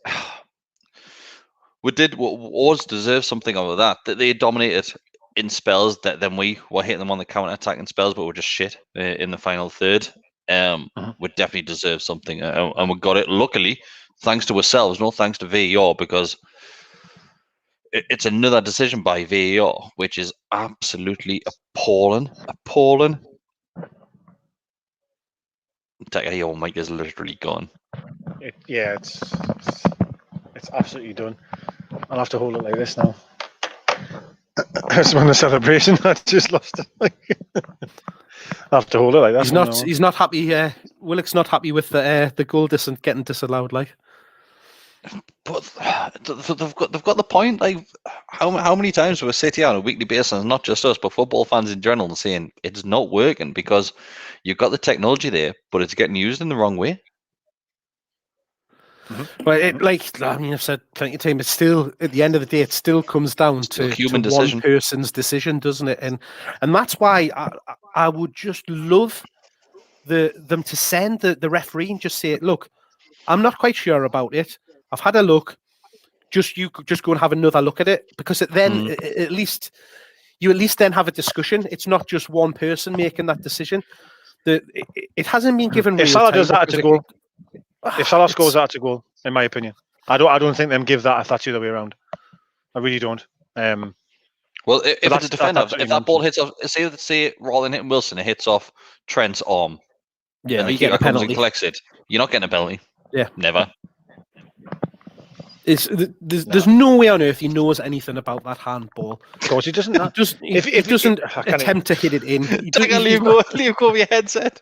We always deserve something out of that. That they dominated in spells, then we were hitting them on the counter-attack in spells, but we're just shit in the final third. We definitely deserve something, and we got it. Luckily, thanks to ourselves, no thanks to VAR, because it's another decision by VAR, which is absolutely appalling. Your mic is literally gone. It's absolutely done. I'll have to hold it like this now. It's one of the celebration. I just lost it. I have to hold it like that. He's not happy. Willock's not happy with the goal getting disallowed. Like, But they've got the point. Like, how many times do we sit here on a weekly basis, and not just us, but football fans in general, and saying it's not working because you've got the technology there, but it's getting used in the wrong way. But I've said plenty of times, it's still, at the end of the day, it still comes down to human one decision. person's decision, doesn't it? And that's why I would just love them to send the referee and just say, look, I'm not quite sure about it. I've had a look. You just go and have another look at it, because then at least then have a discussion. It's not just one person making that decision. It hasn't been given. If Salah does that, it's a goal. If Salah scores that, it's a goal, in my opinion. I don't think them give that if that's the other way around. I really don't. Well, if it's a defender, if that ball hits off, say Rolling hitting Wilson, it hits off Trent's arm. Yeah, and the you get a keeper comes penalty. and collects it. You're not getting a penalty. Yeah, never. There's no way on earth he knows anything about that handball. Of course, he doesn't. He doesn't attempt to hit it in. Leave go with your headset.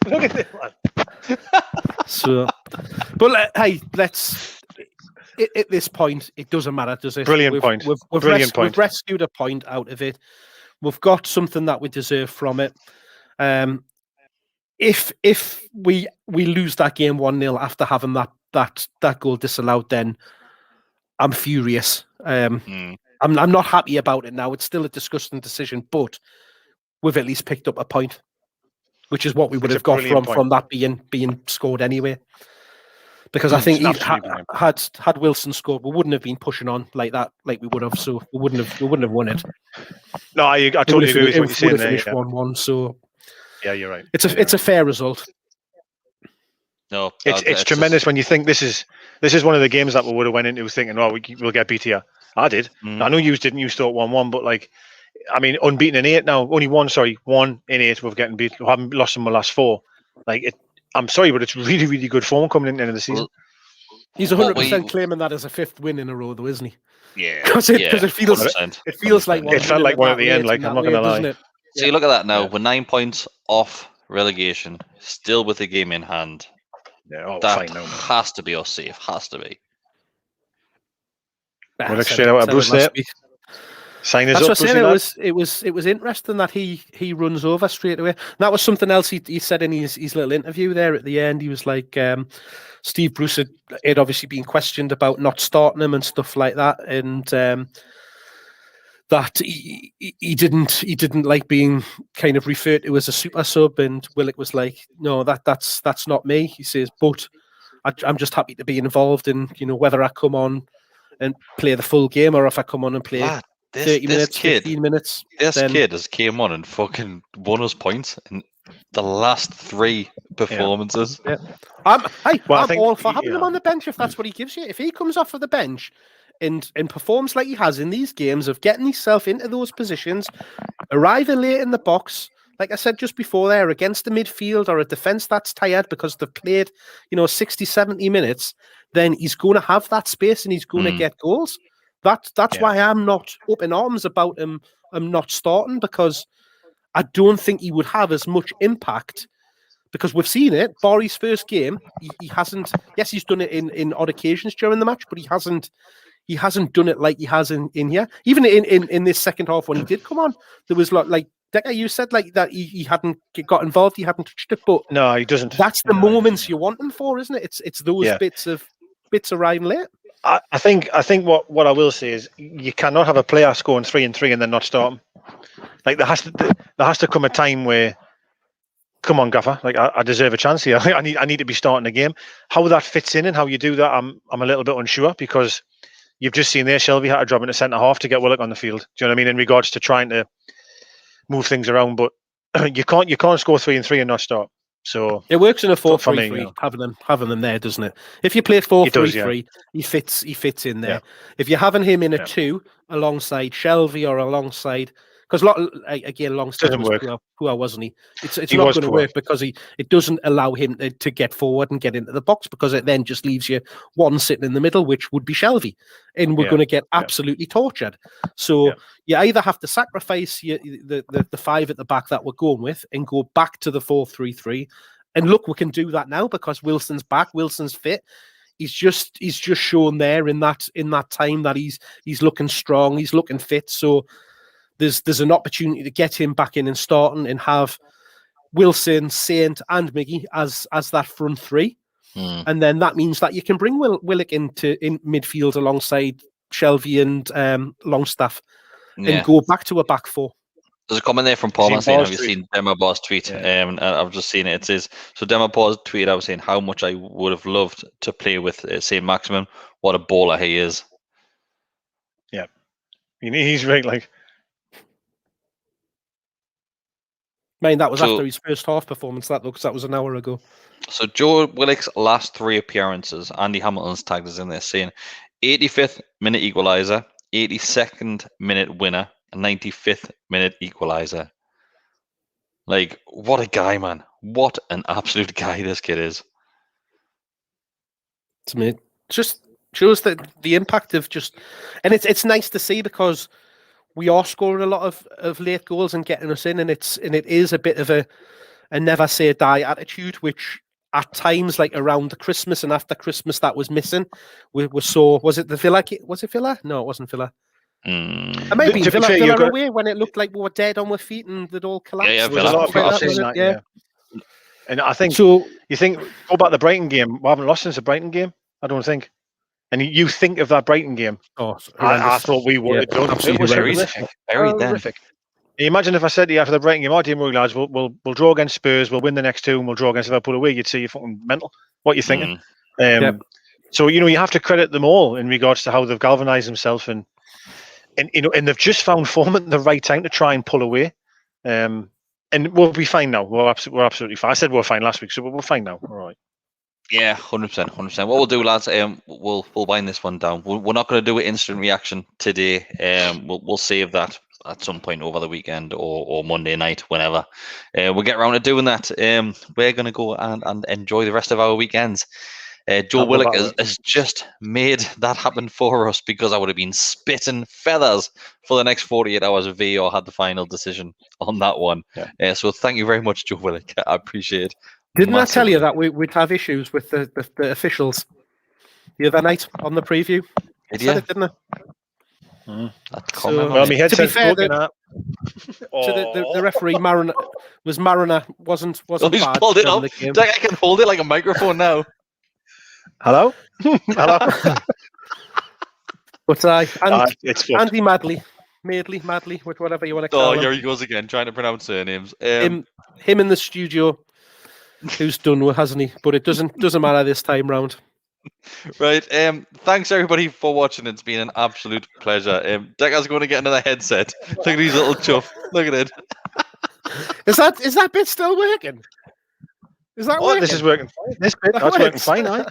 Look at this one. So, but hey, let's. At this point, it doesn't matter, does it? Brilliant point. We've rescued a point out of it. We've got something that we deserve from it. If we lose that game 1-0 after having that goal disallowed, then I'm furious. I'm not happy about it now. It's still a disgusting decision, but we've at least picked up a point, which is what we would have got from that being scored anyway. Because I think had Wilson scored, we wouldn't have been pushing on like that, like we would have. So we wouldn't have won it. No, I totally agree with what you're saying there. Finished 1-1. So yeah, you're right. It's a fair result. No, it's tremendous when you think this is one of the games that we would have went into thinking, oh, we'll get beat here. I did. I know you didn't. You thought 1-1, but like, I mean, unbeaten in 8 now. Only 1 in 8 we've getting beat. We haven't lost in the last 4. Like, I'm sorry, but it's really, really good form coming in the end of the season. He's 100% claiming that as a 5th win in a row, though, isn't he? Yeah, because it feels like one. It felt like one at the end. Like, I'm not going to lie. So you look at that now. We're 9 points off relegation, still with the game in hand. Yeah, that has to be us safe. Has to be. We'll straight out of Bruce there. Sign us up. That's what I said. It was interesting that he runs over straight away. And that was something else he said in his little interview there at the end. He was like, Steve Bruce had obviously been questioned about not starting him and stuff like that, and that he didn't like being kind of referred to as a super sub. And Willock was like, no, that's not me. He says, but I'm just happy to be involved in, whether I come on and play the full game or if I come on and play 30 minutes, 15 minutes. This kid has came on and fucking won us points in the last 3 performances. Yeah. I'm all for having him on the bench if that's what he gives you. If he comes off of the bench and performs like he has in these games of getting himself into those positions, arriving late in the box, like I said just before there, against the midfield or a defence that's tired because they've played, 60, 70 minutes, then he's going to have that space and he's going to get goals. That's why I'm not up in arms about him not starting, because I don't think he would have as much impact, because we've seen it. Barry's first game, he hasn't. Yes, he's done it in odd occasions during the match, but he hasn't done it like he has in here. Even in this second half when he did come on, there was like Decker, you said like that he hadn't got involved, he hadn't touched it, but no, he doesn't. That's the moments you want him for, isn't it? It's those bits arriving late. I think what I will say is you cannot have a player scoring 3 and 3 and then not start him. Like there has to come a time where, come on, Gaffer, like I deserve a chance here. I need to be starting the game. How that fits in and how you do that, I'm a little bit unsure, because you've just seen there Shelby had to drop into centre half to get Willock on the field. Do you know what I mean? In regards to trying to move things around, but you can't score 3 and 3 and not start. So it works in a 4-3-3, having them there, doesn't it? If you play 4-3-3, he fits in there. Yeah. If you're having him in a 2 alongside Shelby or alongside, because alongside poor, wasn't he? It's not going to work, because it doesn't allow him to get forward and get into the box, because it then just leaves you one sitting in the middle, which would be Shelby, and we're going to get absolutely tortured. So you either have to sacrifice the 5 at the back that we're going with and go back to the 4-3-3 And look, we can do that now because Wilson's back. Wilson's fit. He's just shown there in that time that he's looking strong. He's looking fit. So there's an opportunity to get him back in and starting and have Wilson, Saint, and Miggy as that front three. And then that means that you can bring Willock in midfield alongside Shelvey and Longstaff and go back to a back four. There's a comment there from Paul saying, have you seen Dema Bar's tweet? I've just seen it. It says, so Dema Bar's tweet, I was saying how much I would have loved to play with St. Maximin. What a baller he is. Yeah. He's right, like... Man, that was after his first half performance, that was an hour ago. So Joe Willock's last 3 appearances, Andy Hamilton's tagged us in there saying 85th minute equaliser, 82nd minute winner, 95th minute equaliser. Like, what a guy, man. What an absolute guy this kid is. To me, just shows that the impact of just... And it's nice to see because we are scoring a lot of late goals and getting us in, and it is a bit of a never say die attitude, which at times, like around the Christmas and after Christmas, that was missing. We saw, was it the Villa? Was it Villa? No, it wasn't Villa. It might be Villa away when it looked like we were dead on our feet and they'd all collapsed. Yeah, Villa. And I think go back to the Brighton game. We haven't lost since the Brighton game, I don't think. And you think of that Brighton game. I thought we would have done. It was horrific. Horrific. Can you imagine if I said to you after the Brighton game, "Oh, team, lads, we'll draw against Spurs, we'll win the next 2, and we'll draw against Liverpool away," you'd say you're fucking mental. What you thinking? So you have to credit them all in regards to how they've galvanised themselves and they've just found form at the right time to try and pull away. And we'll be fine now. We're absolutely fine. I said we're fine last week, so we're fine now. All right. Yeah, 100%. What we'll do, lads, we'll wind this one down. We're not going to do an instant reaction today. We'll save that at some point over the weekend or Monday night, whenever. We'll get around to doing that. We're going to go and enjoy the rest of our weekends. Joe Willock has just made that happen for us because I would have been spitting feathers for the next 48 hours if VAR had the final decision on that one. So thank you very much, Joe Willock. I appreciate it. Didn't I tell you that we'd have issues with the officials the other night on the preview? Did you? Didn't I? Well, my headset's to be fair, the referee Mariner wasn't Oh, he's bad. pulled it up. I can hold it like a microphone now. Hello? Hello? But it's Andy Madley, whatever you want to call him. Oh, here he goes again, trying to pronounce surnames. Him in the studio, who's done with, hasn't he? But it doesn't matter this time round. Right. Thanks everybody for watching. It's been an absolute pleasure. Decker's going to get another headset. Look at his little chuff. Look at it. Is that bit still working? Is that working? This is working fine. This bit, that's working fine, aye?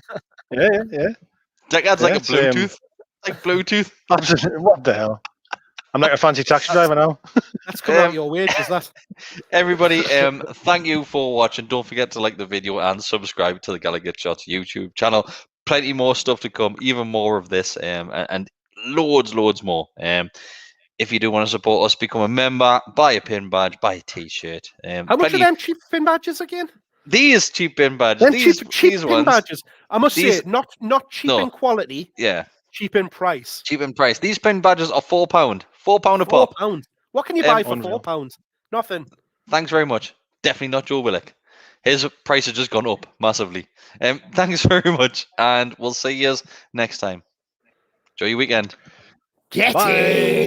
Yeah. Decker's like a Bluetooth. Like Bluetooth. What the hell? I'm like a fancy taxi driver now. That's coming out your wages, that. Everybody, thank you for watching. Don't forget to like the video and subscribe to the Gallowgateshots YouTube channel. Plenty more stuff to come, even more of this, and loads more. If you do want to support us, become a member, buy a pin badge, buy a t-shirt. How much are them cheap pin badges again? These cheap pin badges. These cheap ones. Pin badges. I must say, not cheap in quality. Yeah. Cheap in price. Cheap in price. These pin badges are £4. £4 a pop. £4. What can you buy for £4? Nothing. Thanks very much. Definitely not Joe Willock. His price has just gone up massively. Thanks very much, and we'll see you next time. Enjoy your weekend. Get in.